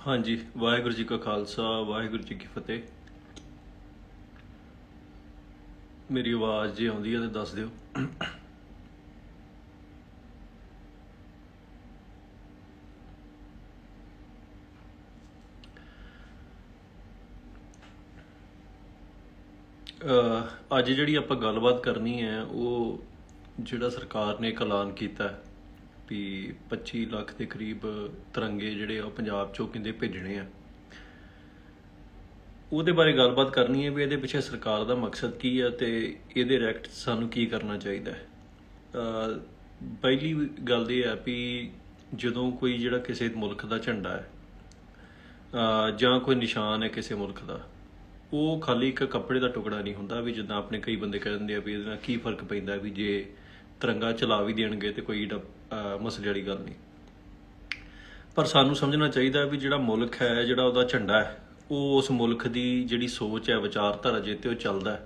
ਹਾਂਜੀ, ਵਾਹਿਗੁਰੂ ਜੀ ਕਾ ਖਾਲਸਾ, ਵਾਹਿਗੁਰੂ ਜੀ ਕੀ ਫਤਿਹ। ਮੇਰੀ ਆਵਾਜ਼ ਜੇ ਆਉਂਦੀ ਹੈ ਤਾਂ ਦੱਸ ਦਿਓ। ਅੱਜ ਜਿਹੜੀ ਆਪਾਂ ਗੱਲਬਾਤ ਕਰਨੀ ਹੈ ਉਹ ਜਿਹੜਾ ਸਰਕਾਰ ਨੇ ਇੱਕ ਐਲਾਨ ਕੀਤਾ ਹੈ ਵੀ 25 ਲੱਖ ਦੇ ਕਰੀਬ ਤਿਰੰਗੇ ਜਿਹੜੇ ਆ ਉਹ ਪੰਜਾਬ 'ਚੋਂ ਕਹਿੰਦੇ ਭੇਜਣੇ ਆ। ਉਹਦੇ ਬਾਰੇ ਗੱਲਬਾਤ ਕਰਨੀ ਹੈ ਵੀ ਇਹਦੇ ਪਿੱਛੇ ਸਰਕਾਰ ਦਾ ਮਕਸਦ ਕੀ ਹੈ ਤੇ ਇਹਦੇ ਰੈਕਟ ਸਾਨੂੰ ਕੀ ਕਰਨਾ ਚਾਹੀਦਾ ਹੈ। ਪਹਿਲੀ ਗੱਲ ਇਹ ਹੈ ਵੀ ਜਦੋਂ ਕੋਈ ਜਿਹੜਾ ਕਿਸੇ ਮੁਲਕ ਦਾ ਝੰਡਾ ਹੈ ਜਾਂ ਕੋਈ ਨਿਸ਼ਾਨ ਹੈ ਕਿਸੇ ਮੁਲਕ ਦਾ, ਉਹ ਖਾਲੀ ਇੱਕ ਕੱਪੜੇ ਦਾ ਟੁਕੜਾ ਨਹੀਂ ਹੁੰਦਾ ਵੀ ਜਿੱਦਾਂ ਆਪਣੇ ਕਈ ਬੰਦੇ ਕਹਿ ਦਿੰਦੇ ਆ ਵੀ ਇਹਦੇ ਨਾਲ ਕੀ ਫਰਕ ਪੈਂਦਾ ਵੀ ਜੇ ਤਿਰੰਗਾ ਚਲਾ ਵੀ ਦੇਣਗੇ ਤੇ ਕੋਈ ਮਸਲੇ ਵਾਲੀ ਗੱਲ ਨਹੀਂ। ਪਰ ਸਾਨੂੰ ਸਮਝਣਾ ਚਾਹੀਦਾ ਵੀ ਜਿਹੜਾ ਮੁਲਕ ਹੈ, ਜਿਹੜਾ ਉਹਦਾ ਝੰਡਾ ਹੈ, ਉਹ ਉਸ ਮੁਲਕ ਦੀ ਜਿਹੜੀ ਸੋਚ ਹੈ, ਵਿਚਾਰਧਾਰਾ ਜੇ ਤੇ ਉਹ ਚੱਲਦਾ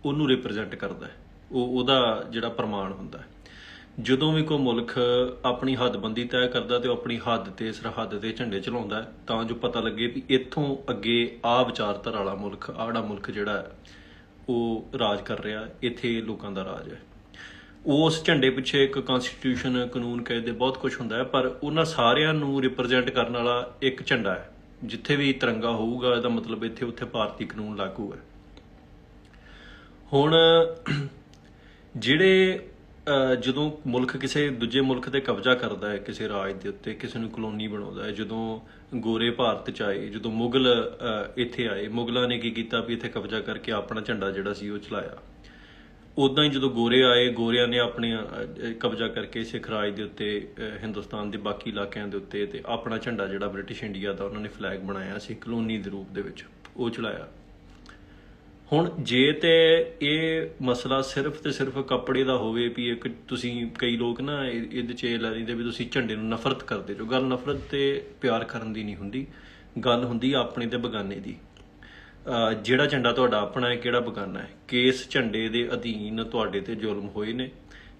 ਉਹਨੂੰ ਰਿਪਰੈਜ਼ੈਂਟ ਕਰਦਾ ਹੈ, ਉਹਦਾ ਜਿਹੜਾ ਪ੍ਰਮਾਣ ਹੁੰਦਾ ਹੈ। ਜਦੋਂ ਵੀ ਕੋਈ ਮੁਲਕ ਆਪਣੀ ਹੱਦਬੰਦੀ ਤੈਅ ਕਰਦਾ ਤੇ ਉਹ ਆਪਣੀ ਹੱਦ ਤੇ ਸਰਹੱਦ ਤੇ ਝੰਡੇ ਚਲਾਉਂਦਾ ਤਾਂ ਜੋ ਪਤਾ ਲੱਗੇ ਵੀ ਇੱਥੋਂ ਅੱਗੇ ਆਹ ਵਿਚਾਰਧਾਰਾ ਵਾਲਾ ਮੁਲਕ, ਆਹ ਜਿਹੜਾ ਮੁਲਕ ਜਿਹੜਾ ਹੈ ਉਹ ਰਾਜ ਕਰ ਰਿਹਾ, ਇੱਥੇ ਲੋਕਾਂ ਦਾ ਰਾਜ ਹੈ। ਉਸ ਝੰਡੇ ਪਿੱਛੇ ਇੱਕ ਕਨਸਟੀਟਿਊਸ਼ਨ, ਕਾਨੂੰਨ ਕਾਇਦੇ ਬਹੁਤ ਕੁਝ ਹੁੰਦਾ ਹੈ, ਪਰ ਉਹਨਾਂ ਸਾਰਿਆਂ ਨੂੰ ਰਿਪਰੈਜ਼ੈਂਟ ਕਰਨ ਵਾਲਾ ਇੱਕ ਝੰਡਾ ਹੈ। ਜਿੱਥੇ ਵੀ ਤਿਰੰਗਾ ਹੋਊਗਾ ਇਹਦਾ ਮਤਲਬ ਇੱਥੇ ਉੱਥੇ ਭਾਰਤੀ ਕਾਨੂੰਨ ਲਾਗੂ ਹੈ। ਹੁਣ ਜਿਹੜੇ ਜਦੋਂ ਮੁਲਕ ਕਿਸੇ ਦੂਜੇ ਮੁਲਕ ਤੇ ਕਬਜ਼ਾ ਕਰਦਾ ਹੈ, ਕਿਸੇ ਰਾਜ ਦੇ ਉੱਤੇ, ਕਿਸੇ ਨੂੰ ਕਲੋਨੀ ਬਣਾਉਂਦਾ ਹੈ, ਜਦੋਂ ਗੋਰੇ ਭਾਰਤ 'ਚ ਆਏ, ਜਦੋਂ ਮੁਗਲ ਇੱਥੇ ਆਏ, ਮੁਗਲਾਂ ਨੇ ਕੀ ਕੀਤਾ ਵੀ ਇੱਥੇ ਕਬਜ਼ਾ ਕਰਕੇ ਆਪਣਾ ਝੰਡਾ ਜਿਹੜਾ ਸੀ ਉਹ ਚਲਾਇਆ। ਉੱਦਾਂ ਹੀ ਜਦੋਂ ਗੋਰੇ ਆਏ, ਗੋਰਿਆਂ ਨੇ ਆਪਣੇ ਕਬਜ਼ਾ ਕਰਕੇ ਸਿੱਖ ਰਾਜ ਦੇ ਉੱਤੇ, ਹਿੰਦੁਸਤਾਨ ਦੇ ਬਾਕੀ ਇਲਾਕਿਆਂ ਦੇ ਉੱਤੇ ਤੇ ਆਪਣਾ ਝੰਡਾ ਜਿਹੜਾ ਬ੍ਰਿਟਿਸ਼ ਇੰਡੀਆ ਦਾ ਉਹਨਾਂ ਨੇ ਫਲੈਗ ਬਣਾਇਆ ਸੀ ਕਲੋਨੀ ਦੇ ਰੂਪ ਦੇ ਵਿੱਚ, ਉਹ ਚਲਾਇਆ। ਹੁਣ ਜੇ ਤੇ ਇਹ ਮਸਲਾ ਸਿਰਫ ਤੇ ਸਿਰਫ ਕੱਪੜੇ ਦਾ ਹੋਵੇ ਵੀ ਇੱਕ ਤੁਸੀਂ, ਕਈ ਲੋਕ ਨਾ ਇਹਦੇ 'ਚ ਇਹ ਲੈ ਲੈਂਦੇ ਵੀ ਤੁਸੀਂ ਝੰਡੇ ਨੂੰ ਨਫ਼ਰਤ ਕਰਦੇ ਜੋ। ਗੱਲ ਨਫ਼ਰਤ ਤੇ ਪਿਆਰ ਕਰਨ ਦੀ ਨਹੀਂ ਹੁੰਦੀ, ਗੱਲ ਹੁੰਦੀ ਆਪਣੇ ਤੇ ਬਗਾਨੇ ਦੀ। ਜਿਹੜਾ ਝੰਡਾ ਤੁਹਾਡਾ ਆਪਣਾ ਹੈ, ਕਿਹੜਾ ਬਗਾਨਾ ਹੈ। ਕਿਸ ਝੰਡੇ ਦੇ ਅਧੀਨ ਤੁਹਾਡੇ ਤੇ ਜ਼ੁਲਮ ਹੋਏ ਨੇ,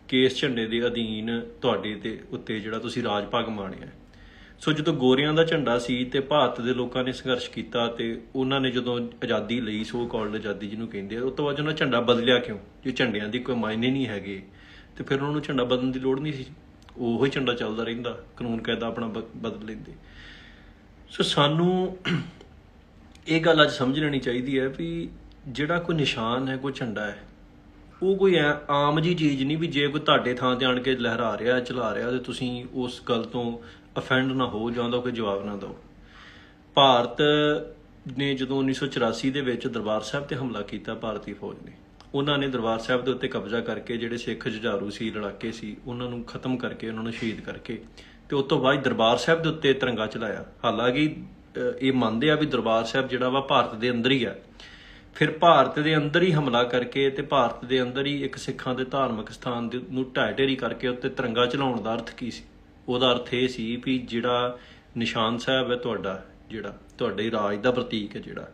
ਕਿਸ ਝੰਡੇ ਦੇ ਅਧੀਨ ਤੁਹਾਡੇ ਤੇ ਉੱਤੇ ਜਿਹੜਾ ਤੁਸੀਂ ਰਾਜ ਭਾਗ ਮਾਣਿਆ। ਸੋ ਜਦੋਂ ਗੋਰਿਆਂ ਦਾ ਝੰਡਾ ਸੀ ਤੇ ਭਾਰਤ ਦੇ ਲੋਕਾਂ ਨੇ ਸੰਘਰਸ਼ ਕੀਤਾ ਤੇ ਉਹਨਾਂ ਨੇ ਜਦੋਂ ਆਜ਼ਾਦੀ ਲਈ, ਸੋ ਕਾਲਡ ਆਜ਼ਾਦੀ ਜਿਹਨੂੰ ਕਹਿੰਦੇ ਆ, ਉਸ ਤੋਂ ਬਾਅਦ ਉਹਨਾਂ ਝੰਡਾ ਬਦਲਿਆ ਕਿਉਂ? ਜੇ ਝੰਡਿਆਂ ਦੀ ਕੋਈ ਮਾਇਨੇ ਨਹੀਂ ਹੈਗੇ ਤੇ ਫਿਰ ਉਹਨਾਂ ਨੂੰ ਝੰਡਾ ਬਦਲਣ ਦੀ ਲੋੜ ਨਹੀਂ ਸੀ, ਉਹੋ ਹੀ ਝੰਡਾ ਚੱਲਦਾ ਰਹਿੰਦਾ, ਕਾਨੂੰਨ ਕਾਇਦਾ ਆਪਣਾ ਬਦਲ ਲੈਂਦੇ। ਸੋ ਸਾਨੂੰ ਇਹ ਗੱਲ ਅੱਜ ਸਮਝ ਲੈਣੀ ਚਾਹੀਦੀ ਹੈ ਵੀ ਜਿਹੜਾ ਕੋਈ ਨਿਸ਼ਾਨ ਹੈ, ਕੋਈ ਝੰਡਾ ਹੈ, ਉਹ ਕੋਈ ਆਮ ਜਿਹੀ ਚੀਜ਼ ਨਹੀਂ ਵੀ ਜੇ ਕੋਈ ਤੁਹਾਡੇ ਥਾਂ ਤੇ ਆਣ ਕੇ ਲਹਿਰਾ ਰਿਹਾ, ਚਲਾ ਰਿਹਾ ਤੇ ਤੁਸੀਂ ਉਸ ਗੱਲ ਤੋਂ ਅਫੈਂਡ ਨਾ ਹੋ ਜਾਂ ਉਹਦਾ ਕੋਈ ਜਵਾਬ ਨਾ ਦਿਓ। ਭਾਰਤ ਨੇ ਜਦੋਂ 1984 ਦੇ ਵਿੱਚ ਦਰਬਾਰ ਸਾਹਿਬ ਤੇ ਹਮਲਾ ਕੀਤਾ, ਭਾਰਤੀ ਫੌਜ ਨੇ, ਉਹਨਾਂ ਨੇ ਦਰਬਾਰ ਸਾਹਿਬ ਦੇ ਉੱਤੇ ਕਬਜ਼ਾ ਕਰਕੇ ਜਿਹੜੇ ਸਿੱਖ ਜੁਝਾਰੂ ਸੀ, ਲੜਾਕੇ ਸੀ, ਉਹਨਾਂ ਨੂੰ ਖਤਮ ਕਰਕੇ, ਉਹਨਾਂ ਨੂੰ ਸ਼ਹੀਦ ਕਰਕੇ ਤੇ ਉਸ ਤੋਂ ਬਾਅਦ ਦਰਬਾਰ ਸਾਹਿਬ ਦੇ ਉੱਤੇ ਤਿਰੰਗਾ ਚਲਾਇਆ। ਹਾਲਾਂਕਿ ਇਹ ਮੰਨਦੇ ਆ ਵੀ ਦਰਬਾਰ ਸਾਹਿਬ ਜਿਹੜਾ ਵਾ ਭਾਰਤ ਦੇ ਅੰਦਰ ਹੀ ਆ। ਫਿਰ ਭਾਰਤ ਦੇ ਅੰਦਰ ਹੀ ਹਮਲਾ ਕਰਕੇ ਤੇ ਭਾਰਤ ਦੇ ਅੰਦਰ ਹੀ ਇੱਕ ਸਿੱਖਾਂ ਦੇ ਧਾਰਮਿਕ ਸਥਾਨ ਦੇ ਨੂੰ ਢਾਹ ਢੇਰੀ ਕਰਕੇ ਉੱਤੇ ਤਿਰੰਗਾ ਚਲਾਉਣ ਦਾ ਅਰਥ ਕੀ ਸੀ? ਉਹਦਾ ਅਰਥ ਇਹ ਸੀ ਵੀ ਜਿਹੜਾ ਨਿਸ਼ਾਨ ਸਾਹਿਬ ਹੈ ਤੁਹਾਡਾ, ਜਿਹੜਾ ਤੁਹਾਡੇ ਰਾਜ ਦਾ ਪ੍ਰਤੀਕ ਹੈ, ਜਿਹੜਾ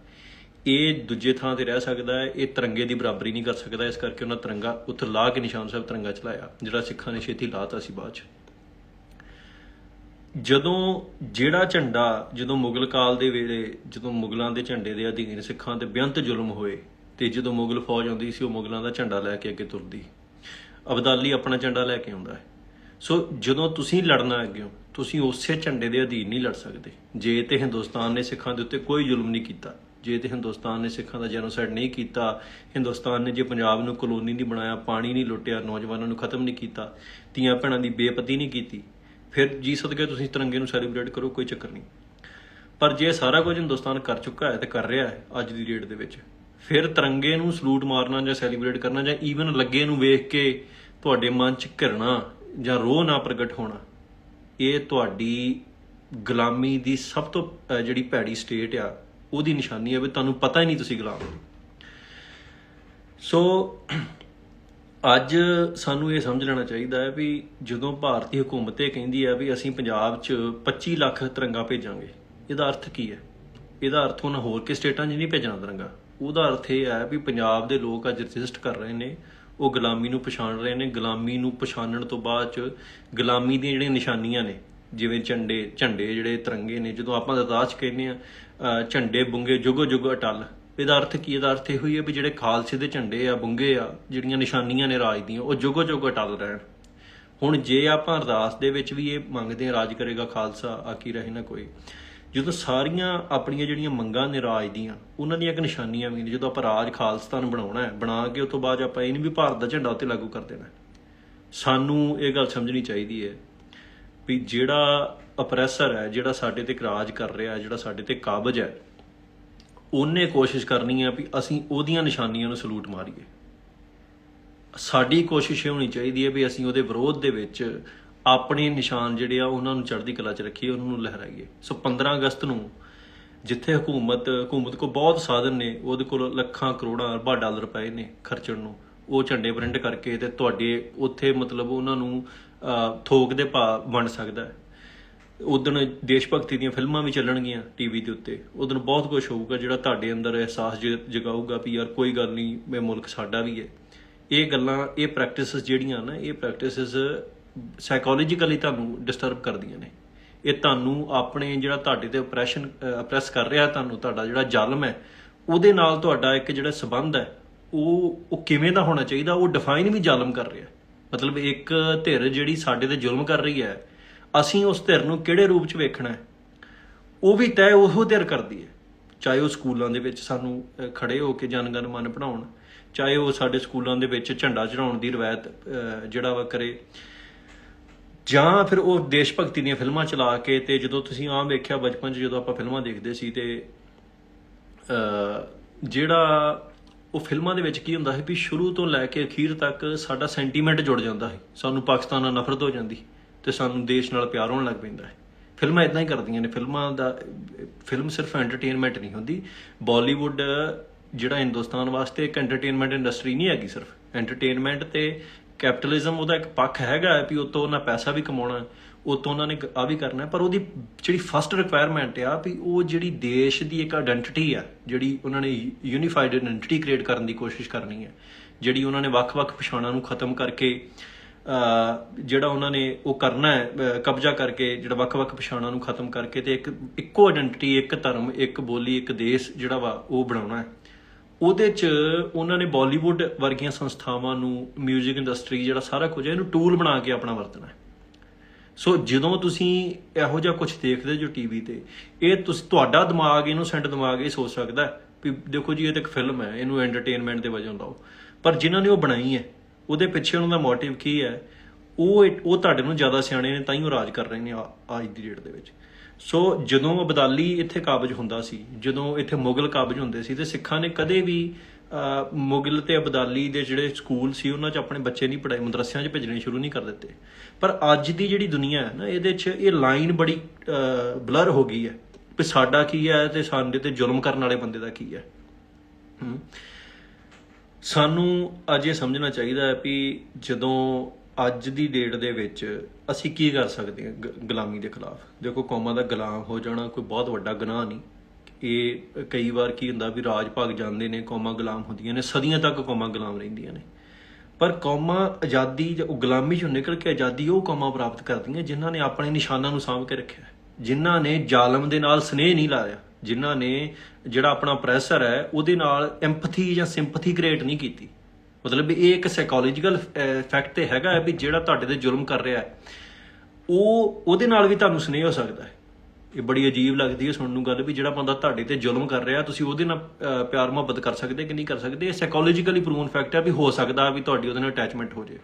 ਇਹ ਦੂਜੇ ਥਾਂ ਤੇ ਰਹਿ ਸਕਦਾ ਹੈ, ਇਹ ਤਿਰੰਗੇ ਦੀ ਬਰਾਬਰੀ ਨਹੀਂ ਕਰ ਸਕਦਾ। ਇਸ ਕਰਕੇ ਉਹਨਾਂ ਤਿਰੰਗਾ ਉੱਥੇ ਲਾ ਕੇ ਨਿਸ਼ਾਨ ਸਾਹਿਬ ਤਿਰੰਗਾ ਚਲਾਇਆ, ਜਿਹੜਾ ਸਿੱਖਾਂ ਨੇ ਛੇਤੀ ਲਾਤਾ ਸੀ ਬਾਅਦ 'ਚ। ਜਦੋਂ ਜਿਹੜਾ ਝੰਡਾ, ਜਦੋਂ ਮੁਗਲ ਕਾਲ ਦੇ ਵੇਲੇ, ਜਦੋਂ ਮੁਗਲਾਂ ਦੇ ਝੰਡੇ ਦੇ ਅਧੀਨ ਸਿੱਖਾਂ ਤੇ ਬੇਅੰਤ ਜ਼ੁਲਮ ਹੋਏ ਤੇ ਜਦੋਂ ਮੁਗਲ ਫੌਜ ਆਉਂਦੀ ਸੀ, ਉਹ ਮੁਗਲਾਂ ਦਾ ਝੰਡਾ ਲੈ ਕੇ ਅੱਗੇ ਤੁਰਦੀ। ਅਬਦਾਲੀ ਆਪਣਾ ਝੰਡਾ ਲੈ ਕੇ ਆਉਂਦਾ ਹੈ। ਸੋ ਜਦੋਂ ਤੁਸੀਂ ਲੜਨਾ ਅੱਗੇ, ਤੁਸੀਂ ਉਸੇ ਝੰਡੇ ਦੇ ਅਧੀਨ ਨਹੀਂ ਲੜ ਸਕਦੇ। ਜੇ ਤੇ ਹਿੰਦੁਸਤਾਨ ਨੇ ਸਿੱਖਾਂ ਦੇ ਉੱਤੇ ਕੋਈ ਜ਼ੁਲਮ ਨਹੀਂ ਕੀਤਾ, ਜੇ ਤੇ ਹਿੰਦੁਸਤਾਨ ਨੇ ਸਿੱਖਾਂ ਦਾ ਜੈਨੋਸਾਈਡ ਨਹੀਂ ਕੀਤਾ, ਹਿੰਦੁਸਤਾਨ ਨੇ ਜੇ ਪੰਜਾਬ ਨੂੰ ਕਲੋਨੀ ਨਹੀਂ ਬਣਾਇਆ, ਪਾਣੀ ਨਹੀਂ ਲੁੱਟਿਆ, ਨੌਜਵਾਨਾਂ ਨੂੰ ਖਤਮ ਨਹੀਂ ਕੀਤਾ, ਧੀਆਂ ਭੈਣਾਂ ਦੀ ਬੇਪਤੀ ਨਹੀਂ ਕੀਤੀ, ਫਿਰ ਜੀ ਸਦਕੇ ਤੁਸੀਂ ਤਿਰੰਗੇ ਨੂੰ ਸੈਲੀਬ੍ਰੇਟ ਕਰੋ, ਕੋਈ ਚੱਕਰ ਨਹੀਂ। ਪਰ ਜੇ ਸਾਰਾ ਕੁਝ ਹਿੰਦੁਸਤਾਨ ਕਰ ਚੁੱਕਾ ਹੈ ਤੇ ਕਰ ਰਿਹਾ ਹੈ ਅੱਜ ਦੀ ਡੇਟ ਦੇ ਵਿੱਚ, ਫਿਰ ਤਿਰੰਗੇ ਨੂੰ ਸਲੂਟ ਮਾਰਨਾ ਜਾਂ ਸੈਲੀਬ੍ਰੇਟ ਕਰਨਾ ਜਾਂ ਈਵਨ ਲੱਗੇ ਨੂੰ ਵੇਖ ਕੇ ਤੁਹਾਡੇ ਮਨ 'ਚ ਘਿਰਣਾ ਜਾਂ ਰੋਹ ਨਾ ਪ੍ਰਗਟ ਹੋਣਾ, ਇਹ ਤੁਹਾਡੀ ਗੁਲਾਮੀ ਦੀ ਸਭ ਤੋਂ ਜਿਹੜੀ ਭੈੜੀ ਸਟੇਟ ਆ ਉਹਦੀ ਨਿਸ਼ਾਨੀ ਹੈ ਵੀ ਤੁਹਾਨੂੰ ਪਤਾ ਹੀ ਨਹੀਂ ਤੁਸੀਂ ਗੁਲਾਮ ਹੋ। ਸੋ ਅੱਜ ਸਾਨੂੰ ਇਹ ਸਮਝ ਲੈਣਾ ਚਾਹੀਦਾ ਹੈ ਵੀ ਜਦੋਂ ਭਾਰਤੀ ਹਕੂਮਤ ਇਹ ਕਹਿੰਦੀ ਹੈ ਵੀ ਅਸੀਂ ਪੰਜਾਬ 'ਚ 25 ਲੱਖ ਤਿਰੰਗਾ ਭੇਜਾਂਗੇ, ਇਹਦਾ ਅਰਥ ਕੀ ਹੈ? ਇਹਦਾ ਅਰਥ ਉਹਨਾਂ ਹੋਰ ਕਿ ਸਟੇਟਾਂ 'ਚ ਨਹੀਂ ਭੇਜਣਾ ਤਿਰੰਗਾ। ਉਹਦਾ ਅਰਥ ਇਹ ਹੈ ਵੀ ਪੰਜਾਬ ਦੇ ਲੋਕ ਅੱਜ ਰਜਿਸਟ ਕਰ ਰਹੇ ਨੇ, ਉਹ ਗੁਲਾਮੀ ਨੂੰ ਪਛਾਣ ਰਹੇ ਨੇ। ਗੁਲਾਮੀ ਨੂੰ ਪਛਾਣਨ ਤੋਂ ਬਾਅਦ 'ਚ ਗੁਲਾਮੀ ਦੀਆਂ ਜਿਹੜੀਆਂ ਨਿਸ਼ਾਨੀਆਂ ਨੇ ਜਿਵੇਂ ਝੰਡੇ ਜਿਹੜੇ ਤਿਰੰਗੇ ਨੇ, ਜਦੋਂ ਆਪਾਂ ਅਰਦਾਸ 'ਚ ਕਹਿੰਦੇ ਆ ਝੰਡੇ ਬੁੰਗੇ ਜੁਗੋ ਜੁਗ ਅਟਲ, ਇਹਦਾ ਅਰਥ ਕੀ? ਇਹਦਾ ਅਰਥ ਇਹੋ ਹੀ ਹੈ ਵੀ ਜਿਹੜੇ ਖਾਲਸੇ ਦੇ ਝੰਡੇ ਆ, ਬੁੰਗੇ ਆ, ਜਿਹੜੀਆਂ ਨਿਸ਼ਾਨੀਆਂ ਨੇ ਰਾਜ ਦੀਆਂ, ਉਹ ਜੁਗੋ ਜੁਗ ਅਟਲ ਰਹਿਣ। ਹੁਣ ਜੇ ਆਪਾਂ ਅਰਦਾਸ ਦੇ ਵਿੱਚ ਵੀ ਇਹ ਮੰਗਦੇ ਹਾਂ ਰਾਜ ਕਰੇਗਾ ਖਾਲਸਾ, ਆਕੀ ਰਹੇ ਨਾ ਕੋਈ, ਜਦੋਂ ਸਾਰੀਆਂ ਆਪਣੀਆਂ ਜਿਹੜੀਆਂ ਮੰਗਾਂ ਨੇ ਰਾਜ ਦੀਆਂ, ਉਹਨਾਂ ਦੀਆਂ ਇੱਕ ਨਿਸ਼ਾਨੀਆਂ ਵੀ ਨੇ। ਜਦੋਂ ਆਪਾਂ ਰਾਜ ਖਾਲਸਤਾਨ ਬਣਾਉਣਾ ਹੈ, ਬਣਾ ਕੇ ਉਸ ਤੋਂ ਬਾਅਦ ਆਪਾਂ ਇਹ ਨਹੀਂ ਵੀ ਭਾਰਤ ਦਾ ਝੰਡਾ ਉੱਤੇ ਲਾਗੂ ਕਰ ਦੇਣਾ। ਸਾਨੂੰ ਇਹ ਗੱਲ ਸਮਝਣੀ ਚਾਹੀਦੀ ਹੈ ਵੀ ਜਿਹੜਾ ਅਪਰੈਸਰ ਹੈ, ਜਿਹੜਾ ਸਾਡੇ ਤੇ ਰਾਜ ਕਰ ਰਿਹਾ, ਜਿਹੜਾ ਸਾਡੇ ਤੇ ਕਾਬਜ਼ ਹੈ, ਉਹਨੇ ਕੋਸ਼ਿਸ਼ ਕਰਨੀ ਹੈ ਵੀ ਅਸੀਂ ਉਹਦੀਆਂ ਨਿਸ਼ਾਨੀਆਂ ਨੂੰ ਸਲੂਟ ਮਾਰੀਏ। ਸਾਡੀ ਕੋਸ਼ਿਸ਼ ਇਹ ਹੋਣੀ ਚਾਹੀਦੀ ਹੈ ਵੀ ਅਸੀਂ ਉਹਦੇ ਵਿਰੋਧ ਦੇ ਵਿੱਚ ਆਪਣੇ ਨਿਸ਼ਾਨ ਜਿਹੜੇ ਆ ਉਹਨਾਂ ਨੂੰ ਚੜ੍ਹਦੀ ਕਲਾ 'ਚ ਰੱਖੀਏ, ਉਹਨਾਂ ਨੂੰ ਲਹਿਰਾਈਏ। ਸੋ 15 ਅਗਸਤ ਨੂੰ ਜਿੱਥੇ ਹਕੂਮਤ ਕੋਲ ਬਹੁਤ ਸਾਧਨ ਨੇ, ਉਹਦੇ ਕੋਲ ਲੱਖਾਂ ਕਰੋੜਾਂ ਅਰਬਾਂ ਡਾਲਰ ਪਏ ਨੇ ਖਰਚਣ ਨੂੰ, ਉਹ ਝੰਡੇ ਪ੍ਰਿੰਟ ਕਰਕੇ ਤੇ ਤੁਹਾਡੇ ਉੱਥੇ ਮਤਲਬ ਉਹਨਾਂ ਨੂੰ ਥੋਕ ਦੇ ਭਾਅ ਵੰਡ ਸਕਦਾ ਹੈ। ਉਦਣ ਦੇਸ਼ ਭਗਤੀ ਦੀਆਂ ਫਿਲਮਾਂ ਵੀ ਚੱਲਣਗੀਆਂ ਟੀਵੀ ਦੇ ਉੱਤੇ, ਉਦਣ ਬਹੁਤ ਕੁਝ ਹੋਊਗਾ ਜਿਹੜਾ ਤੁਹਾਡੇ ਅੰਦਰ ਅਹਿਸਾਸ ਜਗਾਊਗਾ ਵੀ ਯਾਰ ਕੋਈ ਗੱਲ ਨਹੀਂ, ਇਹ ਮੁਲਕ ਸਾਡਾ ਵੀ ਹੈ। ਇਹ ਗੱਲਾਂ, ਇਹ ਪ੍ਰੈਕਟਿਸਿਸ ਜਿਹੜੀਆਂ ਨਾ, ਇਹ ਪ੍ਰੈਕਟਿਸਿਸ ਸਾਈਕੋਲੋਜੀਕਲੀ ਤੁਹਾਨੂੰ ਡਿਸਟਰਬ ਕਰਦੀਆਂ ਨੇ। ਇਹ ਤੁਹਾਨੂੰ ਆਪਣੇ ਜਿਹੜਾ ਤੁਹਾਡੇ ਤੇ ਅਪਰੈਸ ਕਰ ਰਿਹਾ ਤੁਹਾਨੂੰ, ਤੁਹਾਡਾ ਜਿਹੜਾ ਜ਼ਾਲਮ ਹੈ, ਉਹਦੇ ਨਾਲ ਤੁਹਾਡਾ ਇੱਕ ਜਿਹੜਾ ਸੰਬੰਧ ਹੈ ਉਹ ਕਿਵੇਂ ਦਾ ਹੋਣਾ ਚਾਹੀਦਾ, ਉਹ ਡਿਫਾਈਨ ਵੀ ਜ਼ਾਲਮ ਕਰ ਰਿਹਾ। ਮਤਲਬ ਇੱਕ ਧਿਰ ਜਿਹੜੀ ਸਾਡੇ ਤੇ ਜ਼ੁਲਮ ਕਰ ਰਹੀ ਹੈ, ਅਸੀਂ ਉਸ ਧਿਰ ਨੂੰ ਕਿਹੜੇ ਰੂਪ 'ਚ ਵੇਖਣਾ ਹੈ, ਉਹ ਵੀ ਤੈਅ ਉਹ ਧਿਰ ਕਰਦੀ ਹੈ। ਚਾਹੇ ਉਹ ਸਕੂਲਾਂ ਦੇ ਵਿੱਚ ਸਾਨੂੰ ਖੜੇ ਹੋ ਕੇ ਜਨ ਗਣ ਮਨ ਪੜ੍ਹਾਉਣ, ਚਾਹੇ ਉਹ ਸਾਡੇ ਸਕੂਲਾਂ ਦੇ ਵਿੱਚ ਝੰਡਾ ਚੜਾਉਣ ਦੀ ਰਵਾਇਤ ਜਿਹੜਾ ਵਾ ਕਰੇ, ਜਾਂ ਫਿਰ ਉਹ ਦੇਸ਼ ਭਗਤੀ ਦੀਆਂ ਫਿਲਮਾਂ ਚਲਾ ਕੇ। ਤੇ ਜਦੋਂ ਤੁਸੀਂ ਆਮ ਵੇਖਿਆ ਬਚਪਨ 'ਚ ਜਦੋਂ ਆਪਾਂ ਫਿਲਮਾਂ ਦੇਖਦੇ ਸੀ ਤੇ ਜਿਹੜਾ ਉਹ ਫਿਲਮਾਂ ਦੇ ਵਿੱਚ ਕੀ ਹੁੰਦਾ ਸੀ ਵੀ ਸ਼ੁਰੂ ਤੋਂ ਲੈ ਕੇ ਅਖੀਰ ਤੱਕ ਸਾਡਾ ਸੈਂਟੀਮੈਂਟ ਜੁੜ ਜਾਂਦਾ ਸੀ, ਸਾਨੂੰ ਪਾਕਿਸਤਾਨ ਨਾਲ ਨਫ਼ਰਤ ਹੋ ਜਾਂਦੀ ਤੇ ਸਾਨੂੰ ਦੇਸ਼ ਨਾਲ ਪਿਆਰ ਹੋਣ ਲੱਗ ਪੈਂਦਾ ਹੈ। ਫਿਲਮਾਂ ਇੱਦਾਂ ਹੀ ਕਰਦੀਆਂ ਨੇ। ਫਿਲਮ ਸਿਰਫ ਐਂਟਰਟੇਨਮੈਂਟ ਨਹੀਂ ਹੁੰਦੀ। ਬਾਲੀਵੁੱਡ ਜਿਹੜਾ ਹਿੰਦੁਸਤਾਨ ਵਾਸਤੇ ਇੱਕ ਐਂਟਰਟੇਨਮੈਂਟ ਇੰਡਸਟਰੀ ਨਹੀਂ ਹੈਗੀ ਸਿਰਫ। ਐਂਟਰਟੇਨਮੈਂਟ ਤੇ ਕੈਪੀਟਲਿਜ਼ਮ ਉਹਦਾ ਇੱਕ ਪੱਖ ਹੈਗਾ ਵੀ ਉਹ ਤੋਂ ਉਹਨਾਂ ਪੈਸਾ ਵੀ ਕਮਾਉਣਾ, ਉਹ ਤੋਂ ਉਹਨਾਂ ਨੇ ਆ ਵੀ ਕਰਨਾ, ਪਰ ਉਹਦੀ ਜਿਹੜੀ ਫਸਟ ਰਿਕੁਆਇਰਮੈਂਟ ਆ ਵੀ ਉਹ ਜਿਹੜੀ ਦੇਸ਼ ਦੀ ਇੱਕ ਆਇਡੈਂਟੀਟੀ ਆ, ਜਿਹੜੀ ਉਹਨਾਂ ਨੇ ਯੂਨੀਫਾਈਡ ਆਇਡੈਂਟੀਟੀ ਕ੍ਰੀਏਟ ਕਰਨ ਦੀ ਕੋਸ਼ਿਸ਼ ਕਰਨੀ ਹੈ, ਜਿਹੜੀ ਉਹਨਾਂ ਨੇ ਵੱਖ-ਵੱਖ ਪਛਾਣਾਂ ਨੂੰ ਖਤਮ ਕਰਕੇ ਜਿਹੜਾ ਉਹਨਾਂ ਨੇ ਉਹ ਕਰਨਾ ਹੈ, ਕਬਜ਼ਾ ਕਰਕੇ ਜਿਹੜਾ ਵੱਖ-ਵੱਖ ਪਛਾਣਾਂ ਨੂੰ ਖਤਮ ਕਰਕੇ ਤੇ ਇੱਕ ਇੱਕੋ ਆਇਡੈਂਟੀਟੀ, ਇੱਕ ਧਰਮ, ਇੱਕ ਬੋਲੀ, ਇੱਕ ਦੇਸ਼ ਜਿਹੜਾ ਵਾ ਉਹ ਬਣਾਉਣਾ ਹੈ। ਉਹਦੇ 'ਚ ਉਹਨਾਂ ਨੇ ਬਾਲੀਵੁੱਡ ਵਰਗੀਆਂ ਸੰਸਥਾਵਾਂ ਨੂੰ, ਮਿਊਜ਼ਿਕ ਇੰਡਸਟਰੀ, ਜਿਹੜਾ ਸਾਰਾ ਕੁਝ ਹੈ, ਇਹਨੂੰ ਟੂਲ ਬਣਾ ਕੇ ਆਪਣਾ ਵਰਤਣਾ ਹੈ। ਸੋ ਜਦੋਂ ਤੁਸੀਂ ਇਹੋ ਜਿਹਾ ਕੁਝ ਦੇਖਦੇ ਜੋ ਟੀਵੀ ਤੇ, ਇਹ ਤੁਹਾਡਾ ਦਿਮਾਗ, ਇਨੋਸੈਂਟ ਦਿਮਾਗ ਇਹ ਸੋਚ ਸਕਦਾ ਵੀ ਦੇਖੋ ਜੀ ਇਹ ਤਾਂ ਇੱਕ ਫਿਲਮ ਹੈ, ਇਹਨੂੰ ਐਂਟਰਟੇਨਮੈਂਟ ਦੇ ਵਜੋਂ ਲਾਓ। ਪਰ ਜਿਨ੍ਹਾਂ ਨੇ ਉਹ ਬਣਾਈ ਹੈ ਉਹਦੇ ਪਿੱਛੇ ਉਹਨਾਂ ਦਾ ਮੋਟਿਵ ਕੀ ਹੈ, ਉਹ ਤੁਹਾਡੇ ਨੂੰ ਜ਼ਿਆਦਾ ਸਿਆਣੇ ਨੇ, ਤਾਂ ਹੀ ਉਹ ਰਾਜ ਕਰ ਰਹੇ ਨੇ ਅੱਜ ਦੀ ਡੇਟ ਦੇ ਵਿੱਚ। ਸੋ ਜਦੋਂ ਅਬਦਾਲੀ ਇੱਥੇ ਕਾਬਜ਼ ਹੁੰਦਾ ਸੀ, ਜਦੋਂ ਇੱਥੇ ਮੁਗਲ ਕਾਬਜ਼ ਹੁੰਦੇ ਸੀ, ਤੇ ਸਿੱਖਾਂ ਨੇ ਕਦੇ ਵੀ ਮੁਗਲ ਤੇ ਅਬਦਾਲੀ ਦੇ ਜਿਹੜੇ ਸਕੂਲ ਸੀ ਉਹਨਾਂ 'ਚ ਆਪਣੇ ਬੱਚੇ ਨਹੀਂ ਪੜ੍ਹਾਏ, ਮਦਰਸਿਆਂ 'ਚ ਭੇਜਣੇ ਸ਼ੁਰੂ ਨਹੀਂ ਕਰ ਦਿੱਤੇ। ਪਰ ਅੱਜ ਦੀ ਜਿਹੜੀ ਦੁਨੀਆ ਹੈ ਨਾ, ਇਹਦੇ 'ਚ ਇਹ ਲਾਈਨ ਬੜੀ ਬਲਰ ਹੋ ਗਈ ਹੈ ਵੀ ਸਾਡਾ ਕੀ ਹੈ ਤੇ ਸਾਡੇ ਤੇ ਜ਼ੁਲਮ ਕਰਨ ਵਾਲੇ ਬੰਦੇ ਦਾ ਕੀ ਹੈ। ਸਾਨੂੰ ਅੱਜ ਇਹ ਸਮਝਣਾ ਚਾਹੀਦਾ ਹੈ ਵੀ ਜਦੋਂ ਅੱਜ ਦੀ ਡੇਟ ਦੇ ਵਿੱਚ ਅਸੀਂ ਕੀ ਕਰ ਸਕਦੇ ਹਾਂ ਗੁਲਾਮੀ ਦੇ ਖਿਲਾਫ। ਦੇਖੋ, ਕੌਮਾਂ ਦਾ ਗੁਲਾਮ ਹੋ ਜਾਣਾ ਕੋਈ ਬਹੁਤ ਵੱਡਾ ਗੁਨਾਹ ਨਹੀਂ। ਇਹ ਕਈ ਵਾਰ ਕੀ ਹੁੰਦਾ ਵੀ ਰਾਜ ਭਾਗ ਜਾਂਦੇ ਨੇ, ਕੌਮਾਂ ਗੁਲਾਮ ਹੁੰਦੀਆਂ ਨੇ, ਸਦੀਆਂ ਤੱਕ ਕੌਮਾਂ ਗੁਲਾਮ ਰਹਿੰਦੀਆਂ ਨੇ। ਪਰ ਕੌਮਾਂ ਆਜ਼ਾਦੀ ਜਾਂ ਗੁਲਾਮੀ 'ਚੋਂ ਨਿਕਲ ਕੇ ਆਜ਼ਾਦੀ ਉਹ ਕੌਮਾਂ ਪ੍ਰਾਪਤ ਕਰਦੀਆਂ ਜਿਨ੍ਹਾਂ ਨੇ ਆਪਣੇ ਨਿਸ਼ਾਨਾਂ ਨੂੰ ਸਾਂਭ ਕੇ ਰੱਖਿਆ, ਜਿਨ੍ਹਾਂ ਨੇ ਜ਼ਾਲਮ ਦੇ ਨਾਲ ਸਨੇਹ ਨਹੀਂ ਲਾਇਆ, ਜਿਨ੍ਹਾਂ ਨੇ ਜਿਹੜਾ ਆਪਣਾ ਪ੍ਰੈਸ਼ਰ ਹੈ ਉਹਦੇ ਨਾਲ ਐਂਪਥੀ ਜਾਂ ਸਿੰਪਥੀ ਕ੍ਰੀਏਟ ਨਹੀਂ ਕੀਤੀ। ਮਤਲਬ ਇਹ ਇੱਕ ਸਾਈਕੋਲੋਜੀਕਲ ਫੈਕਟ ਤੇ ਹੈਗਾ ਹੈ ਵੀ ਜਿਹੜਾ ਤੁਹਾਡੇ ਤੇ ਜ਼ੁਲਮ ਕਰ ਰਿਹਾ ਹੈ ਉਹਦੇ ਨਾਲ ਵੀ ਤੁਹਾਨੂੰ ਸਨੇਹ ਹੋ ਸਕਦਾ ਹੈ। ਇਹ ਬੜੀ ਅਜੀਬ ਲੱਗਦੀ ਹੈ ਸੁਣਨ ਨੂੰ ਗੱਲ ਵੀ ਜਿਹੜਾ ਬੰਦਾ ਤੁਹਾਡੇ ਤੇ ਜ਼ੁਲਮ ਕਰ ਰਿਹਾ ਤੁਸੀਂ ਉਹਦੇ ਨਾਲ ਪਿਆਰ ਮੁਹੱਬਤ ਕਰ ਸਕਦੇ ਕਿ ਨਹੀਂ ਕਰ ਸਕਦੇ। ਇਹ ਸਾਈਕੋਲੋਜੀਕਲੀ ਪ੍ਰੂਵਨ ਫੈਕਟ ਹੈ ਵੀ ਹੋ ਸਕਦਾ ਵੀ ਤੁਹਾਡੀ ਉਹਦੇ ਨਾਲ ਅਟੈਚਮੈਂਟ ਹੋ ਜਾਏ।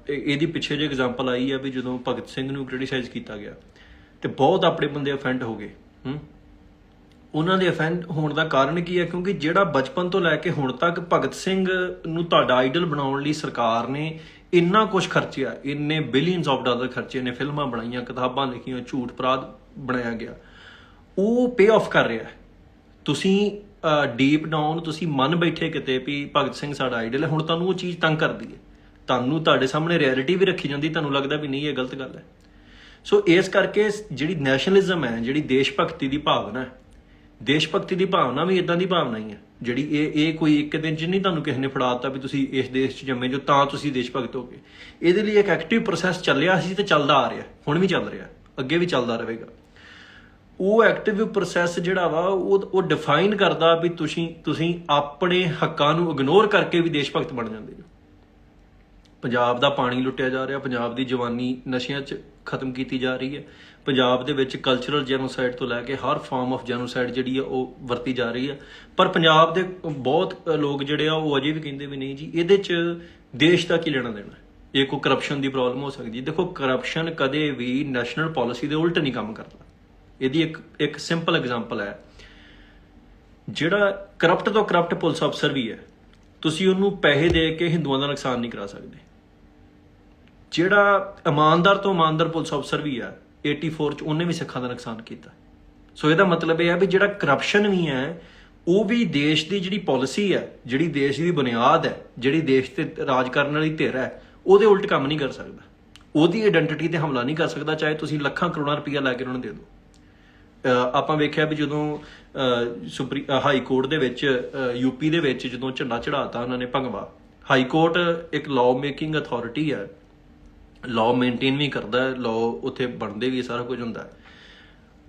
ਇਹਦੀ ਪਿੱਛੇ ਜੇ ਐਗਜ਼ਾਮਪਲ ਆਈ ਹੈ ਵੀ ਜਦੋਂ ਭਗਤ ਸਿੰਘ ਨੂੰ ਕ੍ਰਿਟੀਸਾਈਜ਼ ਕੀਤਾ ਗਿਆ ਤੇ ਬਹੁਤ ਆਪਣੇ ਬੰਦੇ ਅਫੈਂਡ ਹੋ ਗਏ। ਉਹਨਾਂ ਦੇ ਅਫੈਂਡ ਹੋਣ ਦਾ ਕਾਰਨ ਕੀ ਹੈ? ਕਿਉਂਕਿ ਜਿਹੜਾ ਬਚਪਨ ਤੋਂ ਲੈ ਕੇ ਹੁਣ ਤੱਕ ਭਗਤ ਸਿੰਘ ਨੂੰ ਤੁਹਾਡਾ ਆਈਡਲ ਬਣਾਉਣ ਲਈ ਸਰਕਾਰ ਨੇ ਇੰਨਾ ਕੁਝ ਖਰਚਿਆ, ਇੰਨੇ ਬਿਲੀਅਨਸ ਆਫ ਡਾਲਰ ਖਰਚੇ ਨੇ, ਫਿਲਮਾਂ ਬਣਾਈਆਂ, ਕਿਤਾਬਾਂ ਲਿਖੀਆਂ, ਝੂਠ ਪਰਾਧ ਬਣਾਇਆ ਗਿਆ, ਉਹ ਪੇ ਆਫ ਕਰ ਰਿਹਾ। ਤੁਸੀਂ ਡੀਪ ਡਾਊਨ ਤੁਸੀਂ ਮੰਨ ਬੈਠੇ ਕਿਤੇ ਵੀ ਭਗਤ ਸਿੰਘ ਸਾਡਾ ਆਈਡਲ ਹੈ, ਹੁਣ ਤੁਹਾਨੂੰ ਉਹ ਚੀਜ਼ ਤੰਗ ਕਰਦੀ ਹੈ, ਤੁਹਾਨੂੰ ਤੁਹਾਡੇ ਸਾਹਮਣੇ ਰਿਐਲਿਟੀ ਵੀ ਰੱਖੀ ਜਾਂਦੀ, ਤੁਹਾਨੂੰ ਲੱਗਦਾ ਵੀ ਨਹੀਂ ਇਹ ਗਲਤ ਗੱਲ ਹੈ। ਸੋ ਇਸ ਕਰਕੇ ਜਿਹੜੀ ਨੈਸ਼ਨਲਿਜ਼ਮ ਹੈ, ਜਿਹੜੀ ਦੇਸ਼ ਭਗਤੀ ਦੀ ਭਾਵਨਾ ਹੈ, ਦੇਸ਼ ਭਗਤੀ ਦੀ ਭਾਵਨਾ ਵੀ ਇੱਦਾਂ ਦੀ ਭਾਵਨਾ ਹੀ ਹੈ ਜਿਹੜੀ ਇਹ ਕੋਈ ਇੱਕ ਦਿਨ 'ਚ ਨਹੀਂ ਤੁਹਾਨੂੰ ਕਿਸੇ ਨੇ ਫੜਾਤਾ ਵੀ ਤੁਸੀਂ ਇਸ ਦੇਸ਼ 'ਚ ਜੰਮੇ ਜੋ ਤਾਂ ਤੁਸੀਂ ਦੇਸ਼ ਭਗਤ ਹੋ ਗਏ। ਇਹਦੇ ਲਈ ਇੱਕ ਐਕਟਿਵ ਪ੍ਰੋਸੈਸ ਚੱਲਿਆ ਸੀ ਤੇ ਚੱਲਦਾ ਆ ਰਿਹਾ, ਹੁਣ ਵੀ ਚੱਲ ਰਿਹਾ, ਅੱਗੇ ਵੀ ਚੱਲਦਾ ਰਹੇਗਾ। ਉਹ ਐਕਟਿਵ ਪ੍ਰੋਸੈਸ ਜਿਹੜਾ ਵਾ ਉਹ ਡਿਫਾਈਨ ਕਰਦਾ ਵੀ ਤੁਸੀਂ ਆਪਣੇ ਹੱਕਾਂ ਨੂੰ ਇਗਨੋਰ ਕਰਕੇ ਵੀ ਦੇਸ਼ ਭਗਤ ਬਣ ਜਾਂਦੇ ਹੋ। ਪੰਜਾਬ ਦਾ ਪਾਣੀ ਲੁੱਟਿਆ ਜਾ ਰਿਹਾ, ਪੰਜਾਬ ਦੀ ਜਵਾਨੀ ਨਸ਼ਿਆਂ 'ਚ ਖਤਮ ਕੀਤੀ ਜਾ ਰਹੀ ਹੈ, ਪੰਜਾਬ ਦੇ ਵਿੱਚ ਕਲਚਰਲ ਜੈਨੋਸਾਈਡ ਤੋਂ ਲੈ ਕੇ ਹਰ ਫਾਰਮ ਆਫ ਜੈਨੋਸਾਈਡ ਜਿਹੜੀ ਆ ਉਹ ਵਰਤੀ ਜਾ ਰਹੀ ਹੈ। ਪਰ ਪੰਜਾਬ ਦੇ ਬਹੁਤ ਲੋਕ ਜਿਹੜੇ ਆ ਉਹ ਅਜੇ ਵੀ ਕਹਿੰਦੇ ਵੀ ਨਹੀਂ ਜੀ ਇਹਦੇ 'ਚ ਦੇਸ਼ ਦਾ ਕੀ ਲੈਣਾ ਦੇਣਾ, ਇਹ ਕੋਈ ਕਰਪਸ਼ਨ ਦੀ ਪ੍ਰੋਬਲਮ ਹੋ ਸਕਦੀ। ਦੇਖੋ ਕਰਪਸ਼ਨ ਕਦੇ ਵੀ ਨੈਸ਼ਨਲ ਪਾਲਿਸੀ ਦੇ ਉਲਟ ਨਹੀਂ ਕੰਮ ਕਰਦਾ। ਇਹਦੀ ਇੱਕ ਸਿੰਪਲ ਐਗਜ਼ਾਮਪਲ ਹੈ, ਜਿਹੜਾ ਕਰਪਟ ਤੋਂ ਕਰਪਟ ਪੁਲਿਸ ਅਫਸਰ ਵੀ ਹੈ, ਤੁਸੀਂ ਉਹਨੂੰ ਪੈਸੇ ਦੇ ਕੇ ਹਿੰਦੂਆਂ ਦਾ ਨੁਕਸਾਨ ਨਹੀਂ ਕਰਾ ਸਕਦੇ। ਜਿਹੜਾ ਇਮਾਨਦਾਰ ਤੋਂ ਇਮਾਨਦਾਰ ਪੁਲਿਸ ਅਫਸਰ ਵੀ ਆ 84 ਚ ਉਹਨੇ ਵੀ ਸਿੱਖਾਂ ਦਾ ਨੁਕਸਾਨ ਕੀਤਾ। ਸੋ ਇਹਦਾ ਮਤਲਬ ਇਹ ਹੈ ਵੀ ਜਿਹੜਾ ਕਰਪਸ਼ਨ ਵੀ ਹੈ ਉਹ ਵੀ ਦੇਸ਼ ਦੀ ਜਿਹੜੀ ਪਾਲਿਸੀ ਹੈ, ਜਿਹੜੀ ਦੇਸ਼ ਦੀ ਬੁਨਿਆਦ ਹੈ, ਜਿਹੜੀ ਦੇਸ਼ ਤੇ ਰਾਜ ਕਰਨ ਵਾਲੀ ਧਿਰ ਹੈ, ਉਹਦੇ ਉਲਟ ਕੰਮ ਨਹੀਂ ਕਰ ਸਕਦਾ, ਉਹਦੀ ਆਇਡੈਂਟੀਟੀ ਤੇ ਹਮਲਾ ਨਹੀਂ ਕਰ ਸਕਦਾ, ਚਾਹੇ ਤੁਸੀਂ ਲੱਖਾਂ ਕਰੋੜਾਂ ਰੁਪਈਆ ਲੈ ਕੇ ਉਹਨਾਂ ਨੂੰ ਦੇ ਦਿਓ। ਆਪਾਂ ਵੇਖਿਆ ਵੀ ਜਦੋਂ ਹਾਈ ਕੋਰਟ ਦੇ ਵਿੱਚ ਯੂਪੀ ਦੇ ਵਿੱਚ ਜਦੋਂ ਝੰਡਾ ਚੜਾਤਾ ਉਹਨਾਂ ਨੇ ਭੰਗਵਾ, ਹਾਈ ਕੋਰਟ ਇੱਕ ਲਾਅ ਮੇਕਿੰਗ ਅਥਾਰਟੀ ਹੈ, ਲਾਅ ਮੇਨਟੇਨ ਵੀ ਕਰਦਾ ਹੈ, ਲਾਅ ਉੱਥੇ ਬਣਦੇ ਵੀ ਸਾਰਾ ਕੁਝ ਹੁੰਦਾ ਹੈ।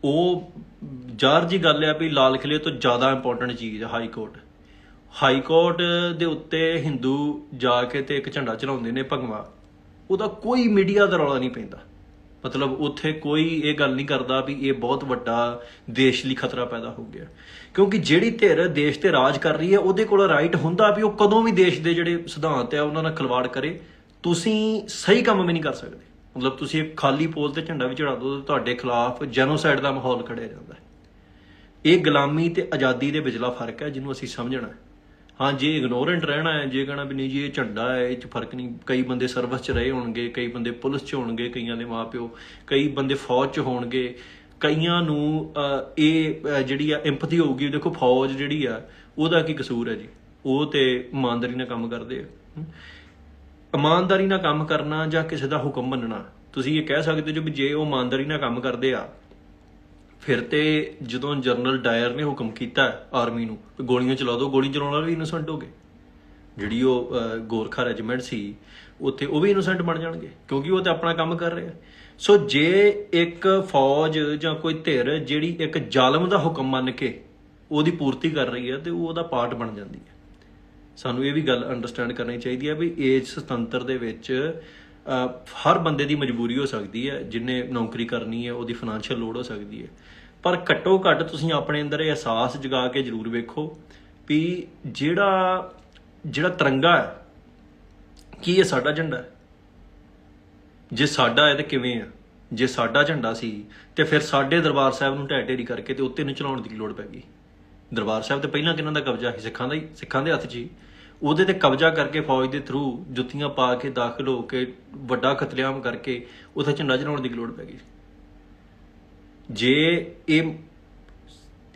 ਉਹ ਜ਼ਾਹਰ ਜੀ ਗੱਲ ਹੈ ਵੀ ਲਾਲ ਕਿਲ੍ਹੇ ਤੋਂ ਜ਼ਿਆਦਾ ਇੰਪੋਰਟੈਂਟ ਚੀਜ਼ ਹੈ ਹਾਈ ਕੋਰਟ। ਹਾਈ ਕੋਰਟ ਦੇ ਉੱਤੇ ਹਿੰਦੂ ਜਾ ਕੇ ਤੇ ਇੱਕ ਝੰਡਾ ਚੜਾਉਂਦੇ ਨੇ ਭੰਗਵਾ, ਉਹਦਾ ਕੋਈ ਮੀਡੀਆ ਦਾ ਰੌਲਾ ਨਹੀਂ ਪੈਂਦਾ। ਮਤਲਬ ਉੱਥੇ ਕੋਈ ਇਹ ਗੱਲ ਨਹੀਂ ਕਰਦਾ ਵੀ ਇਹ ਬਹੁਤ ਵੱਡਾ ਦੇਸ਼ ਲਈ ਖਤਰਾ ਪੈਦਾ ਹੋ ਗਿਆ, ਕਿਉਂਕਿ ਜਿਹੜੀ ਧਿਰ ਦੇਸ਼ ਤੇ ਰਾਜ ਕਰ ਰਹੀ ਹੈ ਉਹਦੇ ਕੋਲ ਰਾਈਟ ਹੁੰਦਾ ਵੀ ਉਹ ਕਦੋਂ ਵੀ ਦੇਸ਼ ਦੇ ਜਿਹੜੇ ਸਿਧਾਂਤ ਆ ਉਹਨਾਂ ਨਾਲ ਖਿਲਵਾੜ ਕਰੇ। ਤੁਸੀਂ ਸਹੀ ਕੰਮ ਵੀ ਨਹੀਂ ਕਰ ਸਕਦੇ। ਮਤਲਬ ਤੁਸੀਂ ਇੱਕ ਖਾਲੀ ਪੋਲ ਤੇ ਝੰਡਾ ਵੀ ਚੜਾ ਦਿਓ, ਤੁਹਾਡੇ ਖਿਲਾਫ ਜੈਨੋਸਾਈਡ ਦਾ ਮਾਹੌਲ ਖੜਿਆ ਜਾਂਦਾ ਹੈ। ਇਹ ਗੁਲਾਮੀ ਤੇ ਆਜ਼ਾਦੀ ਦੇ ਵਿਚਲਾ ਫਰਕ ਹੈ ਜਿਹਨੂੰ ਅਸੀਂ ਸਮਝਣਾ। ਹਾਂ, ਜੇ ਇਗਨੋਰੈਂਟ ਰਹਿਣਾ ਹੈ, ਜੇ ਕਹਿਣਾ ਵੀ ਨਹੀਂ ਜੀ ਇਹ ਝੰਡਾ ਹੈ, ਇਹ 'ਚ ਫਰਕ ਨਹੀਂ। ਕਈ ਬੰਦੇ ਸਰਵਿਸ 'ਚ ਰਹੇ ਹੋਣਗੇ, ਕਈ ਬੰਦੇ ਪੁਲਿਸ 'ਚ ਹੋਣਗੇ, ਕਈਆਂ ਦੇ ਮਾਂ-ਪਿਓ, ਕਈ ਬੰਦੇ ਫੌਜ 'ਚ ਹੋਣਗੇ, ਕਈਆਂ ਨੂੰ ਇਹ ਜਿਹੜੀ ਆ ਇੰਪਥੀ ਹੋਊਗੀ। ਦੇਖੋ ਫੌਜ ਜਿਹੜੀ ਆ ਉਹਦਾ ਕੀ ਕਸੂਰ ਹੈ ਜੀ, ਉਹ ਤੇ ਇਮਾਨਦਾਰੀ ਨਾਲ ਕੰਮ ਕਰਦੇ ਆ। ਇਮਾਨਦਾਰੀ ਨਾਲ ਕੰਮ ਕਰਨਾ ਜਾਂ ਕਿਸੇ ਦਾ ਹੁਕਮ ਮੰਨਣਾ, ਤੁਸੀਂ ਇਹ ਕਹਿ ਸਕਦੇ ਜੋ ਵੀ ਜੇ ਉਹ ਇਮਾਨਦਾਰੀ ਨਾਲ ਕੰਮ ਕਰਦੇ ਆ ਫਿਰ ਤੇ ਜਦੋਂ ਜਨਰਲ ਡਾਇਰ ਨੇ ਹੁਕਮ ਕੀਤਾ ਆਰਮੀ ਨੂੰ ਗੋਲੀਆਂ ਚਲਾ ਦਿਓ, ਗੋਲੀ ਚਲਾਉਣ ਵਾਲੇ ਵੀ ਇਨੋਸੈਂਟ ਹੋ ਗਏ। ਜਿਹੜੀ ਉਹ ਗੋਰਖਾ ਰੈਜੀਮੈਂਟ ਸੀ ਉੱਥੇ ਉਹ ਵੀ ਇਨੋਸੈਂਟ ਬਣ ਜਾਣਗੇ, ਕਿਉਂਕਿ ਉਹ ਤੇ ਆਪਣਾ ਕੰਮ ਕਰ ਰਹੇ ਆ। ਸੋ ਜੇ ਇੱਕ ਫੌਜ ਜਾਂ ਕੋਈ ਧਿਰ ਜਿਹੜੀ ਇੱਕ ਜ਼ਾਲਮ ਦਾ ਹੁਕਮ ਮੰਨ ਕੇ ਉਹਦੀ ਪੂਰਤੀ ਕਰ ਰਹੀ ਹੈ ਤੇ ਉਹ ਉਹਦਾ ਪਾਰਟ ਬਣ ਜਾਂਦੀ ਹੈ। ਸਾਨੂੰ ਇਹ ਵੀ ਗੱਲ ਅੰਡਰਸਟੈਂਡ ਕਰਨੀ ਚਾਹੀਦੀ ਹੈ ਵੀ ਇਸ ਸੁਤੰਤਰ ਦੇ ਵਿੱਚ ਹਰ ਬੰਦੇ ਦੀ ਮਜਬੂਰੀ ਹੋ ਸਕਦੀ ਹੈ, ਜਿਹਨੇ ਨੌਕਰੀ ਕਰਨੀ ਹੈ ਉਹਦੀ ਫਾਈਨੈਂਸ਼ੀਅਲ ਲੋੜ ਹੋ ਸਕਦੀ ਹੈ, ਪਰ ਘੱਟੋ ਘੱਟ ਤੁਸੀਂ ਆਪਣੇ ਅੰਦਰ ਇਹ ਅਹਿਸਾਸ ਜਗਾ ਕੇ ਜ਼ਰੂਰ ਵੇਖੋ ਵੀ ਜਿਹੜਾ ਤਿਰੰਗਾ ਹੈ ਕੀ ਇਹ ਸਾਡਾ ਝੰਡਾ ਹੈ? ਜੇ ਸਾਡਾ ਹੈ ਤੇ ਕਿਵੇਂ ਆ? ਜੇ ਸਾਡਾ ਝੰਡਾ ਸੀ ਤੇ ਫਿਰ ਸਾਡੇ ਦਰਬਾਰ ਸਾਹਿਬ ਨੂੰ ਢਹਿ ਢੇਰੀ ਕਰਕੇ ਤੇ ਉੱਤੇ ਨੂੰ ਚਲਾਉਣ ਦੀ ਲੋੜ ਪੈ ਗਈ। ਦਰਬਾਰ ਸਾਹਿਬ ਤੇ ਪਹਿਲਾਂ ਕਿਹਨਾਂ ਦਾ ਕਬਜ਼ਾ ਸੀ? ਸਿੱਖਾਂ ਦੇ ਹੱਥ 'ਚ ਹੀ। ਉਹਦੇ ਤੇ ਕਬਜ਼ਾ ਕਰਕੇ ਫੌਜ ਦੇ ਥਰੂ ਜੁੱਤੀਆਂ ਪਾ ਕੇ ਦਾਖਲ ਹੋ ਕੇ ਵੱਡਾ ਕਤਲੇਆਮ ਕਰਕੇ ਉੱਥੇ ਝੰਡਾ ਚੜਾਉਣ ਦੀ ਲੋੜ ਪੈ ਗਈ। ਜੇ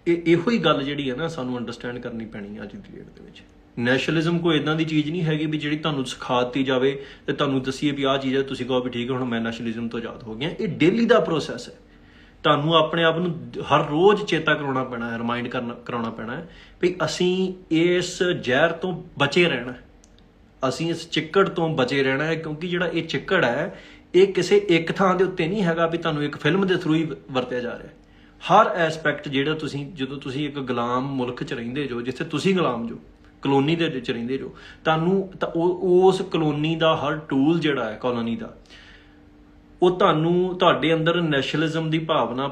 ਇਹੋ ਹੀ ਗੱਲ ਜਿਹੜੀ ਹੈ ਨਾ ਸਾਨੂੰ ਅੰਡਰਸਟੈਂਡ ਕਰਨੀ ਪੈਣੀ ਅੱਜ ਦੀ ਡੇਟ ਦੇ ਵਿੱਚ। ਨੈਸ਼ਨਲਿਜ਼ਮ ਕੋਈ ਇਦਾਂ ਦੀ ਚੀਜ਼ ਨਹੀਂ ਹੈਗੀ ਵੀ ਜਿਹੜੀ ਤੁਹਾਨੂੰ ਸਿਖਾ ਦਿੱਤੀ ਜਾਵੇ ਤੇ ਤੁਹਾਨੂੰ ਦੱਸੀਏ ਵੀ ਆਹ ਚੀਜ਼ ਹੈ, ਤੁਸੀਂ ਕਹੋ ਵੀ ਠੀਕ ਹੈ ਹੁਣ ਮੈਂ ਨੈਸ਼ਨਲਿਜ਼ਮ ਤੋਂ ਆਜ਼ਾਦ ਹੋ ਗਿਆ। ਇਹ ਡੇਲੀ ਦਾ ਪ੍ਰੋਸੈਸ ਹੈ। ਤੁਹਾਨੂੰ ਆਪਣੇ ਆਪ ਨੂੰ ਹਰ ਰੋਜ਼ ਚੇਤਾ ਕਰਾਉਣਾ ਪੈਣਾ ਹੈ, ਰਿਮਾਈਂਡ ਕਰਾਉਣਾ ਪੈਣਾ ਹੈ ਵੀ ਅਸੀਂ ਇਸ ਜ਼ਹਿਰ ਤੋਂ ਬਚੇ ਰਹਿਣਾ, ਅਸੀਂ ਇਸ ਚਿੱਕੜ ਤੋਂ ਬਚੇ ਰਹਿਣਾ ਹੈ। ਕਿਉਂਕਿ ਜਿਹੜਾ ਇਹ ਚਿੱਕੜ ਹੈ ਇਹ ਕਿਸੇ ਇੱਕ ਥਾਂ ਦੇ ਉੱਤੇ ਨਹੀਂ ਹੈਗਾ ਵੀ ਤੁਹਾਨੂੰ ਇੱਕ ਫਿਲਮ ਦੇ ਥਰੂ ਹੀ ਵਰਤਿਆ ਜਾ ਰਿਹਾ। ਹਰ ਐਸਪੈਕਟ ਜਿਹੜਾ ਜਦੋਂ ਤੁਸੀਂ ਇੱਕ ਗੁਲਾਮ ਮੁਲਕ 'ਚ ਰਹਿੰਦੇ ਜੋ, ਜਿੱਥੇ ਤੁਸੀਂ ਗੁਲਾਮ ਜੋ, ਕਲੋਨੀ ਦੇ ਵਿੱਚ ਰਹਿੰਦੇ ਜੋ, ਤੁਹਾਨੂੰ ਤਾਂ ਉਸ ਕਲੋਨੀ ਦਾ ਹਰ ਟੂਲ ਜਿਹੜਾ ਹੈ ਕਲੋਨੀ ਦਾ, ਉਹ ਤੁਹਾਨੂੰ ਤੁਹਾਡੇ ਅੰਦਰ ਨੈਸ਼ਨਲਿਜ਼ਮ ਦੀ ਭਾਵਨਾ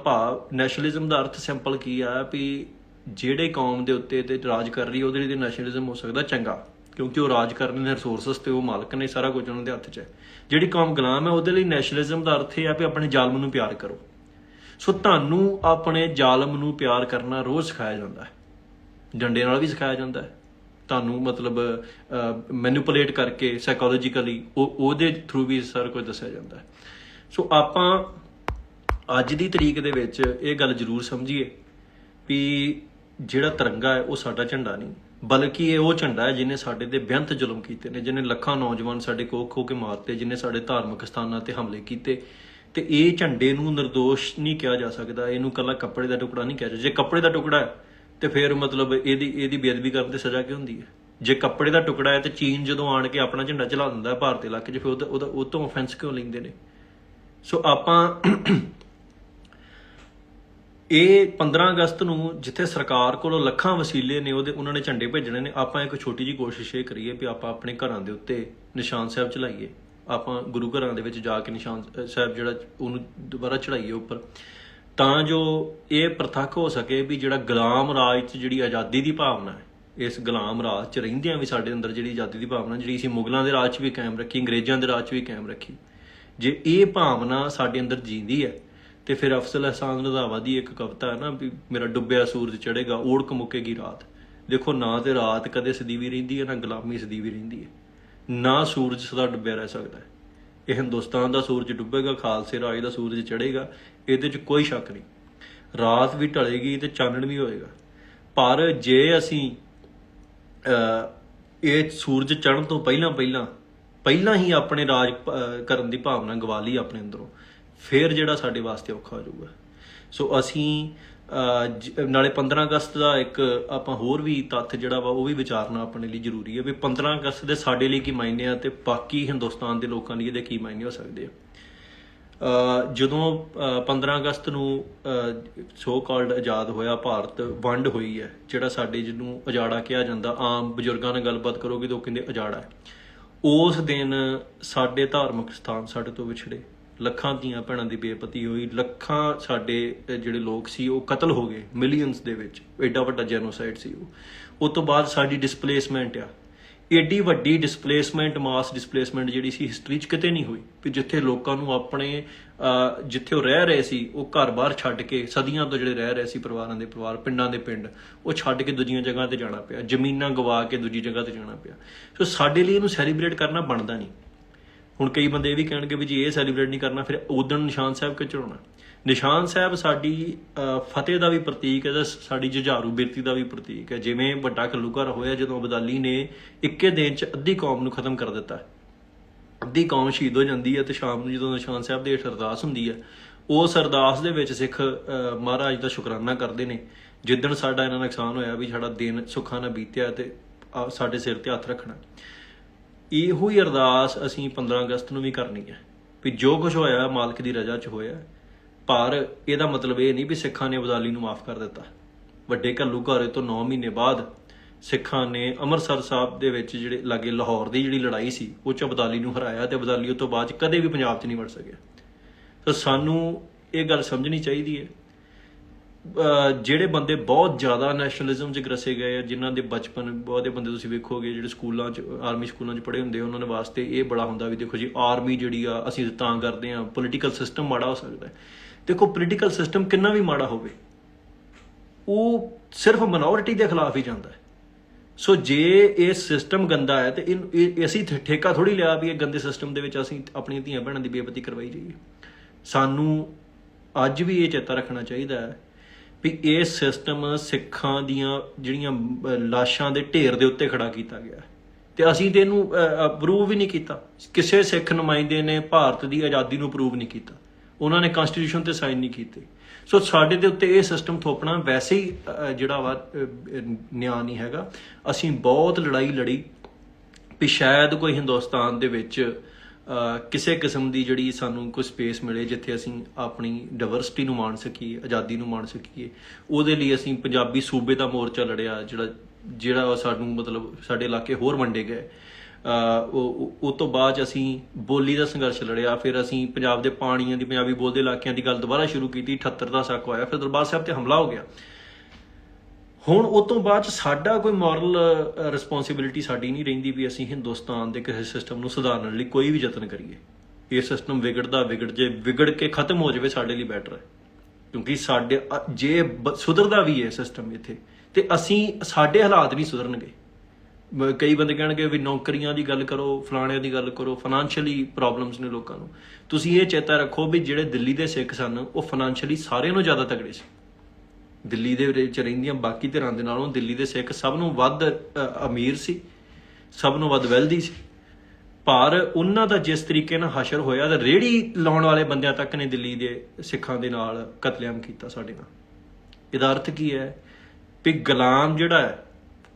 ਨੈਸ਼ਨਲਿਜ਼ਮ ਦਾ ਅਰਥ ਸਿੰਪਲ ਕੀ ਆ ਵੀ ਜਿਹੜੇ ਕੌਮ ਦੇ ਉੱਤੇ ਤੇ ਰਾਜ ਕਰ ਰਹੀ ਉਹਦੇ ਲਈ ਨੈਸ਼ਨਲਿਜ਼ਮ ਹੋ ਸਕਦਾ ਚੰਗਾ, ਕਿਉਂਕਿ ਉਹ ਰਾਜ ਕਰਨ ਦੇ ਰਿਸੋਰਸਿਸ ਤੇ ਉਹ ਮਾਲਕ ਨੇ, ਸਾਰਾ ਕੁਝ ਉਹਨਾਂ ਦੇ ਹੱਥ 'ਚ ਹੈ। ਜਿਹੜੀ ਕੌਮ ਗੁਲਾਮ ਹੈ ਉਹਦੇ ਲਈ ਨੈਸ਼ਨਲਿਜ਼ਮ ਦਾ ਅਰਥ ਇਹ ਆ ਵੀ ਆਪਣੇ ਜ਼ਾਲਮ ਨੂੰ ਪਿਆਰ ਕਰੋ। ਸੋ ਤੁਹਾਨੂੰ ਆਪਣੇ ਜ਼ਾਲਮ ਨੂੰ ਪਿਆਰ ਕਰਨਾ ਰੋਜ਼ ਸਿਖਾਇਆ ਜਾਂਦਾ ਹੈ, ਡੰਡੇ ਨਾਲ ਵੀ ਸਿਖਾਇਆ ਜਾਂਦਾ ਹੈ ਤੁਹਾਨੂੰ, ਮਤਲਬ ਮੈਨੂਪੂਲੇਟ ਕਰਕੇ ਸਾਈਕੋਲੋਜੀਕਲੀ ਉਹਦੇ ਥਰੂ ਵੀ ਸਾਰਾ ਕੁਝ ਦੱਸਿਆ ਜਾਂਦਾ ਹੈ। ਸੋ ਆਪਾਂ ਅੱਜ ਦੀ ਤਰੀਕ ਦੇ ਵਿੱਚ ਇਹ ਗੱਲ ਜ਼ਰੂਰ ਸਮਝੀਏ ਵੀ ਜਿਹੜਾ ਤਿਰੰਗਾ ਹੈ ਉਹ ਸਾਡਾ ਝੰਡਾ ਨਹੀਂ, ਬਲਕਿ ਇਹ ਉਹ ਝੰਡਾ ਹੈ ਜਿਹਨੇ ਸਾਡੇ ਤੇ ਬੇਅੰਤ ਜ਼ੁਲਮ ਕੀਤੇ ਨੇ, ਜਿਹਨੇ ਲੱਖਾਂ ਨੌਜਵਾਨ ਸਾਡੇ ਖੋ ਕੇ ਮਾਰਤੇ, ਜਿਹਨੇ ਸਾਡੇ ਧਾਰਮਿਕ ਸਥਾਨਾਂ ਤੇ ਹਮਲੇ ਕੀਤੇ। ਤੇ ਇਹ ਝੰਡੇ ਨੂੰ ਨਿਰਦੋਸ਼ ਨਹੀਂ ਕਿਹਾ ਜਾ ਸਕਦਾ, ਇਹਨੂੰ ਇਕੱਲਾ ਕੱਪੜੇ ਦਾ ਟੁਕੜਾ ਨਹੀਂ ਕਿਹਾ ਜਾ। ਜੇ ਕੱਪੜੇ ਦਾ ਟੁਕੜਾ ਹੈ ਤੇ ਫਿਰ ਮਤਲਬ ਇਹਦੀ ਬੇਅਦਬੀ ਕਰਨ ਤੇ ਸਜ਼ਾ ਕੀ ਹੁੰਦੀ ਹੈ? ਜੇ ਕੱਪੜੇ ਦਾ ਟੁਕੜਾ ਹੈ ਤੇ ਚੀਨ ਜਦੋਂ ਆਣ ਕੇ ਆਪਣਾ ਝੰਡਾ ਚਲਾ ਦਿੰਦਾ ਭਾਰਤੀ ਇਲਾਕੇ 'ਚ, ਫਿਰ ਉਹ ਤੋਂ ਆਫੈਂਸ ਕਿਉਂ ਲੈਂਦੇ ਨੇ? ਸੋ ਆਪਾਂ ਇਹ 15 ਅਗਸਤ ਨੂੰ ਜਿੱਥੇ ਸਰਕਾਰ ਕੋਲੋਂ ਲੱਖਾਂ ਵਸੀਲੇ ਨੇ ਉਹਨਾਂ ਨੇ ਝੰਡੇ ਭੇਜਣੇ ਨੇ, ਆਪਾਂ ਇੱਕ ਛੋਟੀ ਜਿਹੀ ਕੋਸ਼ਿਸ਼ ਇਹ ਕਰੀਏ ਵੀ ਆਪਾਂ ਆਪਣੇ ਘਰਾਂ ਦੇ ਉੱਤੇ ਨਿਸ਼ਾਨ ਸਾਹਿਬ ਚਲਾਈਏ। ਆਪਾਂ ਗੁਰੂ ਘਰਾਂ ਦੇ ਵਿੱਚ ਜਾ ਕੇ ਨਿਸ਼ਾਨ ਸਾਹਿਬ ਜਿਹੜਾ ਉਹਨੂੰ ਦੁਬਾਰਾ ਚੜਾਈਏ ਉੱਪਰ, ਤਾਂ ਜੋ ਇਹ ਪ੍ਰਤੱਖ ਹੋ ਸਕੇ ਵੀ ਜਿਹੜਾ ਗੁਲਾਮ ਰਾਜ 'ਚ ਜਿਹੜੀ ਆਜ਼ਾਦੀ ਦੀ ਭਾਵਨਾ ਹੈ, ਇਸ ਗੁਲਾਮ ਰਾਜ 'ਚ ਰਹਿੰਦਿਆਂ ਵੀ ਸਾਡੇ ਅੰਦਰ ਜਿਹੜੀ ਆਜ਼ਾਦੀ ਦੀ ਭਾਵਨਾ ਜਿਹੜੀ ਅਸੀਂ ਮੁਗਲਾਂ ਦੇ ਰਾਜ 'ਚ ਵੀ ਕਾਇਮ ਰੱਖੀ, ਅੰਗਰੇਜ਼ਾਂ ਦੇ ਰਾਜ 'ਚ ਵੀ ਕਾਇਮ ਰੱਖੀ, ਜੇ ਇਹ ਭਾਵਨਾ ਸਾਡੇ ਅੰਦਰ ਜੀਂਦੀ ਹੈ ਤੇ ਫਿਰ ਅਫਜ਼ਲ ਅਹਿਸਾਨ ਰੰਧਾਵਾ ਦੀ ਇੱਕ ਕਵਿਤਾ ਹੈ ਨਾ ਵੀ ਮੇਰਾ ਡੁੱਬਿਆ ਸੂਰਜ ਚੜ੍ਹੇਗਾ ਓੜਕ ਮੁੱਕੇਗੀ ਰਾਤ। ਦੇਖੋ ਨਾ ਤੇ ਰਾਤ ਕਦੇ ਸਦੀਵੀ ਰਹਿੰਦੀ ਹੈ, ਨਾ ਗੁਲਾਮੀ ਸਦੀਵੀ ਰਹਿੰਦੀ ਹੈ, ਨਾ ਸੂਰਜ ਸਦਾ ਡੁੱਬਿਆ ਰਹਿ ਸਕਦਾ ਹੈ। ਇਹ ਹਿੰਦੁਸਤਾਨ ਦਾ ਸੂਰਜ ਡੁੱਬੇਗਾ, ਖਾਲਸੇ ਰਾਜ ਦਾ ਸੂਰਜ ਚੜ੍ਹੇਗਾ, ਇਹਦੇ 'ਚ ਕੋਈ ਸ਼ੱਕ ਨਹੀਂ। ਰਾਤ ਵੀ ਢਲੇਗੀ ਤੇ ਚਾਨਣ ਵੀ ਹੋਏਗਾ। ਪਰ ਜੇ ਅਸੀਂ ਇਹ ਸੂਰਜ ਚੜ੍ਹਨ ਤੋਂ ਪਹਿਲਾਂ ਹੀ ਆਪਣੇ ਰਾਜ ਕਰਨ ਦੀ ਭਾਵਨਾ ਗਵਾ ਲਈ ਆਪਣੇ ਅੰਦਰੋਂ, ਫਿਰ ਜਿਹੜਾ ਸਾਡੇ ਵਾਸਤੇ ਔਖਾ ਹੋ ਜਾਊਗਾ। ਸੋ ਅਸੀਂ ਨਾਲੇ 15 ਅਗਸਤ ਦਾ ਇੱਕ ਆਪਾਂ ਹੋਰ ਵੀ ਤੱਥ ਜਿਹੜਾ ਵਾ ਉਹ ਵੀ ਵਿਚਾਰਨਾ ਆਪਣੇ ਲਈ ਜ਼ਰੂਰੀ ਹੈ ਵੀ 15 ਅਗਸਤ ਦੇ ਸਾਡੇ ਲਈ ਕੀ ਮਾਇਨੇ ਆ ਤੇ ਬਾਕੀ ਹਿੰਦੁਸਤਾਨ ਦੇ ਲੋਕਾਂ ਲਈ ਇਹਦੇ ਕੀ ਮਾਇਨੇ ਹੋ ਸਕਦੇ ਆ। ਜਦੋਂ 15 ਅਗਸਤ ਨੂੰ ਸੋ ਕਾਲਡ ਆਜ਼ਾਦ ਹੋਇਆ ਭਾਰਤ, ਵੰਡ ਹੋਈ ਹੈ, ਜਿਹੜਾ ਸਾਡੇ ਜਿਹਨੂੰ ਉਜਾੜਾ ਕਿਹਾ ਜਾਂਦਾ, ਆਮ ਬਜ਼ੁਰਗਾਂ ਨਾਲ ਗੱਲਬਾਤ ਕਰੋਗੇ ਤਾਂ ਉਹ ਕਹਿੰਦੇ ਉਜਾੜਾ ਹੈ। ਉਸ ਦਿਨ ਸਾਡੇ ਧਾਰਮਿਕ ਸਥਾਨ ਸਾਡੇ ਤੋਂ ਵਿਛੜੇ, ਲੱਖਾਂ ਧੀਆਂ ਭੈਣਾਂ ਦੀ ਬੇਪਤੀ ਹੋਈ, ਲੱਖਾਂ ਸਾਡੇ ਜਿਹੜੇ ਲੋਕ ਸੀ ਉਹ ਕਤਲ ਹੋ ਗਏ, ਮਿਲੀਅਨਸ ਦੇ ਵਿੱਚ, ਐਡਾ ਵੱਡਾ ਜੈਨੋਸਾਈਡ ਸੀ ਉਹ। ਉਸ ਤੋਂ ਬਾਅਦ ਸਾਡੀ ਡਿਸਪਲੇਸਮੈਂਟ ਆ, ਏਡੀ ਵੱਡੀ ਡਿਸਪਲੇਸਮੈਂਟ, ਮਾਸ ਡਿਸਪਲੇਸਮੈਂਟ ਜਿਹੜੀ ਸੀ ਹਿਸਟਰੀ 'ਚ ਕਿਤੇ ਨਹੀਂ ਹੋਈ ਵੀ ਜਿੱਥੇ ਲੋਕਾਂ ਨੂੰ ਆਪਣੇ ਜਿੱਥੇ ਉਹ ਰਹਿ ਰਹੇ ਸੀ ਉਹ ਘਰ-ਬਾਰ ਛੱਡ ਕੇ, ਸਦੀਆਂ ਤੋਂ ਜਿਹੜੇ ਰਹਿ ਰਹੇ ਸੀ ਪਰਿਵਾਰਾਂ ਦੇ ਪਰਿਵਾਰ, ਪਿੰਡਾਂ ਦੇ ਪਿੰਡ, ਉਹ ਛੱਡ ਕੇ ਦੂਜੀਆਂ ਜਗ੍ਹਾ ਤੇ ਜਾਣਾ ਪਿਆ, ਜ਼ਮੀਨਾਂ ਗਵਾ ਕੇ ਦੂਜੀ ਜਗ੍ਹਾ ਤੇ ਜਾਣਾ ਪਿਆ। ਸੋ ਸਾਡੇ ਲਈ ਇਹਨੂੰ ਸੈਲੀਬ੍ਰੇਟ ਕਰਨਾ ਬਣਦਾ ਨਹੀਂ। ਹੁਣ ਕਈ ਬੰਦੇ ਇਹ ਵੀ ਕਹਿਣਗੇ ਵੀ ਜੀ ਇਹ ਸੈਲੀਬ੍ਰੇਟ ਨਹੀਂ ਕਰਨਾ, ਫਿਰ ਉਦੋਂ ਨਿਸ਼ਾਨ ਸਾਹਿਬ ਕਿਉਂ ਚੜਾਉਣਾ? ਨਿਸ਼ਾਨ ਸਾਹਿਬ ਸਾਡੀ ਫਤਿਹ ਦਾ ਵੀ ਪ੍ਰਤੀਕ ਹੈ ਤੇ ਸਾਡੀ ਜੁਝਾਰੂ ਬਿਰਤੀ ਦਾ ਵੀ ਪ੍ਰਤੀਕ ਹੈ। ਜਿਵੇਂ ਵੱਡਾ ਘੱਲੂਘਾਰਾ ਹੋਇਆ ਜਦੋਂ ਅਬਦਾਲੀ ਨੇ ਇੱਕੇ ਦਿਨ 'ਚ ਅੱਧੀ ਕੌਮ ਨੂੰ ਖਤਮ ਕਰ ਦਿੱਤਾ, ਅੱਧੀ ਕੌਮ ਸ਼ਹੀਦ ਹੋ ਜਾਂਦੀ ਹੈ ਤੇ ਸ਼ਾਮ ਨੂੰ ਜਦੋਂ ਨਿਸ਼ਾਨ ਸਾਹਿਬ ਦੇ ਹੇਠ ਅਰਦਾਸ ਹੁੰਦੀ ਹੈ, ਉਸ ਅਰਦਾਸ ਦੇ ਵਿੱਚ ਸਿੱਖ ਮਹਾਰਾਜ ਦਾ ਸ਼ੁਕਰਾਨਾ ਕਰਦੇ ਨੇ, ਜਿੱਦਣ ਸਾਡਾ ਇਹਨਾਂ ਨੁਕਸਾਨ ਹੋਇਆ ਵੀ ਸਾਡਾ ਦਿਨ ਸੁੱਖਾਂ ਨਾਲ ਬੀਤਿਆ ਤੇ ਸਾਡੇ ਸਿਰ ਤੇ ਹੱਥ ਰੱਖਣਾ। ਇਹੋ ਹੀ ਅਰਦਾਸ ਅਸੀਂ 15 ਅਗਸਤ ਨੂੰ ਵੀ ਕਰਨੀ ਹੈ ਵੀ ਜੋ ਕੁਛ ਹੋਇਆ ਮਾਲਕ ਦੀ ਰਜ਼ਾ 'ਚ ਹੋਇਆ, ਪਰ ਇਹਦਾ ਮਤਲਬ ਇਹ ਨਹੀਂ ਵੀ ਸਿੱਖਾਂ ਨੇ ਅਬਦਾਲੀ ਨੂੰ ਮਾਫ ਕਰ ਦਿੱਤਾ। ਵੱਡੇ ਘੱਲੂਘਾਰੇ ਤੋਂ 9 ਮਹੀਨੇ ਬਾਅਦ ਸਿੱਖਾਂ ਨੇ ਅੰਮ੍ਰਿਤਸਰ ਸਾਹਿਬ ਦੇ ਵਿੱਚ ਜਿਹੜੇ ਲਾਗੇ ਲਾਹੌਰ ਦੀ ਜਿਹੜੀ ਲੜਾਈ ਸੀ ਉਹ 'ਚ ਅਬਦਾਲੀ ਨੂੰ ਹਰਾਇਆ ਤੇ ਅਬਦਾਲੀ ਤੋਂ ਬਾਅਦ ਕਦੇ ਵੀ ਪੰਜਾਬ 'ਚ ਨਹੀਂ ਵੜ ਸਕਿਆ। ਤਾਂ ਸਾਨੂੰ ਇਹ ਗੱਲ ਸਮਝਣੀ ਚਾਹੀਦੀ ਹੈ, ਜਿਹੜੇ ਬੰਦੇ ਬਹੁਤ ਜ਼ਿਆਦਾ ਨੈਸ਼ਨਲਿਜ਼ਮ 'ਚ ਗਰਸੇ ਗਏ ਆ, ਜਿਨ੍ਹਾਂ ਦੇ ਬਚਪਨ, ਬਹੁਤੇ ਬੰਦੇ ਤੁਸੀਂ ਵੇਖੋਗੇ ਜਿਹੜੇ ਸਕੂਲਾਂ 'ਚ, ਆਰਮੀ ਸਕੂਲਾਂ 'ਚ ਪੜ੍ਹੇ ਹੁੰਦੇ, ਉਹਨਾਂ ਦੇ ਵਾਸਤੇ ਇਹ ਬੜਾ ਹੁੰਦਾ ਵੀ ਦੇਖੋ ਜੀ ਆਰਮੀ ਜਿਹੜੀ ਆ ਅਸੀਂ ਤਾਂ ਕਰਦੇ ਹਾਂ, ਪੋਲੀਟੀਕਲ ਸਿਸਟਮ ਮਾੜਾ ਹੋ ਸਕਦਾ ਹੈ। ਦੇਖੋ ਪੋਲੀਟੀਕਲ ਸਿਸਟਮ ਕਿੰਨਾ ਵੀ ਮਾੜਾ ਹੋਵੇ ਉਹ ਸਿਰਫ ਮਿਨੋਰਿਟੀ ਦੇ ਖਿਲਾਫ ਹੀ ਜਾਂਦਾ ਹੈ। ਸੋ ਜੇ ਇਹ ਸਿਸਟਮ ਗੰਦਾ ਹੈ ਤੇ ਇਹ ਅਸੀਂ ਠੇਕਾ ਥੋੜ੍ਹੀ ਲਿਆ ਵੀ ਇਹ ਗੰਦੇ ਸਿਸਟਮ ਦੇ ਵਿੱਚ ਅਸੀਂ ਆਪਣੀਆਂ ਧੀਆਂ ਭੈਣਾਂ ਦੀ ਬੇਪਤੀ ਕਰਵਾਈ ਜਾਈਏ। ਸਾਨੂੰ ਅੱਜ ਵੀ ਇਹ ਚੇਤਾ ਰੱਖਣਾ ਚਾਹੀਦਾ ਹੈ ਵੀ ਇਹ ਸਿਸਟਮ ਸਿੱਖਾਂ ਦੀਆਂ ਜਿਹੜੀਆਂ ਲਾਸ਼ਾਂ ਦੇ ਢੇਰ ਦੇ ਉੱਤੇ ਖੜਾ ਕੀਤਾ ਗਿਆ ਤੇ ਅਸੀਂ ਤੇ ਇਹਨੂੰ ਅਪਰੂਵ ਵੀ ਨਹੀਂ ਕੀਤਾ। ਕਿਸੇ ਸਿੱਖ ਨੁਮਾਇੰਦੇ ਨੇ ਭਾਰਤ ਦੀ ਆਜ਼ਾਦੀ ਨੂੰ ਅਪਰੂਵ ਨਹੀਂ ਕੀਤਾ, ਉਹਨਾਂ ਨੇ ਕਨਸਟੀਟਿਊਸ਼ਨ ਤੇ ਸਾਈਨ ਨਹੀਂ ਕੀਤੇ। ਸੋ ਸਾਡੇ ਦੇ ਉੱਤੇ ਇਹ ਸਿਸਟਮ ਥੋਪਣਾ ਵੈਸੇ ਹੀ ਜਿਹੜਾ ਵਾ ਨਿਆਂ ਨਹੀਂ ਹੈਗਾ। ਅਸੀਂ ਬਹੁਤ ਲੜਾਈ ਲੜੀ ਵੀ ਸ਼ਾਇਦ ਕੋਈ ਹਿੰਦੁਸਤਾਨ ਦੇ ਵਿੱਚ ਕਿਸੇ ਕਿਸਮ ਦੀ ਜਿਹੜੀ ਸਾਨੂੰ ਕੋਈ ਸਪੇਸ ਮਿਲੇ ਜਿੱਥੇ ਅਸੀਂ ਆਪਣੀ ਡਾਇਵਰਸਿਟੀ ਨੂੰ ਮਾਣ ਸਕੀਏ, ਆਜ਼ਾਦੀ ਨੂੰ ਮਾਣ ਸਕੀਏ। ਉਹਦੇ ਲਈ ਅਸੀਂ ਪੰਜਾਬੀ ਸੂਬੇ ਦਾ ਮੋਰਚਾ ਲੜਿਆ, ਜਿਹੜਾ ਸਾਨੂੰ ਮਤਲਬ ਸਾਡੇ ਇਲਾਕੇ ਹੋਰ ਵੰਡੇ ਗਏ। ਉਹ ਤੋਂ ਬਾਅਦ ਅਸੀਂ ਬੋਲੀ ਦਾ ਸੰਘਰਸ਼ ਲੜਿਆ, ਫਿਰ ਅਸੀਂ ਪੰਜਾਬ ਦੇ ਪਾਣੀਆਂ ਦੀ, ਪੰਜਾਬੀ ਬੋਲਦੇ ਇਲਾਕਿਆਂ ਦੀ ਗੱਲ ਦੁਬਾਰਾ ਸ਼ੁਰੂ ਕੀਤੀ। 78 ਦਾ ਸਾਕਾ ਹੋਇਆ, ਫਿਰ ਦਰਬਾਰ ਸਾਹਿਬ ਤੇ ਹਮਲਾ ਹੋ ਗਿਆ। ਹੁਣ ਉਹ ਤੋਂ ਬਾਅਦ ਸਾਡਾ ਕੋਈ ਮੋਰਲ ਰਿਸਪੌਂਸਿਬਿਲਿਟੀ ਸਾਡੀ ਨਹੀਂ ਰਹਿੰਦੀ ਵੀ ਅਸੀਂ ਹਿੰਦੁਸਤਾਨ ਦੇ ਕਿਸੇ ਸਿਸਟਮ ਨੂੰ ਸੁਧਾਰਨ ਲਈ ਕੋਈ ਵੀ ਯਤਨ ਕਰੀਏ। ਇਹ ਸਿਸਟਮ ਵਿਗੜ ਕੇ ਖਤਮ ਹੋ ਜਾਵੇ ਸਾਡੇ ਲਈ ਬੈਟਰ ਹੈ, ਕਿਉਂਕਿ ਸਾਡੇ ਜੇ ਸੁਧਰਦਾ ਵੀ ਹੈ ਸਿਸਟਮ ਇੱਥੇ ਤੇ ਸਾਡੇ ਹਾਲਾਤ ਨਹੀਂ ਸੁਧਰਨਗੇ। ਕਈ ਬੰਦੇ ਕਹਿਣਗੇ ਵੀ ਨੌਕਰੀਆਂ ਦੀ ਗੱਲ ਕਰੋ, ਫਲਾਣਿਆਂ ਦੀ ਗੱਲ ਕਰੋ, ਫਾਈਨੈਂਸ਼ੀਅਲੀ ਪ੍ਰੋਬਲਮਸ ਨੇ ਲੋਕਾਂ ਨੂੰ। ਤੁਸੀਂ ਇਹ ਚੇਤਾ ਰੱਖੋ ਵੀ ਜਿਹੜੇ ਦਿੱਲੀ ਦੇ ਸਿੱਖ ਸਨ ਉਹ ਫਾਈਨੈਂਸ਼ੀਅਲੀ ਸਾਰਿਆਂ ਨਾਲੋਂ ਜ਼ਿਆਦਾ ਤਗੜੇ ਸੀ। ਦਿੱਲੀ ਦੇ ਵਿੱਚ ਰਹਿੰਦੀਆਂ ਬਾਕੀ ਧਿਰਾਂ ਦੇ ਨਾਲੋਂ ਦਿੱਲੀ ਦੇ ਸਿੱਖ ਸਭ ਨੂੰ ਵੱਧ ਅਮੀਰ ਸੀ, ਸਭ ਨੂੰ ਵੱਧ ਵੈਲਦੀ ਸੀ। ਪਰ ਉਹਨਾਂ ਦਾ ਜਿਸ ਤਰੀਕੇ ਨਾਲ ਹਸ਼ਰ ਹੋਇਆ ਤਾਂ ਰੇਹੜੀ ਲਾਉਣ ਵਾਲੇ ਬੰਦਿਆਂ ਤੱਕ ਨੇ ਦਿੱਲੀ ਦੇ ਸਿੱਖਾਂ ਦੇ ਨਾਲ ਕਤਲੇਆਮ ਕੀਤਾ ਸਾਡੇ ਨਾਲ। ਇਹਦਾ ਅਰਥ ਕੀ ਹੈ? ਵੀ ਗੁਲਾਮ ਜਿਹੜਾ ਹੈ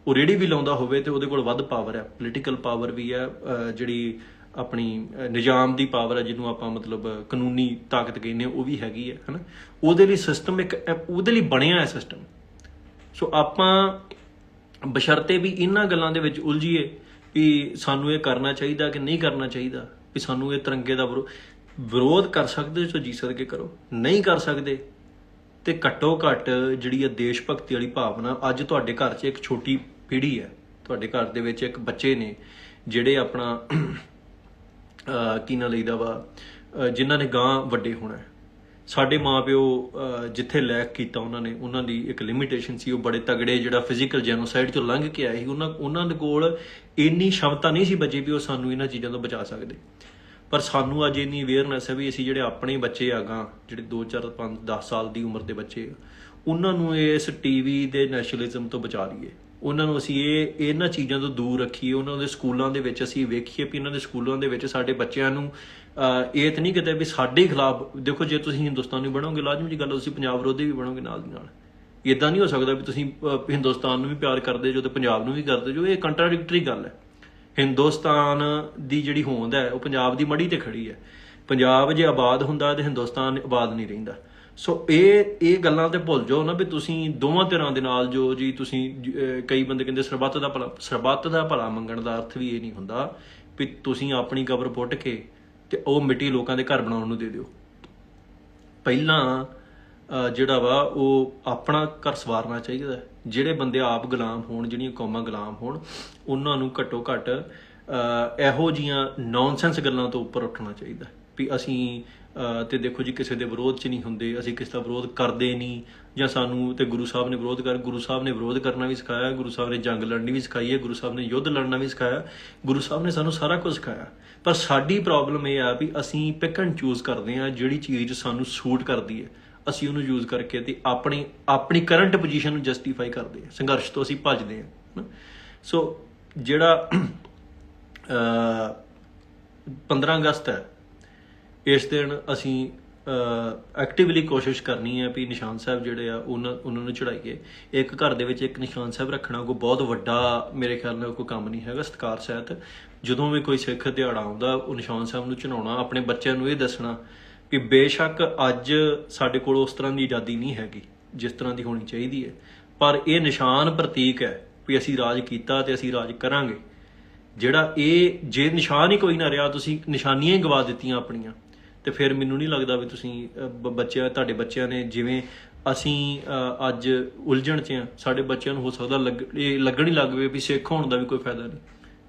ਉਹ ਰੇੜੀ ਵੀ ਲਾਉਂਦਾ ਹੋਵੇ ਤੇ ਉਹਦੇ ਕੋਲ ਵੱਧ ਪਾਵਰ ਹੈ, ਪੋਲੀਟੀਕਲ ਪਾਵਰ ਵੀ ਹੈ, ਜਿਹੜੀ ਆਪਣੀ ਨਿਜ਼ਾਮ ਦੀ ਪਾਵਰ ਹੈ ਜਿਹਨੂੰ ਆਪਾਂ ਮਤਲਬ ਕਾਨੂੰਨੀ ਤਾਕਤ ਕਹਿੰਦੇ ਉਹ ਵੀ ਹੈਗੀ ਹੈ ਹਨਾ। ਉਹਦੇ ਲਈ ਸਿਸਟਮ ਉਹਦੇ ਲਈ ਬਣਿਆ ਹੈ ਸਿਸਟਮ। ਸੋ ਆਪਾਂ ਬਸ਼ਰਤੇ ਵੀ ਇਹਨਾਂ ਗੱਲਾਂ ਦੇ ਵਿੱਚ ਉਲਝੀਏ ਵੀ ਸਾਨੂੰ ਇਹ ਕਰਨਾ ਚਾਹੀਦਾ ਕਿ ਨਹੀਂ ਕਰਨਾ ਚਾਹੀਦਾ, ਵੀ ਸਾਨੂੰ ਇਹ ਤਿਰੰਗੇ ਦਾ ਵਿਰੋਧ ਕਰ ਸਕਦੇ ਸੋ ਜੀ ਸਦਕੇ ਕਰੋ, ਨਹੀਂ ਕਰ ਸਕਦੇ ਤੇ ਘੱਟੋ ਘੱਟ ਜਿਹੜੀ ਹੈ ਦੇਸ਼ ਭਗਤੀ ਵਾਲੀ ਭਾਵਨਾ। ਅੱਜ ਤੁਹਾਡੇ ਘਰ 'ਚ ਇੱਕ ਛੋਟੀ ਪੀੜ੍ਹੀ ਹੈ, ਤੁਹਾਡੇ ਘਰ ਦੇ ਵਿੱਚ ਇੱਕ ਬੱਚੇ ਨੇ ਜਿਹੜੇ ਆਪਣਾ ਕੀ ਨਾਂ ਲਈਦਾ ਵਾ, ਜਿਨ੍ਹਾਂ ਨੇ ਗਾਂ ਵੱਡੇ ਹੋਣਾ। ਸਾਡੇ ਮਾਂ ਪਿਓ ਜਿੱਥੇ ਲੈਕ ਕੀਤਾ ਉਹਨਾਂ ਦੀ ਇੱਕ ਲਿਮਿਟੇਸ਼ਨ ਸੀ, ਉਹ ਬੜੇ ਤਗੜੇ ਜਿਹੜਾ ਫਿਜ਼ੀਕਲ ਜੈਨੋਸਾਈਡ ਚੋਂ ਲੰਘ ਕੇ ਆਏ ਸੀ, ਉਹਨਾਂ ਦੇ ਕੋਲ ਇੰਨੀ ਸ਼ਮਤਾ ਨਹੀਂ ਸੀ ਬਚੀ ਵੀ ਉਹ ਸਾਨੂੰ ਇਹਨਾਂ ਚੀਜ਼ਾਂ ਤੋਂ ਬਚਾ ਸਕਦੇ। ਪਰ ਸਾਨੂੰ ਅੱਜ ਇੰਨੀ ਅਵੇਅਰਨੈਸ ਹੈ ਵੀ ਅਸੀਂ ਜਿਹੜੇ ਆਪਣੇ ਬੱਚੇ ਆ ਗਾਂ, ਜਿਹੜੇ 2 4 5 10 ਸਾਲ ਦੀ ਉਮਰ ਦੇ ਬੱਚੇ, ਉਹਨਾਂ ਨੂੰ ਇਸ ਟੀਵੀ ਦੇ ਨੈਸ਼ਨਲਿਜ਼ਮ ਤੋਂ ਬਚਾ ਲਈਏ, ਉਹਨਾਂ ਨੂੰ ਅਸੀਂ ਇਹਨਾਂ ਚੀਜ਼ਾਂ ਤੋਂ ਦੂਰ ਰੱਖੀਏ। ਉਹਨਾਂ ਦੇ ਸਕੂਲਾਂ ਦੇ ਵਿੱਚ ਅਸੀਂ ਵੇਖੀਏ ਵੀ ਇਹਨਾਂ ਦੇ ਸਕੂਲਾਂ ਦੇ ਵਿੱਚ ਸਾਡੇ ਬੱਚਿਆਂ ਨੂੰ ਇਹ ਤਾਂ ਨਹੀਂ ਕਿਤੇ ਵੀ ਸਾਡੇ ਖਿਲਾਫ। ਦੇਖੋ ਜੇ ਤੁਸੀਂ ਹਿੰਦੁਸਤਾਨੀ ਬਣੋਗੇ ਲਾਜ਼ਮੀ ਜੀ ਗੱਲ, ਤੁਸੀਂ ਪੰਜਾਬ ਵਿਰੋਧੀ ਵੀ ਬਣੋਗੇ ਨਾਲ ਦੀ ਨਾਲ। ਇੱਦਾਂ ਨਹੀਂ ਹੋ ਸਕਦਾ ਵੀ ਤੁਸੀਂ ਹਿੰਦੁਸਤਾਨ ਨੂੰ ਵੀ ਪਿਆਰ ਕਰਦੇ ਜੋ ਤੇ ਪੰਜਾਬ ਨੂੰ ਵੀ ਕਰਦੇ ਜੋ, ਇਹ ਕੰਟਰਾਡਿਕਟਰੀ ਗੱਲ ਹੈ। ਹਿੰਦੁਸਤਾਨ ਦੀ ਜਿਹੜੀ ਹੋਂਦ ਹੈ ਉਹ ਪੰਜਾਬ ਦੀ ਮੜੀ ਤੇ ਖੜੀ ਹੈ। ਪੰਜਾਬ ਜੇ ਆਬਾਦ ਹੁੰਦਾ ਤੇ ਹਿੰਦੁਸਤਾਨ ਆਬਾਦ ਨਹੀਂ ਰਹਿੰਦਾ। ਸੋ ਇਹ ਗੱਲਾਂ ਤੇ ਭੁੱਲ ਜਾਓ ਨਾ ਵੀ ਤੁਸੀਂ ਦੋਵਾਂ ਧਿਰਾਂ ਦੇ ਨਾਲ ਜੋ ਜੀ ਤੁਸੀਂ ਕਈ ਬੰਦੇ ਕਹਿੰਦੇ ਸਰਬੱਤ ਦਾ ਭਲਾ ਮੰਗਣ ਦਾ ਅਰਥ ਵੀ ਇਹ ਨਹੀਂ ਹੁੰਦਾ ਵੀ ਤੁਸੀਂ ਆਪਣੀ ਕਬਰ ਪੁੱਟ ਕੇ ਤੇ ਉਹ ਮਿੱਟੀ ਲੋਕਾਂ ਦੇ ਘਰ ਬਣਾਉਣ ਨੂੰ ਦੇ ਦਿਓ। ਪਹਿਲਾਂ ਜਿਹੜਾ ਵਾ ਉਹ ਆਪਣਾ ਘਰ ਸਵਾਰਨਾ ਚਾਹੀਦਾ। ਜਿਹੜੇ ਬੰਦੇ ਆਪ ਗੁਲਾਮ ਹੋਣ, ਜਿਹੜੀਆਂ ਕੌਮਾਂ ਗੁਲਾਮ ਹੋਣ, ਉਹਨਾਂ ਨੂੰ ਘੱਟੋ ਘੱਟ ਇਹੋ ਜਿਹੀਆਂ ਨੌਨਸੈਂਸ ਗੱਲਾਂ ਤੋਂ ਉੱਪਰ ਉੱਠਣਾ ਚਾਹੀਦਾ ਵੀ ਅਸੀਂ ਤੇ ਦੇਖੋ ਜੀ ਕਿਸੇ ਦੇ ਵਿਰੋਧ 'ਚ ਨਹੀਂ ਹੁੰਦੇ, ਅਸੀਂ ਕਿਸੇ ਦਾ ਵਿਰੋਧ ਕਰਦੇ ਨਹੀਂ, ਜਾਂ ਸਾਨੂੰ ਤੇ ਗੁਰੂ ਸਾਹਿਬ ਨੇ ਗੁਰੂ ਸਾਹਿਬ ਨੇ ਵਿਰੋਧ ਕਰਨਾ ਵੀ ਸਿਖਾਇਆ, ਗੁਰੂ ਸਾਹਿਬ ਨੇ ਜੰਗ ਲੜਨੀ ਵੀ ਸਿਖਾਈ ਹੈ, ਗੁਰੂ ਸਾਹਿਬ ਨੇ ਯੁੱਧ ਲੜਨਾ ਵੀ ਸਿਖਾਇਆ, ਗੁਰੂ ਸਾਹਿਬ ਨੇ ਸਾਨੂੰ ਸਾਰਾ ਕੁਝ ਸਿਖਾਇਆ। ਪਰ ਸਾਡੀ ਪ੍ਰੋਬਲਮ ਇਹ ਆ ਵੀ ਅਸੀਂ ਪਿਕ ਐਂਡ ਚੂਜ਼ ਕਰਦੇ ਹਾਂ, ਜਿਹੜੀ ਚੀਜ਼ ਸਾਨੂੰ ਸੂਟ ਕਰਦੀ ਹੈ ਅਸੀਂ ਉਹਨੂੰ ਯੂਜ਼ ਕਰਕੇ ਤੇ ਆਪਣੀ ਕਰੰਟ ਪੋਜੀਸ਼ਨ ਨੂੰ ਜਸਟੀਫਾਈ ਕਰਦੇ ਹਾਂ, ਸੰਘਰਸ਼ ਤੋਂ ਅਸੀਂ ਭੱਜਦੇ ਹਾਂ। ਸੋ ਜਿਹੜਾ 15 ਅਗਸਤ ਹੈ, ਇਸ ਦਿਨ ਅਸੀਂ ਐਕਟਿਵਲੀ ਕੋਸ਼ਿਸ਼ ਕਰਨੀ ਹੈ ਵੀ ਨਿਸ਼ਾਨ ਸਾਹਿਬ ਜਿਹੜੇ ਆ ਉਹਨਾਂ ਨੂੰ ਚੜਾਈਏ। ਇੱਕ ਘਰ ਦੇ ਵਿੱਚ ਇੱਕ ਨਿਸ਼ਾਨ ਸਾਹਿਬ ਰੱਖਣਾ ਕੋਈ ਬਹੁਤ ਵੱਡਾ ਮੇਰੇ ਖਿਆਲ ਨਾਲ ਕੋਈ ਕੰਮ ਨਹੀਂ ਹੈਗਾ। ਸਤਿਕਾਰ ਸਹਿਤ ਜਦੋਂ ਵੀ ਕੋਈ ਸਿੱਖ ਦਿਹਾੜਾ ਆਉਂਦਾ ਉਹ ਨਿਸ਼ਾਨ ਸਾਹਿਬ ਨੂੰ ਚੜਾਉਣਾ, ਆਪਣੇ ਬੱਚਿਆਂ ਨੂੰ ਇਹ ਦੱਸਣਾ ਵੀ ਬੇਸ਼ੱਕ ਅੱਜ ਸਾਡੇ ਕੋਲ ਉਸ ਤਰ੍ਹਾਂ ਦੀ ਆਜ਼ਾਦੀ ਨਹੀਂ ਹੈਗੀ ਜਿਸ ਤਰ੍ਹਾਂ ਦੀ ਹੋਣੀ ਚਾਹੀਦੀ ਹੈ, ਪਰ ਇਹ ਨਿਸ਼ਾਨ ਪ੍ਰਤੀਕ ਹੈ ਵੀ ਅਸੀਂ ਰਾਜ ਕੀਤਾ ਤੇ ਅਸੀਂ ਰਾਜ ਕਰਾਂਗੇ। ਜਿਹੜਾ ਇਹ ਜੇ ਨਿਸ਼ਾਨ ਹੀ ਕੋਈ ਨਾ ਰਿਹਾ, ਤੁਸੀਂ ਨਿਸ਼ਾਨੀਆਂ ਹੀ ਗਵਾ ਦਿੱਤੀਆਂ ਆਪਣੀਆਂ, ਤੇ ਫਿਰ ਮੈਨੂੰ ਨਹੀਂ ਲੱਗਦਾ ਵੀ ਤੁਸੀਂ ਤੁਹਾਡੇ ਬੱਚਿਆਂ ਨੇ ਜਿਵੇਂ ਅਸੀਂ ਅੱਜ ਉਲਝਣ 'ਚ ਆ, ਸਾਡੇ ਬੱਚਿਆਂ ਨੂੰ ਹੋ ਸਕਦਾ ਲੱਗਣ ਹੀ ਲੱਗ ਪਵੇ ਵੀ ਸਿੱਖ ਹੋਣ ਦਾ ਵੀ ਕੋਈ ਫਾਇਦਾ ਨਹੀਂ।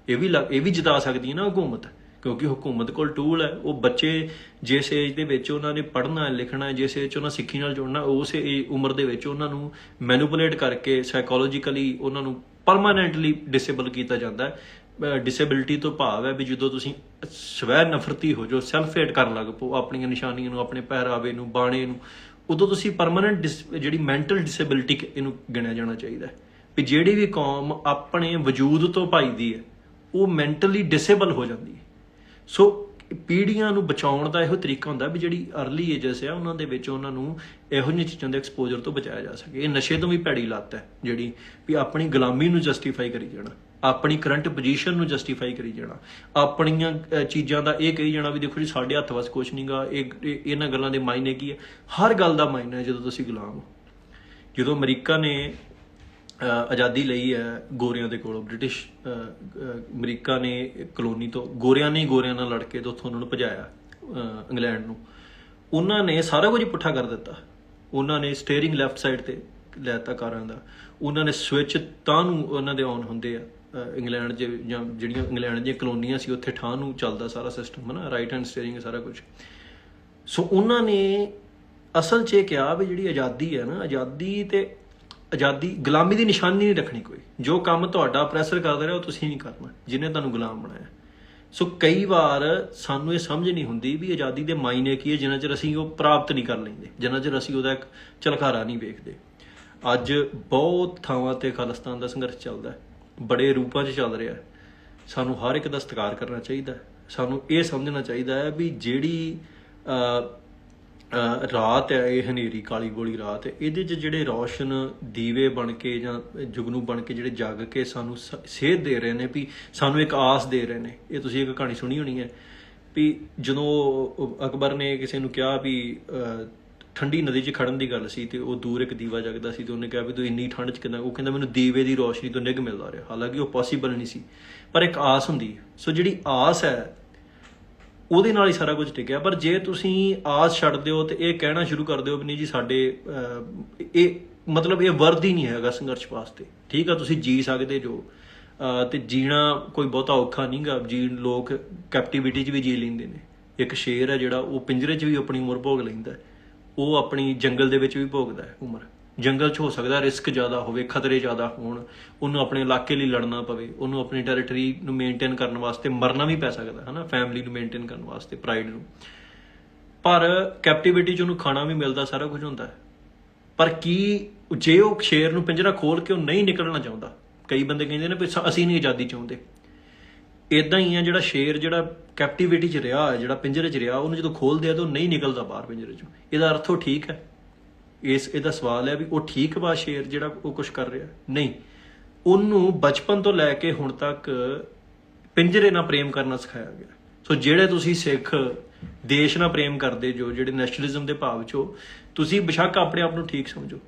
ਇਹ ਵੀ ਜਿਤਾ ਸਕਦੀ ਹੈ ਨਾ ਹੁਕੂਮਤ, ਕਿਉਂਕਿ ਹੁਕੂਮਤ ਕੋਲ ਟੂਲ ਹੈ। ਉਹ ਬੱਚੇ ਜਿਸ ਏਜ ਦੇ ਵਿੱਚ ਉਹਨਾਂ ਨੇ ਪੜ੍ਹਨਾ ਲਿਖਣਾ, ਜਿਸ ਏਜ 'ਚ ਉਹਨਾਂ ਸਿੱਖੀ ਨਾਲ ਜੁੜਨਾ, ਉਸ ਉਮਰ ਦੇ ਵਿੱਚ ਉਹਨਾਂ ਨੂੰ ਮੈਨੂਪੂਲੇਟ ਕਰਕੇ ਸਾਈਕੋਲੋਜੀਕਲੀ ਉਹਨਾਂ ਨੂੰ ਪਰਮਾਨੈਂਟਲੀ ਡਿਸੇਬਲ ਕੀਤਾ ਜਾਂਦਾ ਹੈ। ਡਿਸੇਬਿਲਿਟੀ ਤੋਂ ਭਾਵ ਹੈ ਵੀ ਜਦੋਂ ਤੁਸੀਂ ਸਵੈ ਨਫ਼ਰਤੀ ਹੋ ਜਾਓ, ਸੈਲਫ ਹੇਟ ਕਰਨ ਲੱਗ ਪਓ ਆਪਣੀਆਂ ਨਿਸ਼ਾਨੀਆਂ ਨੂੰ, ਆਪਣੇ ਪਹਿਰਾਵੇ ਨੂੰ, ਬਾਣੇ ਨੂੰ, ਉਦੋਂ ਤੁਸੀਂ ਪਰਮਾਨੈਂਟ ਜਿਹੜੀ ਮੈਂਟਲ ਡਿਸੇਬਿਲਿਟੀ ਇਹਨੂੰ ਗਿਣਿਆ ਜਾਣਾ ਚਾਹੀਦਾ ਵੀ ਜਿਹੜੀ ਵੀ ਕੌਮ ਆਪਣੇ ਵਜੂਦ ਤੋਂ ਭਾਈਦੀ ਹੈ ਉਹ ਮੈਂਟਲੀ ਡਿਸੇਬਲ ਹੋ ਜਾਂਦੀ ਹੈ। ਸੋ ਪੀੜ੍ਹੀਆਂ ਨੂੰ ਬਚਾਉਣ ਦਾ ਇਹੋ ਤਰੀਕਾ ਹੁੰਦਾ ਵੀ ਜਿਹੜੀ ਅਰਲੀ ਏਜਸ ਆ ਉਹਨਾਂ ਦੇ ਵਿੱਚ ਉਹਨਾਂ ਨੂੰ ਇਹੋ ਜਿਹੀਆਂ ਚੀਜ਼ਾਂ ਦੇ ਐਕਸਪੋਜ਼ਰ ਤੋਂ ਬਚਾਇਆ ਜਾ ਸਕੇ। ਇਹ ਨਸ਼ੇ ਤੋਂ ਵੀ ਭੈੜੀ ਲੱਤ ਹੈ ਜਿਹੜੀ ਵੀ ਆਪਣੀ ਗੁਲਾਮੀ ਨੂੰ ਜਸਟੀਫਾਈ ਕਰੀ ਜਾਣਾ, ਆਪਣੀ ਕਰੰਟ ਪੋਜੀਸ਼ਨ ਨੂੰ ਜਸਟੀਫਾਈ ਕਰੀ ਜਾਣਾ, ਆਪਣੀਆਂ ਚੀਜ਼ਾਂ ਦਾ ਇਹ ਕਹੀ ਜਾਣਾ ਵੀ ਦੇਖੋ ਜੀ ਸਾਡੇ ਹੱਥ ਵੱਸ ਕੁਛ ਨਹੀਂਗਾ, ਇਹਨਾਂ ਗੱਲਾਂ ਦੇ ਮਾਇਨੇ ਕੀ ਹੈ। ਹਰ ਗੱਲ ਦਾ ਮਾਇਨਾ ਹੈ ਜਦੋਂ ਤੁਸੀਂ ਗੁਲਾਮ ਹੋ। ਜਦੋਂ ਅਮਰੀਕਾ ਨੇ ਆਜ਼ਾਦੀ ਲਈ ਹੈ ਗੋਰਿਆਂ ਦੇ ਕੋਲੋਂ, ਬ੍ਰਿਟਿਸ਼ ਅਮਰੀਕਾ ਨੇ ਕਲੋਨੀ ਤੋਂ ਗੋਰਿਆਂ ਨਾਲ ਲੜ ਕੇ ਤੇ ਉੱਥੋਂ ਉਹਨਾਂ ਨੂੰ ਭਜਾਇਆ ਇੰਗਲੈਂਡ ਨੂੰ। ਉਹਨਾਂ ਨੇ ਸਾਰਾ ਕੁਝ ਪੁੱਠਾ ਕਰ ਦਿੱਤਾ। ਉਹਨਾਂ ਨੇ ਸਟੀਅਰਿੰਗ ਲੈਫਟ ਸਾਈਡ ਤੇ ਲੈ ਤਾ ਕਾਰਾਂ ਦਾ, ਉਹਨਾਂ ਨੇ ਸਵਿਚ ਤਾਂ ਨੂੰ ਉਹਨਾਂ ਦੇ ਆਨ ਹੁੰਦੇ ਆ ਇੰਗਲੈਂਡ 'ਚ, ਜਾਂ ਜਿਹੜੀਆਂ ਇੰਗਲੈਂਡ ਦੀਆਂ ਕਲੋਨੀਆਂ ਸੀ ਉੱਥੇ ਠਾਹ ਨੂੰ ਚੱਲਦਾ ਸਾਰਾ ਸਿਸਟਮ ਹੈ ਨਾ, ਰਾਈਟ ਹੈਂਡ ਸਟੀਅਰਿੰਗ ਸਾਰਾ ਕੁਝ। ਸੋ ਉਹਨਾਂ ਨੇ ਅਸਲ 'ਚ ਇਹ ਕਿਹਾ ਵੀ ਜਿਹੜੀ ਆਜ਼ਾਦੀ ਹੈ ਨਾ, ਆਜ਼ਾਦੀ ਗੁਲਾਮੀ ਦੀ ਨਿਸ਼ਾਨੀ ਨਹੀਂ ਰੱਖਣੀ ਕੋਈ। ਜੋ ਕੰਮ ਤੁਹਾਡਾ ਪ੍ਰੈਸ਼ਰ ਕਰਦਾ ਰਿਹਾ ਉਹ ਤੁਸੀਂ ਨਹੀਂ ਕਰਨਾ ਜਿਹਨੇ ਤੁਹਾਨੂੰ ਗੁਲਾਮ ਬਣਾਇਆ। ਸੋ ਕਈ ਵਾਰ ਸਾਨੂੰ ਇਹ ਸਮਝ ਨਹੀਂ ਹੁੰਦੀ ਵੀ ਆਜ਼ਾਦੀ ਦੇ ਮਾਇਨੇ ਕੀ ਹੈ ਜਿੰਨਾ ਚਿਰ ਅਸੀਂ ਉਹ ਪ੍ਰਾਪਤ ਨਹੀਂ ਕਰ ਲੈਂਦੇ, ਜਿੰਨਾ ਚਿਰ ਅਸੀਂ ਉਹਦਾ ਇੱਕ ਝਲਕਾਰਾ ਨਹੀਂ ਵੇਖਦੇ। ਅੱਜ ਬਹੁਤ ਥਾਵਾਂ ਤੇ ਖਾਲਿਸਤਾਨ ਦਾ ਸੰਘਰਸ਼ ਚੱਲਦਾ ਹੈ, ਬੜੇ ਰੂਪਾਂ 'ਚ ਚੱਲ ਰਿਹਾ। ਸਾਨੂੰ ਹਰ ਇੱਕ ਦਾ ਸਤਿਕਾਰ ਕਰਨਾ ਚਾਹੀਦਾ। ਸਾਨੂੰ ਇਹ ਸਮਝਣਾ ਚਾਹੀਦਾ ਹੈ ਵੀ ਜਿਹੜੀ ਰਾਤ ਹੈ, ਇਹ ਹਨੇਰੀ ਕਾਲੀ ਗੋਲੀ ਰਾਤ ਹੈ, ਇਹਦੇ 'ਚ ਜਿਹੜੇ ਰੌਸ਼ਨ ਦੀਵੇ ਬਣ ਕੇ ਜਾਂ ਜੁਗਨੂ ਬਣ ਕੇ ਜਿਹੜੇ ਜਗ ਕੇ ਸਾਨੂੰ ਸੇਧ ਦੇ ਰਹੇ ਨੇ, ਵੀ ਸਾਨੂੰ ਇੱਕ ਆਸ ਦੇ ਰਹੇ ਨੇ। ਇਹ ਤੁਸੀਂ ਇੱਕ ਕਹਾਣੀ ਸੁਣੀ ਹੋਣੀ ਹੈ ਵੀ ਜਦੋਂ ਅਕਬਰ ਨੇ ਕਿਸੇ ਨੂੰ ਕਿਹਾ ਵੀ ਠੰਡੀ ਨਦੀ 'ਚ ਖੜਨ ਦੀ ਗੱਲ ਸੀ, ਤੇ ਉਹ ਦੂਰ ਇੱਕ ਦੀਵਾ ਜਗਦਾ ਸੀ, ਤੇ ਉਹਨੇ ਕਿਹਾ ਵੀ ਤੂੰ ਇੰਨੀ ਠੰਡ 'ਚ ਕਿੱਦਾਂ? ਉਹ ਕਹਿੰਦਾ ਮੈਨੂੰ ਦੀਵੇ ਦੀ ਰੋਸ਼ਨੀ ਤੋਂ ਨਿੱਘ ਮਿਲਦਾ ਰਿਹਾ। ਹਾਲਾਂਕਿ ਉਹ ਪੋਸੀਬਲ ਨਹੀਂ ਸੀ, ਪਰ ਇੱਕ ਆਸ ਹੁੰਦੀ ਹੈ। ਸੋ ਜਿਹੜੀ ਆਸ ਹੈ ਉਹਦੇ ਨਾਲ ਹੀ ਸਾਰਾ ਕੁਝ ਟਿਕਿਆ। ਪਰ ਜੇ ਤੁਸੀਂ ਆਸ ਛੱਡਦੇ ਹੋ ਤੇ ਇਹ ਕਹਿਣਾ ਸ਼ੁਰੂ ਕਰ ਦਿਓ ਵੀ ਨਹੀਂ ਜੀ ਸਾਡੇ ਇਹ ਮਤਲਬ ਇਹ ਵਰਦੀ ਨਹੀਂ ਹੈਗਾ ਸੰਘਰਸ਼ ਵਾਸਤੇ, ਠੀਕ ਆ ਤੁਸੀਂ ਜੀ ਸਕਦੇ ਜੋ, ਤੇ ਜੀਣਾ ਕੋਈ ਬਹੁਤਾ ਔਖਾ ਨਹੀਂ ਗਾ ਜੀ। ਲੋਕ ਕੈਪਟੀਵਿਟੀ 'ਚ ਵੀ ਜੀ ਲੈਂਦੇ ਨੇ। ਇੱਕ ਸ਼ੇਰ ਹੈ ਜਿਹੜਾ ਉਹ ਪਿੰਜਰੇ 'ਚ ਵੀ ਆਪਣੀ ਉਮਰ ਭੋਗ ਲੈਂਦਾ, ਉਹ ਆਪਣੀ ਜੰਗਲ ਦੇ ਵਿੱਚ ਵੀ ਭੋਗਦਾ ਹੈ ਉਮਰ। ਜੰਗਲ 'ਚ ਹੋ ਸਕਦਾ ਰਿਸਕ ਜ਼ਿਆਦਾ ਹੋਵੇ, ਖਤਰੇ ਜ਼ਿਆਦਾ ਹੋਣ, ਉਹਨੂੰ ਆਪਣੇ ਇਲਾਕੇ ਲਈ ਲੜਨਾ ਪਵੇ, ਉਹਨੂੰ ਆਪਣੀ ਟੈਰੀਟਰੀ ਨੂੰ ਮੇਨਟੇਨ ਕਰਨ ਵਾਸਤੇ ਮਰਨਾ ਵੀ ਪੈ ਸਕਦਾ ਹੈ ਨਾ, ਫੈਮਿਲੀ ਨੂੰ ਮੇਨਟੇਨ ਕਰਨ ਵਾਸਤੇ, ਪ੍ਰਾਈਡ ਨੂੰ। ਪਰ ਕੈਪਟੀਵਿਟੀ 'ਚ ਉਹਨੂੰ ਖਾਣਾ ਵੀ ਮਿਲਦਾ, ਸਾਰਾ ਕੁਝ ਹੁੰਦਾ ਹੈ। ਪਰ ਕੀ ਜੇ ਉਹ ਸ਼ੇਰ ਨੂੰ ਪਿੰਜਰਾ ਖੋਲ ਕੇ ਉਹ ਨਹੀਂ ਨਿਕਲਣਾ ਚਾਹੁੰਦਾ? ਕਈ ਬੰਦੇ ਕਹਿੰਦੇ ਨੇ ਵੀ ਅਸੀਂ ਨਹੀਂ ਆਜ਼ਾਦੀ ਚਾਹੁੰਦੇ। ਇੱਦਾਂ ਹੀ ਆ ਜਿਹੜਾ ਸ਼ੇਰ ਜਿਹੜਾ ਕੈਪਟੀਵਿਟੀ 'ਚ ਰਿਹਾ ਹੈ, ਜਿਹੜਾ ਪਿੰਜਰੇ 'ਚ ਰਿਹਾ, ਉਹਨੂੰ ਜਦੋਂ ਖੋਲਦੇ ਆ ਤਾਂ ਉਹ ਨਹੀਂ ਨਿਕਲਦਾ ਬਾਹਰ ਪਿੰਜਰੇ 'ਚੋਂ। ਇਹਦਾ ਅਰਥ ਉਹ ਠੀਕ ਹੈ? ਇਹਦਾ ਸਵਾਲ ਹੈ ਵੀ ਉਹ ਠੀਕ ਵਾ ਸ਼ੇਰ ਜਿਹੜਾ ਉਹ ਕੁਛ ਕਰ ਰਿਹਾ? ਨਹੀਂ, ਉਹਨੂੰ ਬਚਪਨ ਤੋਂ ਲੈ ਕੇ ਹੁਣ ਤੱਕ ਪਿੰਜਰੇ ਨਾਲ ਪ੍ਰੇਮ ਕਰਨਾ ਸਿਖਾਇਆ ਗਿਆ। ਸੋ ਜਿਹੜੇ ਤੁਸੀਂ ਸਿੱਖ ਦੇਸ਼ ਨਾਲ ਪ੍ਰੇਮ ਕਰਦੇ ਜੋ, ਜਿਹੜੇ ਨੈਸ਼ਨਲਿਜ਼ਮ ਦੇ ਭਾਵ 'ਚੋਂ, ਤੁਸੀਂ ਬੇਸ਼ੱਕ ਆਪਣੇ ਆਪ ਨੂੰ ਠੀਕ ਸਮਝੋ,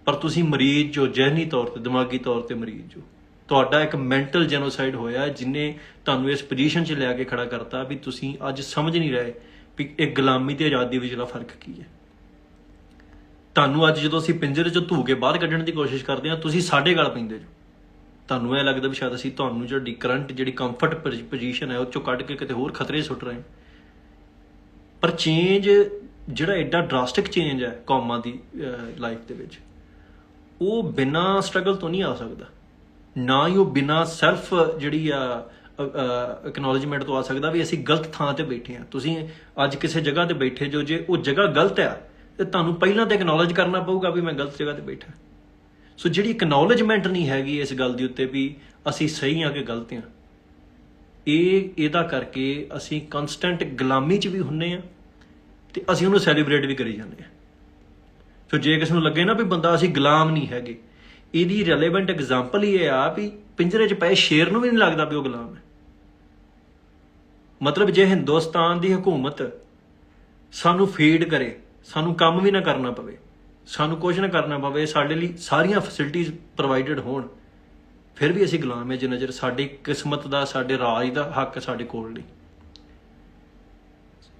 ਪਰ ਤੁਸੀਂ ਮਰੀਜ਼ ਜੋ, ਜ਼ਹਿਨੀ ਤੌਰ ਤੇ, ਦਿਮਾਗੀ ਤੌਰ ਤੇ ਮਰੀਜ਼ ਜੋ। ਤੁਹਾਡਾ ਇੱਕ ਮੈਂਟਲ ਜੈਨੋਸਾਈਡ ਹੋਇਆ ਜਿਹਨੇ ਤੁਹਾਨੂੰ ਇਸ ਪੋਜੀਸ਼ਨ 'ਚ ਲਿਆ ਕੇ ਖੜਾ ਕਰਤਾ ਵੀ ਤੁਸੀਂ ਅੱਜ ਸਮਝ ਨਹੀਂ ਰਹੇ ਵੀ ਇਹ ਗੁਲਾਮੀ ਤੇ ਆਜ਼ਾਦੀ ਵਿਚਲਾ ਫਰਕ ਕੀ ਹੈ। ਤੁਹਾਨੂੰ ਅੱਜ ਜਦੋਂ ਅਸੀਂ ਪਿੰਜਰੇ 'ਚੋਂ ਧੂ ਕੇ ਬਾਹਰ ਕੱਢਣ ਦੀ ਕੋਸ਼ਿਸ਼ ਕਰਦੇ ਹਾਂ, ਤੁਸੀਂ ਸਾਡੇ ਗਲ ਪੈਂਦੇ ਜੋ। ਤੁਹਾਨੂੰ ਇਹ ਲੱਗਦਾ ਵੀ ਸ਼ਾਇਦ ਅਸੀਂ ਤੁਹਾਨੂੰ ਜਿਹੜੀ ਕਰੰਟ, ਜਿਹੜੀ ਕੰਫਰਟ ਪੋਜੀਸ਼ਨ ਹੈ ਉਹ 'ਚੋਂ ਕੱਢ ਕੇ ਕਿਤੇ ਹੋਰ ਖਤਰੇ ਸੁੱਟ ਰਹੇ। ਪਰ ਚੇਂਜ ਜਿਹੜਾ ਐਡਾ ਡਰਾਸਟਿਕ ਚੇਂਜ ਹੈ ਕੌਮਾਂ ਦੀ ਲਾਈਫ ਦੇ ਵਿੱਚ, ਉਹ ਬਿਨਾਂ ਸਟਰਗਲ ਤੋਂ ਨਹੀਂ ਆ ਸਕਦਾ। ਨਾ ਹੀ ਉਹ ਬਿਨਾਂ ਸੈਲਫ ਜਿਹੜੀ ਆ ਐਕਨੋਲਜਮੈਂਟ ਤੋਂ ਆ ਸਕਦਾ ਵੀ ਅਸੀਂ ਗਲਤ ਥਾਂ ਤੇ ਬੈਠੇ ਹਾਂ। ਤੁਸੀਂ ਅੱਜ ਕਿਸੇ ਜਗ੍ਹਾ ਤੇ ਬੈਠੇ ਜੋ, ਜੇ ਉਹ ਜਗ੍ਹਾ ਗਲਤ ਆ ਤੇ ਤੁਹਾਨੂੰ ਪਹਿਲਾਂ ਤਾਂ ਐਕਨੋਲਜ ਕਰਨਾ ਪਊਗਾ ਵੀ ਮੈਂ ਗਲਤ ਜਗ੍ਹਾ ਤੇ ਬੈਠਾ। ਸੋ ਜਿਹੜੀ ਐਕਨੋਲਜਮੈਂਟ ਨਹੀਂ ਹੈਗੀ ਇਸ ਗੱਲ ਦੀ ਉੱਤੇ ਵੀ ਅਸੀਂ ਸਹੀ ਹਾਂ ਕਿ ਗਲਤ ਹਾਂ, ਇਹਦਾ ਕਰਕੇ ਅਸੀਂ ਕਨਸਟੈਂਟ ਗੁਲਾਮੀ 'ਚ ਵੀ ਹੁੰਨੇ ਆ ਤੇ ਅਸੀਂ ਉਹਨੂੰ ਸੈਲੀਬ੍ਰੇਟ ਵੀ ਕਰੀ ਜਾਂਦੇ ਹਾਂ। ਸੋ ਜੇ ਕਿਸੇ ਨੂੰ ਲੱਗੇ ਨਾ ਵੀ ਬੰਦਾ ਅਸੀਂ ਗੁਲਾਮ ਨਹੀਂ ਹੈਗੇ, ਇਹਦੀ ਰੈਲੇਵੈਂਟ ਐਗਜ਼ਾਮਪਲ ਹੀ ਇਹ ਆ ਵੀ ਪਿੰਜਰੇ 'ਚ ਪਏ ਸ਼ੇਰ ਨੂੰ ਵੀ ਨਹੀਂ ਲੱਗਦਾ ਵੀ ਉਹ ਗੁਲਾਮ ਹੈ। ਮਤਲਬ ਜੇ ਹਿੰਦੁਸਤਾਨ ਦੀ ਹਕੂਮਤ ਸਾਨੂੰ ਫੀਡ ਕਰੇ, ਸਾਨੂੰ ਕੰਮ ਵੀ ਨਾ ਕਰਨਾ ਪਵੇ, ਸਾਨੂੰ ਕੁਝ ਨਾ ਕਰਨਾ ਪਵੇ, ਸਾਡੇ ਲਈ ਸਾਰੀਆਂ ਫੈਸਿਲਿਟੀਜ਼ ਪ੍ਰੋਵਾਈਡਡ ਹੋਣ, ਫਿਰ ਵੀ ਅਸੀਂ ਗੁਲਾਮ ਹੈ ਜਿੰਨਾ ਚਿਰ ਸਾਡੀ ਕਿਸਮਤ ਦਾ, ਸਾਡੇ ਰਾਜ ਦਾ ਹੱਕ ਸਾਡੇ ਕੋਲ ਨਹੀਂ।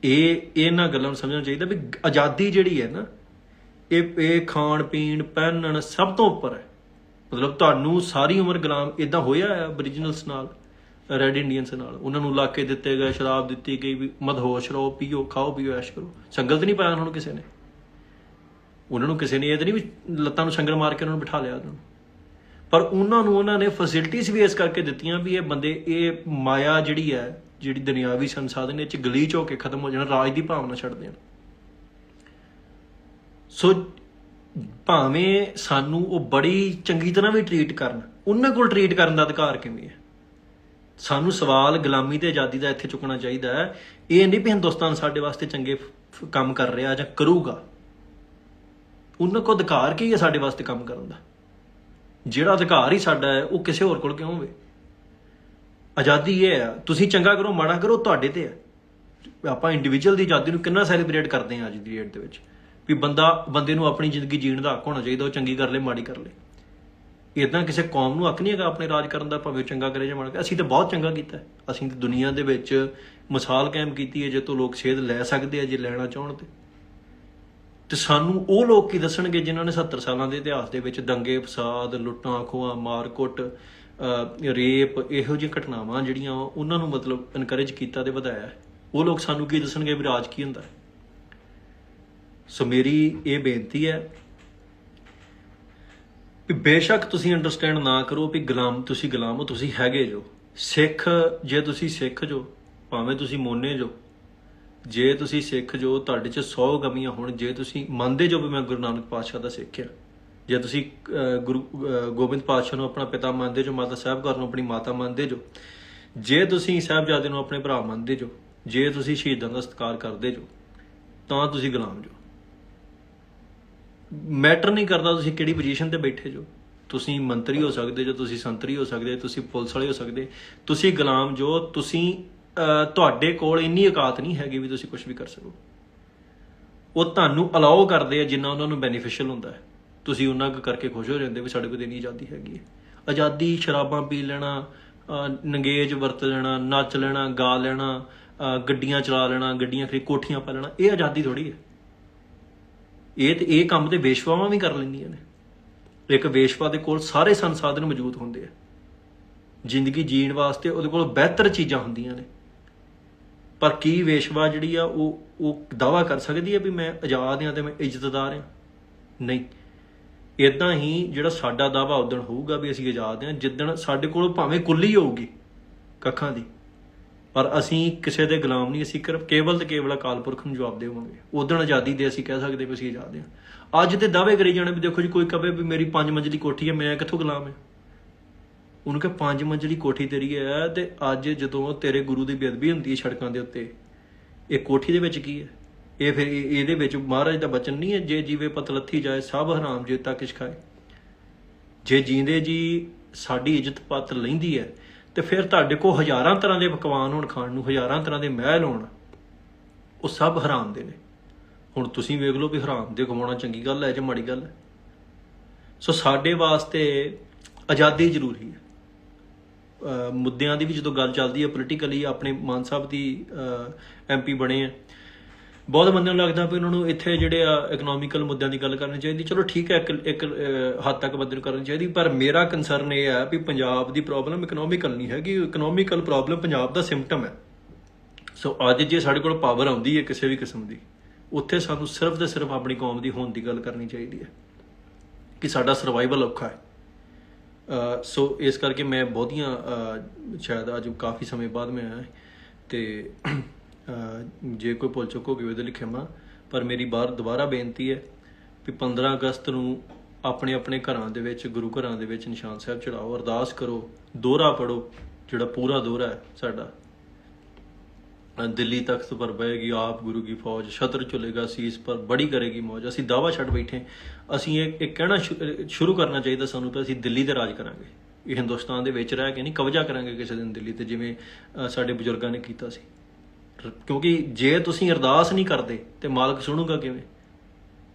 ਇਹਨਾਂ ਗੱਲਾਂ ਨੂੰ ਸਮਝਣਾ ਚਾਹੀਦਾ ਵੀ ਆਜ਼ਾਦੀ ਜਿਹੜੀ ਹੈ ਨਾ, ਇਹ ਖਾਣ ਪੀਣ ਪਹਿਨਣ ਸਭ ਤੋਂ ਉੱਪਰ ਹੈ। ਮਤਲਬ ਤੁਹਾਨੂੰ ਸਾਰੀ ਉਮਰ ਗੁਲਾਮ ਇੱਦਾਂ ਹੋਇਆ ਹੈ ਓਰੀਜਨਲਸ ਨਾਲ, ਰੈਡ ਇੰਡੀਅਨਸ ਨਾਲ। ਉਹਨਾਂ ਨੂੰ ਇਲਾਕੇ ਦਿੱਤੇ ਗਏ, ਸ਼ਰਾਬ ਦਿੱਤੀ ਗਈ ਵੀ ਮਦਹੋਸ਼ ਰਹੋ, ਪੀਓ, ਖਾਓ ਪੀਓ, ਐਸ਼ ਕਰੋ। ਸੰਗਲ ਤਾਂ ਨਹੀਂ ਪਾਇਆ ਉਹਨਾਂ ਨੂੰ ਕਿਸੇ ਨੇ, ਉਹਨਾਂ ਨੂੰ ਕਿਸੇ ਨੇ ਇਹ ਤਾਂ ਨਹੀਂ ਵੀ ਲੱਤਾਂ ਨੂੰ ਸੰਗਲ ਮਾਰ ਕੇ ਉਹਨਾਂ ਨੂੰ ਬਿਠਾ ਲਿਆ ਉਹਨਾਂ ਨੂੰ। ਪਰ ਉਹਨਾਂ ਨੇ ਫੈਸਿਲਿਟੀਜ਼ ਵੀ ਇਸ ਕਰਕੇ ਦਿੱਤੀਆਂ ਵੀ ਇਹ ਬੰਦੇ, ਇਹ ਮਾਇਆ ਜਿਹੜੀ ਹੈ, ਜਿਹੜੀ ਦੁਨਿਆਵੀ ਸੰਸਾਧਨ ਇਹ 'ਚ ਗਲੀਚ ਹੋ ਕੇ ਖਤਮ ਹੋ ਜਾਣਾ, ਰਾਜ ਦੀ ਭਾਵਨਾ ਛੱਡ ਦੇਣ। ਸੋ ਭਾਵੇਂ ਸਾਨੂੰ ਉਹ ਬੜੀ ਚੰਗੀ ਤਰ੍ਹਾਂ ਵੀ ਟਰੀਟ ਕਰਨ, ਉਹਨਾਂ ਕੋਲ ਟਰੀਟ ਕਰਨ ਦਾ ਅਧਿਕਾਰ ਕਿਵੇਂ ਹੈ? ਸਾਨੂੰ ਸਵਾਲ ਗੁਲਾਮੀ ਤੇ ਆਜ਼ਾਦੀ ਦਾ ਇੱਥੇ ਚੁੱਕਣਾ ਚਾਹੀਦਾ ਹੈ। ਇਹ ਨਹੀਂ ਵੀ ਹਿੰਦੁਸਤਾਨ ਸਾਡੇ ਵਾਸਤੇ ਚੰਗੇ ਕੰਮ ਕਰ ਰਿਹਾ ਜਾਂ ਕਰੂਗਾ, ਉਹਨਾਂ ਕੋਲ ਅਧਿਕਾਰ ਕੀ ਹੈ ਸਾਡੇ ਵਾਸਤੇ ਕੰਮ ਕਰਨ ਦਾ? ਜਿਹੜਾ ਅਧਿਕਾਰ ਹੀ ਸਾਡਾ ਹੈ ਉਹ ਕਿਸੇ ਹੋਰ ਕੋਲ ਕਿਉਂ ਹੋਵੇ? ਆਜ਼ਾਦੀ ਇਹ ਹੈ, ਤੁਸੀਂ ਚੰਗਾ ਕਰੋ ਮਾੜਾ ਕਰੋ ਤੁਹਾਡੇ ਤੇ ਹੈ। ਆਪਾਂ ਇੰਡੀਵਿਜੂਅਲ ਦੀ ਆਜ਼ਾਦੀ ਨੂੰ ਕਿੰਨਾ ਸੈਲੀਬ੍ਰੇਟ ਕਰਦੇ ਹਾਂ ਅੱਜ ਦੀ ਡੇਟ ਦੇ ਵਿੱਚ, ਵੀ ਬੰਦੇ ਨੂੰ ਆਪਣੀ ਜ਼ਿੰਦਗੀ ਜੀਣ ਦਾ ਹੱਕ ਹੋਣਾ ਚਾਹੀਦਾ, ਉਹ ਚੰਗੀ ਕਰ ਲੇ ਮਾੜੀ ਕਰ ਲੇ। ਇੱਦਾਂ ਕਿਸੇ ਕੌਮ ਨੂੰ ਹੱਕ ਨਹੀਂ ਹੈਗਾ ਆਪਣੇ ਰਾਜ ਕਰਨ ਦਾ, ਭਾਵੇਂ ਚੰਗਾ ਕਰੇ ਜਾਂ ਮਾੜਾ ਕਰੇ। ਅਸੀਂ ਤਾਂ ਬਹੁਤ ਚੰਗਾ ਕੀਤਾ, ਅਸੀਂ ਤਾਂ ਦੁਨੀਆ ਦੇ ਵਿੱਚ ਮਿਸਾਲ ਕਾਇਮ ਕੀਤੀ ਹੈ ਜੇ ਤੋਂ ਲੋਕ ਸੇਧ ਲੈ ਸਕਦੇ ਆ ਜੇ ਲੈਣਾ ਚਾਹੁਣ ਤੇ ਸਾਨੂੰ ਉਹ ਲੋਕ ਕੀ ਦੱਸਣਗੇ ਜਿਨ੍ਹਾਂ ਨੇ 70 ਸਾਲਾਂ ਦੇ ਇਤਿਹਾਸ ਦੇ ਵਿੱਚ ਦੰਗੇ ਫਸਾਦ, ਲੁੱਟਾਂ ਖੋਹਾਂ, ਮਾਰ-ਕੁੱਟ, ਰੇਪ, ਇਹੋ ਜਿਹੀਆਂ ਘਟਨਾਵਾਂ ਜਿਹੜੀਆਂ ਉਹਨਾਂ ਨੂੰ ਮਤਲਬ ਇਨਕਰੇਜ ਕੀਤਾ ਤੇ ਵਧਾਇਆ। ਉਹ ਲੋਕ ਸਾਨੂੰ ਕੀ ਦੱਸਣਗੇ ਵੀ ਰਾਜ ਕੀ ਹੁੰਦਾ? ਸੋ ਮੇਰੀ ਇਹ ਬੇਨਤੀ ਹੈ ਵੀ ਬੇਸ਼ੱਕ ਤੁਸੀਂ ਅੰਡਰਸਟੈਂਡ ਨਾ ਕਰੋ ਵੀ ਤੁਸੀਂ ਗੁਲਾਮ ਹੋ, ਤੁਸੀਂ ਹੈਗੇ ਜੋ ਸਿੱਖ। ਜੇ ਤੁਸੀਂ ਸਿੱਖ ਜੋ, ਭਾਵੇਂ ਤੁਸੀਂ ਮੋਨੇ ਜੋ, ਜੇ ਤੁਸੀਂ ਸਿੱਖ ਜੋ, ਤੁਹਾਡੇ 'ਚ 100 ਕਮੀਆਂ ਹੋਣ, ਜੇ ਤੁਸੀਂ ਮੰਨਦੇ ਜੋ ਵੀ ਮੈਂ ਗੁਰੂ ਨਾਨਕ ਪਾਤਸ਼ਾਹ ਦਾ ਸਿੱਖ ਹਾਂ, ਜੇ ਤੁਸੀਂ ਗੁਰੂ ਗੋਬਿੰਦ ਪਾਤਸ਼ਾਹ ਨੂੰ ਆਪਣਾ ਪਿਤਾ ਮੰਨਦੇ ਜੋ, ਮਾਤਾ ਸਾਹਿਬ ਕੌਰ ਨੂੰ ਆਪਣੀ ਮਾਤਾ ਮੰਨਦੇ ਜੋ, ਜੇ ਤੁਸੀਂ ਸਾਹਿਬਜ਼ਾਦੇ ਨੂੰ ਆਪਣੇ ਭਰਾ ਮੰਨਦੇ ਜੋ, ਜੇ ਤੁਸੀਂ ਸ਼ਹੀਦਾਂ ਦਾ ਸਤਿਕਾਰ ਕਰਦੇ ਜੋ, ਤਾਂ ਤੁਸੀਂ ਗੁਲਾਮ ਜੋ। ਮੈਟਰ ਨਹੀਂ ਕਰਦਾ ਤੁਸੀਂ ਕਿਹੜੀ ਪੋਜੀਸ਼ਨ ਤੇ ਬੈਠੇ ਜੋ, ਤੁਸੀਂ ਮੰਤਰੀ ਹੋ ਸਕਦੇ ਜੋ, ਤੁਸੀਂ ਸੰਤਰੀ ਹੋ ਸਕਦੇ, ਤੁਸੀਂ ਪੁਲਿਸ ਵਾਲੇ ਹੋ ਸਕਦੇ, ਤੁਸੀਂ ਗੁਲਾਮ ਜੋ। ਤੁਸੀਂ ਤੁਹਾਡੇ ਕੋਲ ਇੰਨੀ ਔਕਾਤ ਨਹੀਂ ਹੈਗੀ ਵੀ ਤੁਸੀਂ ਕੁਝ ਵੀ ਕਰ ਸਕੋ। ਉਹ ਤੁਹਾਨੂੰ ਅਲਾਓ ਕਰਦੇ ਆ ਜਿੰਨਾ ਉਹਨਾਂ ਨੂੰ ਬੈਨੀਫੀਸ਼ੀਅਲ ਹੁੰਦਾ ਹੈ, ਤੁਸੀਂ ਉਹਨਾਂ ਕੁ ਕਰਕੇ ਖੁਸ਼ ਹੋ ਜਾਂਦੇ ਵੀ ਸਾਡੇ ਕੋਲ ਇੰਨੀ ਆਜ਼ਾਦੀ ਹੈਗੀ ਹੈ। ਆਜ਼ਾਦੀ ਸ਼ਰਾਬਾਂ ਪੀ ਲੈਣਾ, ਨੰਗੇਜ ਵਰਤ ਲੈਣਾ, ਨੱਚ ਲੈਣਾ, ਗਾ ਲੈਣਾ, ਗੱਡੀਆਂ ਚਲਾ ਲੈਣਾ, ਗੱਡੀਆਂ ਖਰੀਦ, ਕੋਠੀਆਂ ਪਾ ਲੈਣਾ, ਇਹ ਆਜ਼ਾਦੀ ਥੋੜ੍ਹੀ ਹੈ। ਇਹ ਕੰਮ ਤੇ ਵੇਸ਼ਵਾਵਾਂ ਵੀ ਕਰ ਲੈਂਦੀਆਂ ਨੇ। ਇੱਕ ਵੇਸ਼ਵਾ ਦੇ ਕੋਲ ਸਾਰੇ ਸੰਸਾਧਨ ਮੌਜੂਦ ਹੁੰਦੇ ਆ, ਜ਼ਿੰਦਗੀ ਜੀਣ ਵਾਸਤੇ ਉਹਦੇ ਕੋਲ ਬਿਹਤਰ ਚੀਜ਼ਾਂ ਹੁੰਦੀਆਂ ਨੇ। ਪਰ ਕੀ ਵੇਸ਼ਵਾ ਜਿਹੜੀ ਆ ਉਹ ਦਾਅਵਾ ਕਰ ਸਕਦੀ ਹੈ ਵੀ ਮੈਂ ਆਜ਼ਾਦ ਹਾਂ ਤੇ ਮੈਂ ਇੱਜ਼ਤਦਾਰ ਹਾਂ? ਨਹੀਂ। ਇੱਦਾਂ ਹੀ ਜਿਹੜਾ ਸਾਡਾ ਦਾਅਵਾ ਉਦਣ ਹੋਊਗਾ ਵੀ ਅਸੀਂ ਆਜ਼ਾਦ ਹਾਂ ਜਿੱਦਣ ਸਾਡੇ ਕੋਲ ਭਾਵੇਂ ਕੁੱਲੀ ਹੋਊਗੀ ਕੱਖਾਂ ਦੀ, ਪਰ ਅਸੀਂ ਕਿਸੇ ਦੇ ਗੁਲਾਮ ਨਹੀਂ। ਅਸੀਂ ਕੇਵਲ ਤੇ ਕੇਵਲ ਅਕਾਲ ਪੁਰਖ ਨੂੰ ਜਵਾਬ ਦੇਵਾਂਗੇ। ਉਦਣ ਆਜ਼ਾਦੀ ਦੇ ਅਸੀਂ ਕਹਿ ਸਕਦੇ ਵੀ ਅਸੀਂ ਆਜ਼ਾਦ ਹਾਂ। ਅੱਜ ਤੇ ਦਾਅਵੇ ਕਰੀ ਜਾਣੇ ਵੀ ਦੇਖੋ ਜੀ, ਕੋਈ ਕਵੇ ਵੀ ਮੇਰੀ 5 ਮੰਜ਼ਲੀ ਕੋਠੀ ਹੈ, ਮੈਂ ਕਿੱਥੋਂ ਗੁਲਾਮ ਹੈ? ਉਹਨੂੰ ਕਿ 5 ਮੰਜ਼ਲੀ ਕੋਠੀ ਤੇਰੀ ਹੈ, ਤੇ ਅੱਜ ਜਦੋਂ ਤੇਰੇ ਗੁਰੂ ਦੀ ਬੇਅਦਬੀ ਹੁੰਦੀ ਹੈ ਸੜਕਾਂ ਦੇ ਉੱਤੇ, ਇਹ ਕੋਠੀ ਦੇ ਵਿੱਚ ਕੀ ਹੈ? ਇਹ ਫਿਰ ਇਹਦੇ ਵਿੱਚ ਮਹਾਰਾਜ ਦਾ ਬਚਨ ਨਹੀਂ ਹੈ, ਜੇ ਜੀਵੇ ਪਤਲੱਥੀ ਜਾਏ ਸਭ ਹਰਾਮ ਜੇਤਾ ਕਿਛ ਖਾਏ। ਜੇ ਜੀਂਦੇ ਜੀ ਸਾਡੀ ਇੱਜ਼ਤ ਪੱਤ ਲੈਂਦੀ ਹੈ ਤੇ ਫਿਰ ਤੁਹਾਡੇ ਕੋਲ ਹਜ਼ਾਰਾਂ ਤਰ੍ਹਾਂ ਦੇ ਪਕਵਾਨ ਹੋਣ ਖਾਣ ਨੂੰ, ਹਜ਼ਾਰਾਂ ਤਰ੍ਹਾਂ ਦੇ ਮਹਿਲ ਹੋਣ, ਉਹ ਸਭ ਹਰਾਮ ਦੇ ਨੇ। ਹੁਣ ਤੁਸੀਂ ਵੇਖ ਲਓ ਵੀ ਹਰਾਮ ਦੇ ਕਮਾਉਣਾ ਚੰਗੀ ਗੱਲ ਹੈ ਜਾਂ ਮਾੜੀ ਗੱਲ ਹੈ। ਸੋ ਸਾਡੇ ਵਾਸਤੇ ਆਜ਼ਾਦੀ ਜ਼ਰੂਰੀ ਹੈ। ਮੁੱਦਿਆਂ ਦੀ ਵੀ ਜਦੋਂ ਗੱਲ ਚੱਲਦੀ ਹੈ ਪੋਲੀਟੀਕਲੀ, ਆਪਣੇ ਮਾਨ ਸਾਹਿਬ ਦੀ MP ਬਣੇ ਆ, ਬਹੁਤ ਬੰਦਿਆਂ ਨੂੰ ਲੱਗਦਾ ਵੀ ਉਹਨਾਂ ਨੂੰ ਇੱਥੇ ਜਿਹੜੇ ਆ ਇਕਨੋਮਿਕਲ ਮੁੱਦਿਆਂ ਦੀ ਗੱਲ ਕਰਨੀ ਚਾਹੀਦੀ। ਚਲੋ ਠੀਕ ਹੈ, ਇੱਕ ਹੱਦ ਤੱਕ ਬੰਦੇ ਨੂੰ ਕਰਨੀ ਚਾਹੀਦੀ, ਪਰ ਮੇਰਾ ਕੰਸਰਨ ਇਹ ਹੈ ਵੀ ਪੰਜਾਬ ਦੀ ਪ੍ਰੋਬਲਮ ਇਕਨੋਮਿਕਲ ਨਹੀਂ ਹੈਗੀ। ਇਕਨੋਮਿਕਲ ਪ੍ਰੋਬਲਮ ਪੰਜਾਬ ਦਾ ਸਿੰਪਟਮ ਹੈ। ਸੋ ਅੱਜ ਜੇ ਸਾਡੇ ਕੋਲ ਪਾਵਰ ਆਉਂਦੀ ਹੈ ਕਿਸੇ ਵੀ ਕਿਸਮ ਦੀ, ਉੱਥੇ ਸਾਨੂੰ ਸਿਰਫ ਤੇ ਸਿਰਫ ਆਪਣੀ ਕੌਮ ਦੀ ਹੋਂਦ ਦੀ ਗੱਲ ਕਰਨੀ ਚਾਹੀਦੀ ਹੈ ਕਿ ਸਾਡਾ ਸਰਵਾਈਵਲ ਔਖਾ ਹੈ। ਸੋ ਇਸ ਕਰਕੇ ਮੈਂ ਬਹੁਤੀਆਂ ਸ਼ਾਇਦ ਅੱਜ ਕਾਫੀ ਸਮੇਂ ਬਾਅਦ ਮੈਂ ਆਇਆ, ਅਤੇ ਜੇ ਕੋਈ ਭੁੱਲ ਚੁੱਕ ਹੋਵੇ ਉਹਦੇ ਲਈ ਖਿਮਾ, ਪਰ ਮੇਰੀ ਦੁਬਾਰਾ ਬੇਨਤੀ ਹੈ ਵੀ 15 ਅਗਸਤ ਨੂੰ ਆਪਣੇ ਆਪਣੇ ਘਰਾਂ ਦੇ ਵਿੱਚ, ਗੁਰੂ ਘਰਾਂ ਦੇ ਵਿੱਚ ਨਿਸ਼ਾਨ ਸਾਹਿਬ ਚੜਾਓ, ਅਰਦਾਸ ਕਰੋ, ਦੋਹਰਾ ਪੜ੍ਹੋ, ਜਿਹੜਾ ਪੂਰਾ ਦੋਹਰਾ ਹੈ ਸਾਡਾ। ਦਿੱਲੀ ਤਖਤ ਪਰ ਬਹੇਗੀ ਆਪ ਗੁਰੂ ਕੀ ਫੌਜ, ਛਤਰ ਚੁਲੇਗਾ ਸੀਸ ਪਰ ਬੜੀ ਕਰੇਗੀ ਮੌਜ। ਅਸੀਂ ਦਾਅਵਾ ਛੱਡ ਬੈਠੇ। ਅਸੀਂ ਇਹ ਕਹਿਣਾ ਸ਼ੁਰੂ ਕਰਨਾ ਚਾਹੀਦਾ ਸਾਨੂੰ ਕਿ ਅਸੀਂ ਦਿੱਲੀ 'ਤੇ ਰਾਜ ਕਰਾਂਗੇ। ਇਹ ਹਿੰਦੁਸਤਾਨ ਦੇ ਵਿੱਚ ਰਹਿ ਕੇ ਨਹੀਂ, ਕਬਜ਼ਾ ਕਰਾਂਗੇ ਕਿਸੇ ਦਿਨ ਦਿੱਲੀ 'ਤੇ, ਜਿਵੇਂ ਸਾਡੇ ਬਜ਼ੁਰਗਾਂ ਨੇ ਕੀਤਾ ਸੀ। ਕਿਉਂਕਿ ਜੇ ਤੁਸੀਂ ਅਰਦਾਸ ਨਹੀਂ ਕਰਦੇ ਤੇ ਮਾਲਕ ਸੁਣੂਗਾ ਕਿਵੇਂ?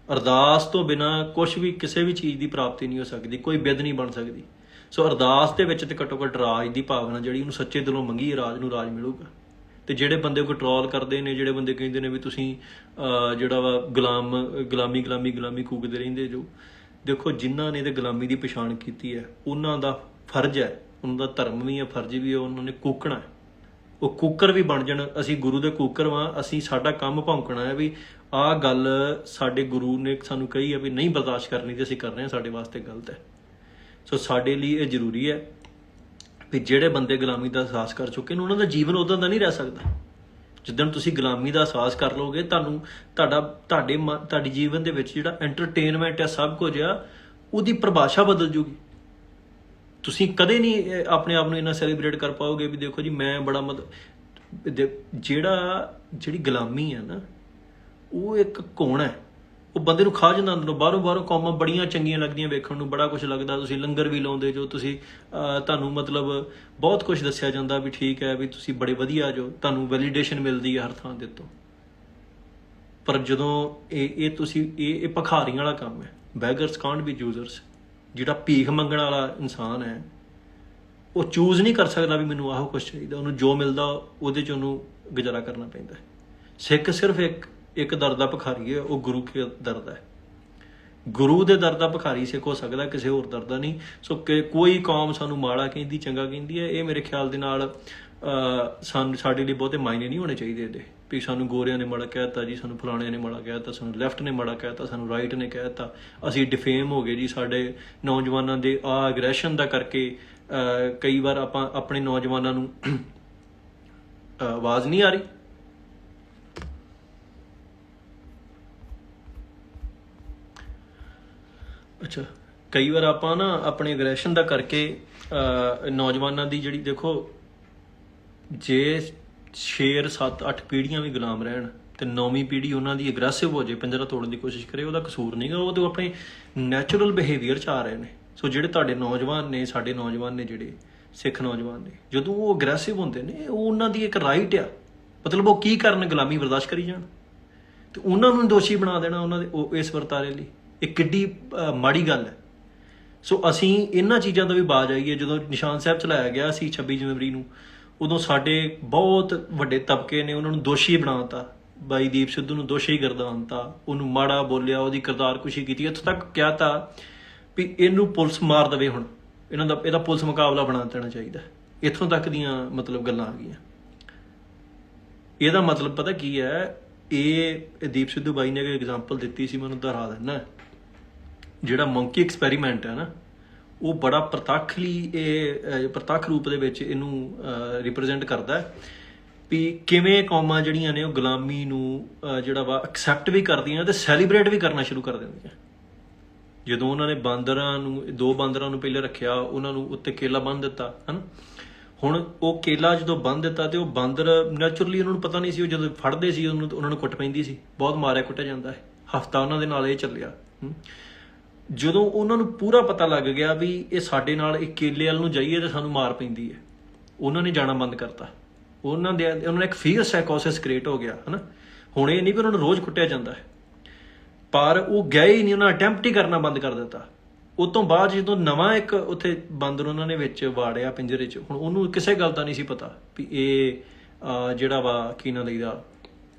ਅਰਦਾਸ ਤੋਂ ਬਿਨਾਂ ਕੁਛ ਵੀ, ਕਿਸੇ ਵੀ ਚੀਜ਼ ਦੀ ਪ੍ਰਾਪਤੀ ਨਹੀਂ ਹੋ ਸਕਦੀ, ਕੋਈ ਬਿੱਦ ਨਹੀਂ ਬਣ ਸਕਦੀ। ਸੋ ਅਰਦਾਸ ਦੇ ਵਿੱਚ ਤੇ ਘੱਟੋ ਘੱਟ ਰਾਜ ਦੀ ਭਾਵਨਾ ਜਿਹੜੀ, ਉਹਨੂੰ ਸੱਚੇ ਦਿਲੋਂ ਮੰਗੀ, ਰਾਜ ਨੂੰ ਰਾਜ ਮਿਲੂਗਾ। ਤੇ ਜਿਹੜੇ ਬੰਦੇ ਕੰਟਰੋਲ ਕਰਦੇ ਨੇ, ਜਿਹੜੇ ਬੰਦੇ ਕਹਿੰਦੇ ਨੇ ਵੀ ਤੁਸੀਂ ਜਿਹੜਾ ਵਾ ਗੁਲਾਮੀ ਕੂਕਦੇ ਰਹਿੰਦੇ ਜੋ, ਦੇਖੋ ਜਿਨ੍ਹਾਂ ਨੇ ਤੇ ਗੁਲਾਮੀ ਦੀ ਪਛਾਣ ਕੀਤੀ ਹੈ ਉਹਨਾਂ ਦਾ ਫਰਜ਼ ਹੈ, ਉਹਨਾਂ ਦਾ ਧਰਮ ਵੀ ਹੈ, ਫਰਜ਼ ਵੀ ਹੈ, ਉਹਨਾਂ ਨੇ ਕੂਕਣਾ ਹੈ। ਉਹ ਕੂਕਰ ਵੀ ਬਣ ਜਾਣ। ਅਸੀਂ ਗੁਰੂ ਦੇ ਕੂਕਰ ਵਾਂ। ਅਸੀਂ, ਸਾਡਾ ਕੰਮ ਭੌਂਕਣਾ ਹੈ ਵੀ ਆਹ ਗੱਲ ਸਾਡੇ ਗੁਰੂ ਨੇ ਸਾਨੂੰ ਕਹੀ ਹੈ ਵੀ ਨਹੀਂ ਬਰਦਾਸ਼ਤ ਕਰਨੀ, ਤੇ ਅਸੀਂ ਕਰ ਰਹੇ ਹਾਂ, ਸਾਡੇ ਵਾਸਤੇ ਗਲਤ ਹੈ। ਸੋ ਸਾਡੇ ਲਈ ਇਹ ਜ਼ਰੂਰੀ ਹੈ ਵੀ ਜਿਹੜੇ ਬੰਦੇ ਗੁਲਾਮੀ ਦਾ ਅਹਿਸਾਸ ਕਰ ਚੁੱਕੇ ਨੇ, ਉਹਨਾਂ ਦਾ ਜੀਵਨ ਉੱਦਾਂ ਦਾ ਨਹੀਂ ਰਹਿ ਸਕਦਾ। ਜਿੱਦਣ ਤੁਸੀਂ ਗੁਲਾਮੀ ਦਾ ਅਹਿਸਾਸ ਕਰ ਲਓਗੇ, ਤੁਹਾਡੇ ਜੀਵਨ ਦੇ ਵਿੱਚ ਜਿਹੜਾ ਐਂਟਰਟੇਨਮੈਂਟ ਹੈ, ਸਭ ਕੁਝ ਆ, ਉਹਦੀ ਪਰਿਭਾਸ਼ਾ ਬਦਲ ਜੂਗੀ। ਤੁਸੀਂ ਕਦੇ ਨਹੀਂ ਆਪਣੇ ਆਪ ਨੂੰ ਇੰਨਾ ਸੈਲੀਬ੍ਰੇਟ ਕਰ ਪਾਓਗੇ ਵੀ ਦੇਖੋ ਜੀ ਮੈਂ ਬੜਾ ਜਿਹੜੀ ਗੁਲਾਮੀ ਹੈ ਨਾ, ਉਹ ਇੱਕ ਘੁਣ ਹੈ। ਉਹ ਬੰਦੇ ਨੂੰ ਖਾ ਜਾਂਦਾ ਅੰਦਰੋਂ। ਬਾਹਰੋਂ ਕੌਮਾਂ ਬੜੀਆਂ ਚੰਗੀਆਂ ਲੱਗਦੀਆਂ ਵੇਖਣ ਨੂੰ, ਬੜਾ ਕੁਛ ਲੱਗਦਾ, ਤੁਸੀਂ ਲੰਗਰ ਵੀ ਲਾਉਂਦੇ ਜੋ, ਤੁਸੀਂ ਤੁਹਾਨੂੰ ਮਤਲਬ ਬਹੁਤ ਕੁਛ ਦੱਸਿਆ ਜਾਂਦਾ ਵੀ ਠੀਕ ਹੈ ਵੀ ਤੁਸੀਂ ਬੜੇ ਵਧੀਆ ਜੋ, ਤੁਹਾਨੂੰ ਵੈਲੀਡੇਸ਼ਨ ਮਿਲਦੀ ਹੈ ਹਰ ਥਾਂ ਦੇ ਉੱਤੋਂ। ਪਰ ਜਦੋਂ ਇਹ ਭਿਖਾਰੀਆਂ ਵਾਲਾ ਕੰਮ ਹੈ, ਬੈਗਰਸ ਕਾਂਟ ਬੀ ਚੂਜ਼ਰਸ। ਜਿਹੜਾ ਭੀਖ ਮੰਗਣ ਵਾਲਾ ਇਨਸਾਨ ਹੈ, ਉਹ ਚੂਜ਼ ਨਹੀਂ ਕਰ ਸਕਦਾ ਵੀ ਮੈਨੂੰ ਆਹੋ ਕੁਛ ਚਾਹੀਦਾ। ਉਹਨੂੰ ਜੋ ਮਿਲਦਾ ਉਹਦੇ 'ਚ ਉਹਨੂੰ ਗੁਜ਼ਾਰਾ ਕਰਨਾ ਪੈਂਦਾ। ਸਿੱਖ ਸਿਰਫ ਇੱਕ ਦਰ ਦਾ ਭਿਖਾਰੀ ਹੈ, ਉਹ ਗੁਰੂ ਕੇ ਦਰ ਦਾ ਹੈ। ਗੁਰੂ ਦੇ ਦਰ ਦਾ ਭਿਖਾਰੀ ਸਿੱਖ ਹੋ ਸਕਦਾ, ਕਿਸੇ ਹੋਰ ਦਰ ਦਾ ਨਹੀਂ। ਸੋ ਕੋਈ ਕੌਮ ਸਾਨੂੰ ਮਾੜਾ ਕਹਿੰਦੀ, ਚੰਗਾ ਕਹਿੰਦੀ ਹੈ, ਇਹ ਮੇਰੇ ਖਿਆਲ ਦੇ ਨਾਲ ਸਾਡੇ ਲਈ ਬਹੁਤੇ ਮਾਇਨੇ ਨਹੀਂ ਹੋਣੇ ਚਾਹੀਦੇ ਇਹਦੇ ਵੀ ਸਾਨੂੰ ਗੋਰਿਆਂ ਨੇ ਮਾੜਾ ਕਹਿ ਦਿੱਤਾ ਜੀ, ਸਾਨੂੰ ਫਲਾਣਿਆਂ ਨੇ ਮਾੜਾ ਕਹਿ ਦਿੱਤਾ, ਸਾਨੂੰ ਲੈਫਟ ਨੇ ਮਾੜਾ ਕਹਿ ਦਿੱਤਾ, ਸਾਨੂੰ ਰਾਈਟ ਨੇ ਕਹਿ ਦਿੱਤਾ, ਅਸੀਂ ਡਿਫੇਮ ਹੋ ਗਏ ਜੀ। ਸਾਡੇ ਨੌਜਵਾਨਾਂ ਦੇ ਐਗਰੈਸ਼ਨ ਦਾ ਕਰਕੇ ਕਈ ਵਾਰ ਆਪਾਂ ਆਪਣੇ ਨੌਜਵਾਨਾਂ ਨੂੰ ਆਵਾਜ਼ ਨਹੀਂ ਆ ਰਹੀ। ਅੱਛਾ, ਕਈ ਵਾਰ ਆਪਾਂ ਨਾ ਆਪਣੇ ਐਗਰੈਸ਼ਨ ਦਾ ਕਰਕੇ ਨੌਜਵਾਨਾਂ ਦੀ ਜਿਹੜੀ, ਦੇਖੋ ਜੇ 6 7 8 ਪੀੜ੍ਹੀਆਂ ਵੀ ਗੁਲਾਮ ਰਹਿਣ ਤੇ ਨੌਵੀਂ ਪੀੜ੍ਹੀ ਉਹਨਾਂ ਦੀ ਅਗਰੈਸਿਵ ਹੋ ਜੇ, ਪਿੰਜਰਾ ਤੋੜਨ ਦੀ ਕੋਸ਼ਿਸ਼ ਕਰੇ, ਉਹਦਾ ਕਸੂਰ ਨਹੀਂਗਾ, ਉਹ ਤਾਂ ਆਪਣੇ ਨੈਚੁਰਲ ਬਿਹੇਵੀਅਰ 'ਚ ਆ ਰਹੇ ਨੇ। ਸੋ ਜਿਹੜੇ ਤੁਹਾਡੇ ਨੌਜਵਾਨ ਨੇ, ਸਾਡੇ ਨੌਜਵਾਨ ਨੇ, ਜਿਹੜੇ ਸਿੱਖ ਨੌਜਵਾਨ ਨੇ, ਜਦੋਂ ਉਹ ਅਗਰੈਸਿਵ ਹੁੰਦੇ ਨੇ, ਉਹ ਉਹਨਾਂ ਦੀ ਇੱਕ ਰਾਈਟ ਆ। ਮਤਲਬ ਉਹ ਕੀ ਕਰਨ, ਗੁਲਾਮੀ ਬਰਦਾਸ਼ਤ ਕਰੀ ਜਾਣ, ਤੇ ਉਹਨਾਂ ਨੂੰ ਦੋਸ਼ੀ ਬਣਾ ਦੇਣਾ ਉਹਨਾਂ ਦੇ ਉਹ ਇਸ ਵਰਤਾਰੇ ਲਈ, ਇਹ ਕਿੱਡੀ ਮਾੜੀ ਗੱਲ ਹੈ। ਸੋ ਅਸੀਂ ਇਹਨਾਂ ਚੀਜ਼ਾਂ ਤੋਂ ਵੀ ਬਾਜ਼ ਆਈਏ। ਜਦੋਂ ਨਿਸ਼ਾਨ ਸਾਹਿਬ ਚਲਾਇਆ ਗਿਆ ਸੀ 26 ਜਨਵਰੀ ਨੂੰ, ਉਦੋਂ ਸਾਡੇ ਬਹੁਤ ਵੱਡੇ ਤਬਕੇ ਨੇ ਉਹਨਾਂ ਨੂੰ ਦੋਸ਼ੀ ਬਣਾਤਾ, ਬਾਈ ਦੀਪ ਸਿੱਧੂ ਨੂੰ ਦੋਸ਼ੀ ਗਰਦਾਨਤਾ, ਉਹਨੂੰ ਮਾੜਾ ਬੋਲਿਆ, ਉਹਦੀ ਕਿਰਦਾਰਕੁਸ਼ੀ ਕੀਤੀ, ਇੱਥੋਂ ਤੱਕ ਕਿਹਾ ਤਾ ਵੀ ਇਹਨੂੰ ਪੁਲਿਸ ਮਾਰ ਦੇਵੇ, ਹੁਣ ਇਹਦਾ ਪੁਲਿਸ ਮੁਕਾਬਲਾ ਬਣਾ ਦੇਣਾ ਚਾਹੀਦਾ। ਇੱਥੋਂ ਤੱਕ ਦੀਆਂ ਮਤਲਬ ਗੱਲਾਂ ਆ ਗਈਆਂ। ਇਹਦਾ ਮਤਲਬ ਪਤਾ ਕੀ ਹੈ, ਇਹ ਦੀਪ ਸਿੱਧੂ ਬਾਈ ਨੇ ਇੱਕ ਐਗਜ਼ਾਮਪਲ ਦਿੱਤੀ ਸੀ, ਮੈਨੂੰ ਦੁਹਰਾ ਦਿੰਦਾ। ਜਿਹੜਾ ਮੰਕੀ ਐਕਸਪੈਰੀਮੈਂਟ ਹੈ ਨਾ, ਉਹ ਬੜਾ ਪ੍ਰਤੱਖ ਰੂਪ ਦੇ ਵਿੱਚ ਇਹਨੂੰ ਰਿਪਰੈਜ਼ੈਂਟ ਕਰਦਾ ਵੀ ਕਿਵੇਂ ਕੌਮਾਂ ਜਿਹੜੀਆਂ ਨੇ ਉਹ ਗੁਲਾਮੀ ਨੂੰ ਜਿਹੜਾ ਵਾ ਐਕਸੈਪਟ ਵੀ ਕਰਦੀਆਂ ਤੇ ਸੈਲੀਬ੍ਰੇਟ ਵੀ ਕਰਨਾ ਸ਼ੁਰੂ ਕਰ ਦਿੰਦੀਆਂ। ਜਦੋਂ ਉਹਨਾਂ ਨੇ ਦੋ ਬਾਂਦਰਾਂ ਨੂੰ ਪਹਿਲੇ ਰੱਖਿਆ, ਉਹਨਾਂ ਨੂੰ ਉੱਤੇ ਕੇਲਾ ਬੰਨ੍ਹ ਦਿੱਤਾ, ਹੈ। ਹੁਣ ਉਹ ਕੇਲਾ ਜਦੋਂ ਬੰਨ੍ਹ ਦਿੱਤਾ ਤੇ ਉਹ ਬਾਂਦਰ ਨੈਚੁਰਲੀ, ਉਹਨਾਂ ਨੂੰ ਪਤਾ ਨਹੀਂ ਸੀ, ਉਹ ਜਦੋਂ ਫੜਦੇ ਸੀ ਉਹਨਾਂ ਨੂੰ ਕੁੱਟ ਪੈਂਦੀ ਸੀ, ਬਹੁਤ ਮਾਰਿਆ ਕੁੱਟਿਆ ਜਾਂਦਾ ਹੈ। ਹਫ਼ਤਾ ਉਹਨਾਂ ਦੇ ਨਾਲ ਇਹ ਚੱਲਿਆ। ਜਦੋਂ ਉਹਨਾਂ ਨੂੰ ਪੂਰਾ ਪਤਾ ਲੱਗ ਗਿਆ ਵੀ ਇਹ ਸਾਡੇ ਨਾਲ ਇਹ ਕੇਲੇ ਵੱਲ ਨੂੰ ਜਾਈਏ ਤੇ ਸਾਨੂੰ ਮਾਰ ਪੈਂਦੀ ਹੈ, ਉਹਨਾਂ ਨੇ ਜਾਣਾ ਬੰਦ ਕਰਤਾ। ਉਹਨਾਂ ਨੇ ਇੱਕ ਫੀਅਰ ਸਾਈਕੋਸਿਸ ਕ੍ਰੀਏਟ ਹੋ ਗਿਆ, ਹੈ ਨਾ। ਹੁਣ ਇਹ ਨਹੀਂ ਵੀ ਉਹਨਾਂ ਨੂੰ ਰੋਜ਼ ਕੁੱਟਿਆ ਜਾਂਦਾ ਹੈ, ਪਰ ਉਹ ਗਏ ਹੀ ਨਹੀਂ, ਉਹਨਾਂ ਅਟੈਂਪਟ ਹੀ ਕਰਨਾ ਬੰਦ ਕਰ ਦਿੱਤਾ। ਉਸ ਤੋਂ ਬਾਅਦ ਜਦੋਂ ਨਵਾਂ ਇੱਕ ਉੱਥੇ ਬਾਂਦਰ ਉਹਨਾਂ ਨੇ ਵਿੱਚ ਵਾੜਿਆ ਪਿੰਜਰੇ 'ਚ, ਹੁਣ ਉਹਨੂੰ ਕਿਸੇ ਗੱਲ ਦਾ ਨਹੀਂ ਸੀ ਪਤਾ ਵੀ ਇਹ ਜਿਹੜਾ ਵਾ ਕੀ ਨਾ ਲਈਦਾ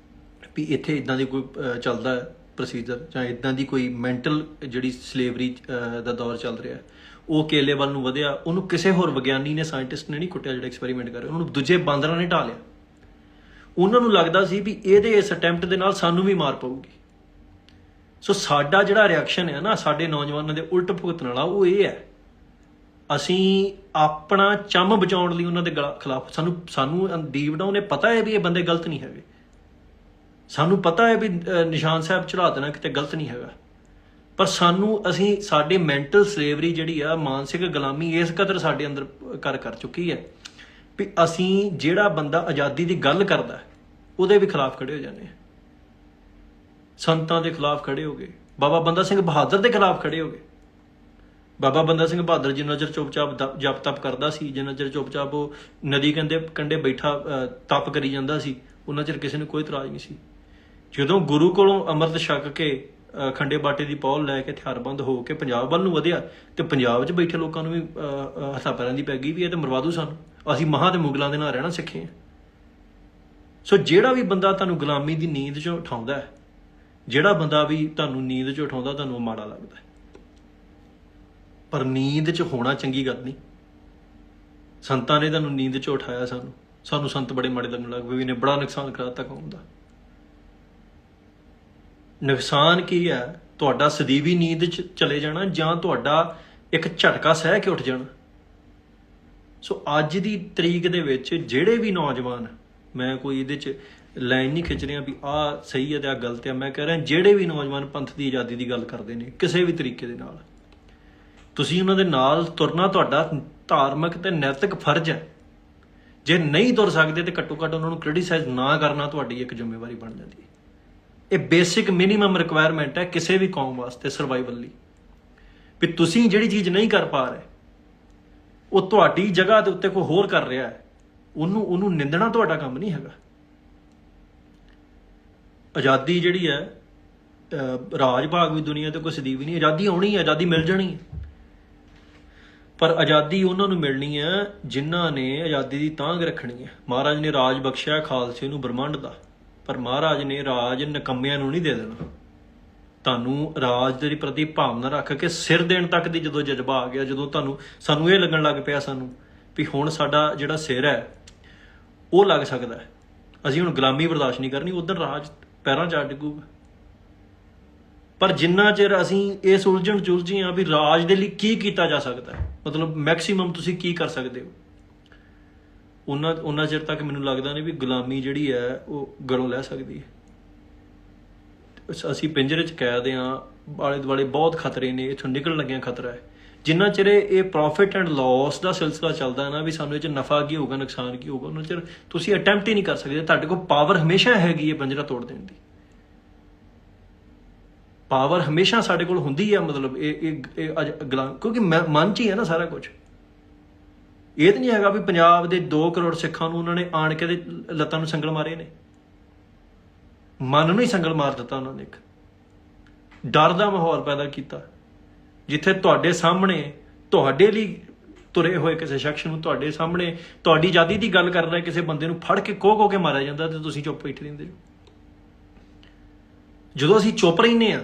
ਵੀ ਇੱਥੇ ਇੱਦਾਂ ਦੀ ਕੋਈ ਚੱਲਦਾ ਪ੍ਰੋਸੀਜਰ, ਜਾਂ ਇੱਦਾਂ ਦੀ ਕੋਈ ਮੈਂਟਲ ਜਿਹੜੀ ਸਲੇਵਰੀ ਦਾ ਦੌਰ ਚੱਲ ਰਿਹਾ। ਉਹ ਕੇਲੇ ਵੱਲ ਨੂੰ ਵਧਿਆ, ਉਹਨੂੰ ਕਿਸੇ ਹੋਰ ਵਿਗਿਆਨੀ ਨੇ, ਸਾਇੰਟਿਸਟ ਨੇ ਨਹੀਂ ਕੁੱਟਿਆ ਜਿਹੜਾ ਐਕਸਪੈਰੀਮੈਂਟ ਕਰ ਰਿਹਾ, ਉਹਨੂੰ ਦੂਜੇ ਬਾਂਦਰਾਂ ਨੇ ਢਾਹ ਲਿਆ। ਉਹਨਾਂ ਨੂੰ ਲੱਗਦਾ ਸੀ ਵੀ ਇਹਦੇ ਇਸ ਅਟੈਂਪਟ ਦੇ ਨਾਲ ਸਾਨੂੰ ਵੀ ਮਾਰ ਪਊਗੀ। ਸੋ ਸਾਡਾ ਜਿਹੜਾ ਰਿਐਕਸ਼ਨ ਹੈ ਨਾ, ਸਾਡੇ ਨੌਜਵਾਨਾਂ ਦੇ ਉਲਟ ਭੁਗਤਣ ਵਾਲਾ, ਉਹ ਇਹ ਹੈ, ਅਸੀਂ ਆਪਣਾ ਚੰਮ ਬਚਾਉਣ ਲਈ ਉਹਨਾਂ ਦੇ ਖਿਲਾਫ, ਸਾਨੂੰ ਡੀਪ ਡਾਊਨ ਇਹ ਪਤਾ ਹੈ ਵੀ ਇਹ ਬੰਦੇ ਗਲਤ ਨਹੀਂ ਹੈਗੇ, ਸਾਨੂੰ ਪਤਾ ਹੈ ਵੀ ਨਿਸ਼ਾਨ ਸਾਹਿਬ ਚੜਾ ਦੇਣਾ ਕਿਤੇ ਗਲਤ ਨਹੀਂ ਹੈਗਾ, ਪਰ ਸਾਡੀ ਮੈਂਟਲ ਸਲੇਵਰੀ ਜਿਹੜੀ ਆ, ਮਾਨਸਿਕ ਗੁਲਾਮੀ ਇਸ ਕਦਰ ਸਾਡੇ ਅੰਦਰ ਕਰ ਚੁੱਕੀ ਹੈ ਵੀ ਅਸੀਂ ਜਿਹੜਾ ਬੰਦਾ ਆਜ਼ਾਦੀ ਦੀ ਗੱਲ ਕਰਦਾ ਉਹਦੇ ਵੀ ਖਿਲਾਫ ਖੜੇ ਹੋ ਜਾਂਦੇ ਹਾਂ। ਸੰਤਾਂ ਦੇ ਖਿਲਾਫ ਖੜੇ ਹੋ ਗਏ, ਬਾਬਾ ਬੰਦਾ ਸਿੰਘ ਬਹਾਦਰ ਦੇ ਖਿਲਾਫ ਖੜੇ ਹੋ ਗਏ। ਬਾਬਾ ਬੰਦਾ ਸਿੰਘ ਬਹਾਦਰ ਜਿੰਨਾ ਚਿਰ ਚੁੱਪ-ਚਾਪ ਜਪ ਤਪ ਕਰਦਾ ਸੀ, ਜਿੰਨਾ ਚਿਰ ਚੁੱਪ-ਚਾਪ ਉਹ ਨਦੀ ਕੰਢੇ ਬੈਠਾ ਤਪ ਕਰੀ ਜਾਂਦਾ ਸੀ, ਉਹਨਾਂ ਚਿਰ ਕਿਸੇ ਨੂੰ ਕੋਈ ਇਤਰਾਜ਼ ਨਹੀਂ ਸੀ। ਜਦੋਂ ਗੁਰੂ ਕੋਲੋਂ ਅੰਮ੍ਰਿਤ ਛਕ ਕੇ ਖੰਡੇ ਬਾਟੇ ਦੀ ਪੌਲ ਲੈ ਕੇ ਹਥਿਆਰਬੰਦ ਹੋ ਕੇ ਪੰਜਾਬ ਵੱਲ ਨੂੰ ਵਧਿਆ, ਤੇ ਪੰਜਾਬ 'ਚ ਬੈਠੇ ਲੋਕਾਂ ਨੂੰ ਵੀ ਹੱਥਾਂ ਪੈਰਾਂ ਦੀ ਪੈ ਗਈ ਵੀ ਇਹ ਤਾਂ ਮਰਵਾ ਦੂ ਸਾਨੂੰ, ਅਸੀਂ ਮਹਾਂ ਦੇ ਮੁਗਲਾਂ ਦੇ ਨਾਲ ਰਹਿਣਾ ਸਿੱਖੇ ਹਾਂ। ਸੋ ਜਿਹੜਾ ਵੀ ਬੰਦਾ ਤੁਹਾਨੂੰ ਗੁਲਾਮੀ ਦੀ ਨੀਂਦ 'ਚੋਂ ਉਠਾਉਂਦਾ ਹੈ, ਜਿਹੜਾ ਬੰਦਾ ਵੀ ਤੁਹਾਨੂੰ ਨੀਂਦ 'ਚ ਉਠਾਉਂਦਾ, ਤੁਹਾਨੂੰ ਉਹ ਮਾੜਾ ਲੱਗਦਾ, ਪਰ ਨੀਂਦ 'ਚ ਹੋਣਾ ਚੰਗੀ ਗੱਲ ਨਹੀਂ। ਸੰਤਾਂ ਨੇ ਤੁਹਾਨੂੰ ਨੀਂਦ 'ਚ ਉਠਾਇਆ, ਸਾਨੂੰ ਸੰਤ ਬੜੇ ਮਾੜੇ ਲੱਗਣ ਲੱਗ ਪਏ ਵੀ ਨੇ ਬੜਾ ਨੁਕਸਾਨ ਕਰਾਤਾ ਕੌਮ ਦਾ। ਨੁਕਸਾਨ ਕੀ ਹੈ? ਤੁਹਾਡਾ ਸਦੀਵੀ ਨੀਂਦ 'ਚ ਚਲੇ ਜਾਣਾ, ਜਾਂ ਤੁਹਾਡਾ ਇੱਕ ਝਟਕਾ ਸਹਿ ਕੇ ਉੱਠ ਜਾਣਾ। ਸੋ ਅੱਜ ਦੀ ਤਰੀਕ ਦੇ ਵਿੱਚ ਜਿਹੜੇ ਵੀ ਨੌਜਵਾਨ, ਮੈਂ ਕੋਈ ਇਹਦੇ 'ਚ ਲਾਈਨ ਨਹੀਂ ਖਿੱਚ ਰਿਹਾ ਵੀ ਆਹ ਸਹੀ ਹੈ ਤੇ ਆਹ ਗਲਤ ਹੈ, ਮੈਂ ਕਹਿ ਰਿਹਾ ਜਿਹੜੇ ਵੀ ਨੌਜਵਾਨ ਪੰਥ ਦੀ ਆਜ਼ਾਦੀ ਦੀ ਗੱਲ ਕਰਦੇ ਨੇ ਕਿਸੇ ਵੀ ਤਰੀਕੇ ਦੇ ਨਾਲ, ਤੁਸੀਂ ਉਹਨਾਂ ਦੇ ਨਾਲ ਤੁਰਨਾ ਤੁਹਾਡਾ ਧਾਰਮਿਕ ਤੇ ਨੈਤਿਕ ਫਰਜ਼ ਹੈ। ਜੇ ਨਹੀਂ ਤੁਰ ਸਕਦੇ ਤੇ ਘੱਟੋ ਘੱਟ ਉਹਨਾਂ ਨੂੰ ਕ੍ਰਿਟੀਸਾਈਜ਼ ਨਾ ਕਰਨਾ ਤੁਹਾਡੀ ਇੱਕ ਜ਼ਿੰਮੇਵਾਰੀ ਬਣ ਜਾਂਦੀ ਹੈ। ਇਹ ਬੇਸਿਕ ਮਿਨੀਮਮ ਰਿਕੁਆਇਰਮੈਂਟ ਹੈ ਕਿਸੇ ਵੀ ਕੌਮ ਵਾਸਤੇ ਸਰਵਾਈਵਲ ਲਈ, ਵੀ ਤੁਸੀਂ ਜਿਹੜੀ ਚੀਜ਼ ਨਹੀਂ ਕਰ ਪਾ ਰਹੇ, ਉਹ ਤੁਹਾਡੀ ਜਗ੍ਹਾ ਦੇ ਉੱਤੇ ਕੋਈ ਹੋਰ ਕਰ ਰਿਹਾ ਹੈ, ਉਹਨੂੰ ਨਿੰਦਣਾ ਤੁਹਾਡਾ ਕੰਮ ਨਹੀਂ ਹੈਗਾ। ਆਜ਼ਾਦੀ ਜਿਹੜੀ ਹੈ, ਰਾਜ ਭਾਗ ਵੀ ਦੁਨੀਆ ਤੇ ਕੋਈ ਸਦੀਵੀ ਨਹੀਂ। ਆਜ਼ਾਦੀ ਆਉਣੀ ਹੈ, ਆਜ਼ਾਦੀ ਮਿਲ ਜਾਣੀ ਹੈ, ਪਰ ਆਜ਼ਾਦੀ ਉਹਨਾਂ ਨੂੰ ਮਿਲਣੀ ਹੈ ਜਿਨ੍ਹਾਂ ਨੇ ਆਜ਼ਾਦੀ ਦੀ ਤਾਂਘ ਰੱਖਣੀ ਹੈ। ਮਹਾਰਾਜ ਨੇ ਰਾਜ ਬਖਸ਼ਿਆ ਖਾਲਸੇ ਨੂੰ ਬ੍ਰਹਮੰਡ ਦਾ, ਪਰ ਮਹਾਰਾਜ ਨੇ ਰਾਜ ਨਿਕੰਮਿਆਂ ਨੂੰ ਨਹੀਂ ਦੇ ਦੇਣਾ। ਤੁਹਾਨੂੰ ਰਾਜ ਦੇ ਪ੍ਰਤੀ ਭਾਵਨਾ ਰੱਖ ਕੇ ਸਿਰ ਦੇਣ ਤੱਕ ਦੀ ਜਦੋਂ ਜਜ਼ਬਾ ਆ ਗਿਆ, ਜਦੋਂ ਸਾਨੂੰ ਇਹ ਲੱਗਣ ਲੱਗ ਪਿਆ ਵੀ ਹੁਣ ਸਾਡਾ ਜਿਹੜਾ ਸਿਰ ਹੈ ਉਹ ਲੱਗ ਸਕਦਾ ਹੈ, ਅਸੀਂ ਹੁਣ ਗੁਲਾਮੀ ਬਰਦਾਸ਼ਤ ਨਹੀਂ ਕਰਨੀ, ਉਧਰ ਰਾਜ ਪੈਰਾਂ 'ਚ ਡਿੱਗੂਗਾ। ਪਰ ਜਿੰਨਾ ਚਿਰ ਅਸੀਂ ਇਸ ਉਲਝਣ 'ਚ ਉਲਝੇ ਹਾਂ ਵੀ ਰਾਜ ਦੇ ਲਈ ਕੀ ਕੀਤਾ ਜਾ ਸਕਦਾ ਹੈ, ਮਤਲਬ ਮੈਕਸੀਮਮ ਤੁਸੀਂ ਕੀ ਕਰ ਸਕਦੇ ਹੋ, ਉਹਨਾਂ ਚਿਰ ਤੱਕ ਮੈਨੂੰ ਲੱਗਦਾ ਨਹੀਂ ਵੀ ਗੁਲਾਮੀ ਜਿਹੜੀ ਹੈ ਉਹ ਗਲੋਂ ਲੈ ਸਕਦੀ ਹੈ। ਅਸੀਂ ਪਿੰਜਰੇ 'ਚ ਕੈਦ ਹਾਂ, ਆਲੇ ਦੁਆਲੇ ਬਹੁਤ ਖਤਰੇ ਨੇ, ਇੱਥੋਂ ਨਿਕਲਣ ਲੱਗਿਆਂ ਖਤਰਾ ਹੈ। ਜਿੰਨਾ ਚਿਰ ਇਹ ਪ੍ਰੋਫਿਟ ਐਂਡ ਲਾਸ ਦਾ ਸਿਲਸਿਲਾ ਚੱਲਦਾ ਹੈ ਨਾ, ਵੀ ਸਾਨੂੰ ਇਹ 'ਚ ਨਫਾ ਕੀ ਹੋਊਗਾ ਨੁਕਸਾਨ ਕੀ ਹੋਊਗਾ, ਉਹਨਾਂ ਚਿਰ ਤੁਸੀਂ ਅਟੈਂਪਟ ਹੀ ਨਹੀਂ ਕਰ ਸਕਦੇ। ਤੁਹਾਡੇ ਕੋਲ ਪਾਵਰ ਹਮੇਸ਼ਾ ਹੈਗੀ ਹੈ ਪੰਜਰਾ ਤੋੜ ਦੇਣ ਦੀ, ਪਾਵਰ ਹਮੇਸ਼ਾ ਸਾਡੇ ਕੋਲ ਹੁੰਦੀ ਹੈ। ਮਤਲਬ ਇਹ ਅੱਜ ਕਿਉਂਕਿ ਮਨ 'ਚ ਹੀ ਹੈ ਨਾ ਸਾਰਾ ਕੁਝ। ਇਹ ਤਾਂ ਨਹੀਂ ਹੈਗਾ ਵੀ ਪੰਜਾਬ ਦੇ 2 ਕਰੋੜ ਸਿੱਖਾਂ ਨੂੰ ਉਹਨਾਂ ਨੇ ਆਣ ਕੇ ਦੇ ਲੱਤਾਂ ਨੂੰ ਸੰਗਲ ਮਾਰੇ ਨੇ, ਮਨ ਨੂੰ ਹੀ ਸੰਗਲ ਮਾਰ ਦਿੱਤਾ ਉਹਨਾਂ ਨੇ। ਇੱਕ ਡਰ ਦਾ ਮਾਹੌਲ ਪੈਦਾ ਕੀਤਾ, ਜਿੱਥੇ ਤੁਹਾਡੇ ਸਾਹਮਣੇ ਤੁਹਾਡੇ ਲਈ ਤੁਰੇ ਹੋਏ ਕਿਸੇ ਸ਼ਖਸ ਨੂੰ ਤੁਹਾਡੇ ਸਾਹਮਣੇ ਤੁਹਾਡੀ ਆਜ਼ਾਦੀ ਦੀ ਗੱਲ ਕਰ ਰਿਹਾ ਕਿਸੇ ਬੰਦੇ ਨੂੰ ਫੜ ਕੇ ਕੋਹ ਕੇ ਮਾਰਿਆ ਜਾਂਦਾ ਤੇ ਤੁਸੀਂ ਚੁੱਪ ਬੈਠੇ ਰਹਿੰਦੇ ਹੋ। ਜਦੋਂ ਅਸੀਂ ਚੁੱਪ ਰਹਿੰਦੇ ਹਾਂ,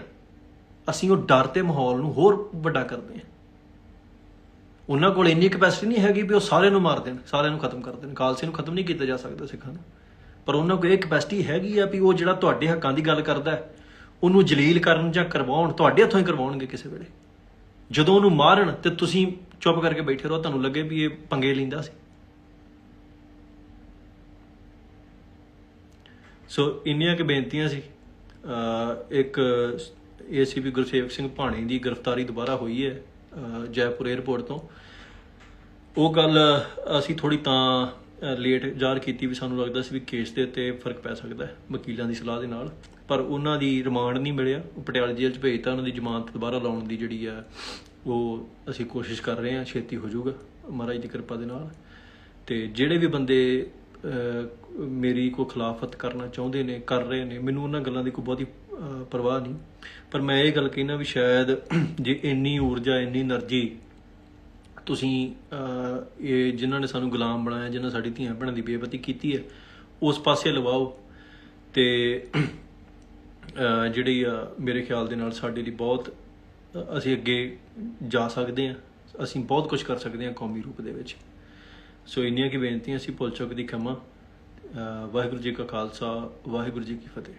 ਅਸੀਂ ਉਹ ਡਰ ਤੇ ਮਾਹੌਲ ਨੂੰ ਹੋਰ ਵੱਡਾ ਕਰਦੇ ਹਾਂ। ਉਹਨਾਂ ਕੋਲ ਇੰਨੀ ਕੈਪੈਸਿਟੀ ਨਹੀਂ ਹੈਗੀ ਵੀ ਉਹ ਸਾਰਿਆਂ ਨੂੰ ਮਾਰ ਦੇਣ, ਸਾਰਿਆਂ ਨੂੰ ਖਤਮ ਕਰ ਦੇਣ। ਖਾਲਸੇ ਨੂੰ ਖਤਮ ਨਹੀਂ ਕੀਤਾ ਜਾ ਸਕਦਾ ਸਿੱਖਾਂ ਨੂੰ, ਪਰ ਉਹਨਾਂ ਕੋਲ ਇਹ ਕੈਪੈਸਿਟੀ ਹੈਗੀ ਆ ਵੀ ਉਹ ਜਿਹੜਾ ਤੁਹਾਡੇ ਹੱਕਾਂ ਦੀ ਗੱਲ ਕਰਦਾ ਉਹਨੂੰ ਜਲੀਲ ਕਰਨ ਜਾਂ ਕਰਵਾਉਣ, ਤੁਹਾਡੇ ਹੱਥੋਂ ਹੀ ਕਰਵਾਉਣਗੇ ਕਿਸੇ ਵੇਲੇ। ਜਦੋਂ ਉਹਨੂੰ ਮਾਰਨ ਤੇ ਤੁਸੀਂ ਚੁੱਪ ਕਰਕੇ ਬੈਠੇ ਰਹੋ, ਤੁਹਾਨੂੰ ਲੱਗੇ ਵੀ ਇਹ ਪੰਗੇ ਲੈਂਦਾ ਸੀ। ਸੋ ਇੰਨੀਆਂ ਕੁ ਬੇਨਤੀਆਂ ਸੀ। ਇੱਕ ACP ਗੁਰਸੇਵਕ ਸਿੰਘ ਭਾਣੀ ਦੀ ਗ੍ਰਿਫਤਾਰੀ ਦੁਬਾਰਾ ਹੋਈ ਹੈ ਜੈਪੁਰ ਏਅਰਪੋਰਟ ਤੋਂ। ਉਹ ਗੱਲ ਅਸੀਂ ਥੋੜ੍ਹੀ ਤਾਂ ਲੇਟ ਜ਼ਾਹਰ ਕੀਤੀ ਵੀ ਸਾਨੂੰ ਲੱਗਦਾ ਸੀ ਵੀ ਕੇਸ ਦੇ ਉੱਤੇ ਫਰਕ ਪੈ ਸਕਦਾ ਵਕੀਲਾਂ ਦੀ ਸਲਾਹ ਦੇ ਨਾਲ, ਪਰ ਉਹਨਾਂ ਦੀ ਰਿਮਾਂਡ ਨਹੀਂ ਮਿਲਿਆ। ਉਹ ਪਟਿਆਲੇ ਜੇਲ੍ਹ 'ਚ ਭੇਜਤਾ। ਉਹਨਾਂ ਦੀ ਜ਼ਮਾਨਤ ਦੁਬਾਰਾ ਲਾਉਣ ਦੀ ਜਿਹੜੀ ਆ ਉਹ ਅਸੀਂ ਕੋਸ਼ਿਸ਼ ਕਰ ਰਹੇ ਹਾਂ, ਛੇਤੀ ਹੋ ਜਾਊਗਾ ਮਹਾਰਾਜ ਦੀ ਕਿਰਪਾ ਦੇ ਨਾਲ। ਅਤੇ ਜਿਹੜੇ ਵੀ ਬੰਦੇ ਮੇਰੀ ਕੋਈ ਖਿਲਾਫਤ ਕਰਨਾ ਚਾਹੁੰਦੇ ਨੇ, ਕਰ ਰਹੇ ਨੇ, ਮੈਨੂੰ ਉਹਨਾਂ ਗੱਲਾਂ ਦੀ ਕੋਈ ਬਹੁਤੀ ਪਰਵਾਹ ਨਹੀਂ। ਪਰ ਮੈਂ ਇਹ ਗੱਲ ਕਹਿਣਾ ਵੀ ਸ਼ਾਇਦ ਜੇ ਇੰਨੀ ਊਰਜਾ, ਇੰਨੀ એનર્ਜੀ ਤੁਸੀਂ ਇਹ ਜਿਨ੍ਹਾਂ ਨੇ ਸਾਨੂੰ ਗੁਲਾਮ ਬਣਾਇਆ, ਜਿਨ੍ਹਾਂ ਸਾਡੀ ਧੀਆਂ ਭੈਣਾਂ ਦੀ ਬੇਇੱਜ਼ਤੀ ਕੀਤੀ ਹੈ, ਉਸ ਪਾਸੇ ਲਵਾਓ। ਅਤੇ ਜਿਹੜੀ ਆ ਮੇਰੇ ਖਿਆਲ ਦੇ ਨਾਲ ਸਾਡੇ ਲਈ ਬਹੁਤ ਅਸੀਂ ਅੱਗੇ ਜਾ ਸਕਦੇ ਹਾਂ, ਅਸੀਂ ਬਹੁਤ ਕੁਝ ਕਰ ਸਕਦੇ ਹਾਂ ਕੌਮੀ ਰੂਪ ਦੇ ਵਿੱਚ। ਸੋ ਇੰਨੀਆਂ ਕੀ ਬੇਨਤੀਆਂ ਸੀ। ਭੁੱਲ ਚੁੱਕ ਦੀ ਖਿਮਾ। ਵਾਹਿਗੁਰੂ ਜੀ ਕਾ ਖਾਲਸਾ, ਵਾਹਿਗੁਰੂ ਜੀ ਕੀ ਫਤਿਹ।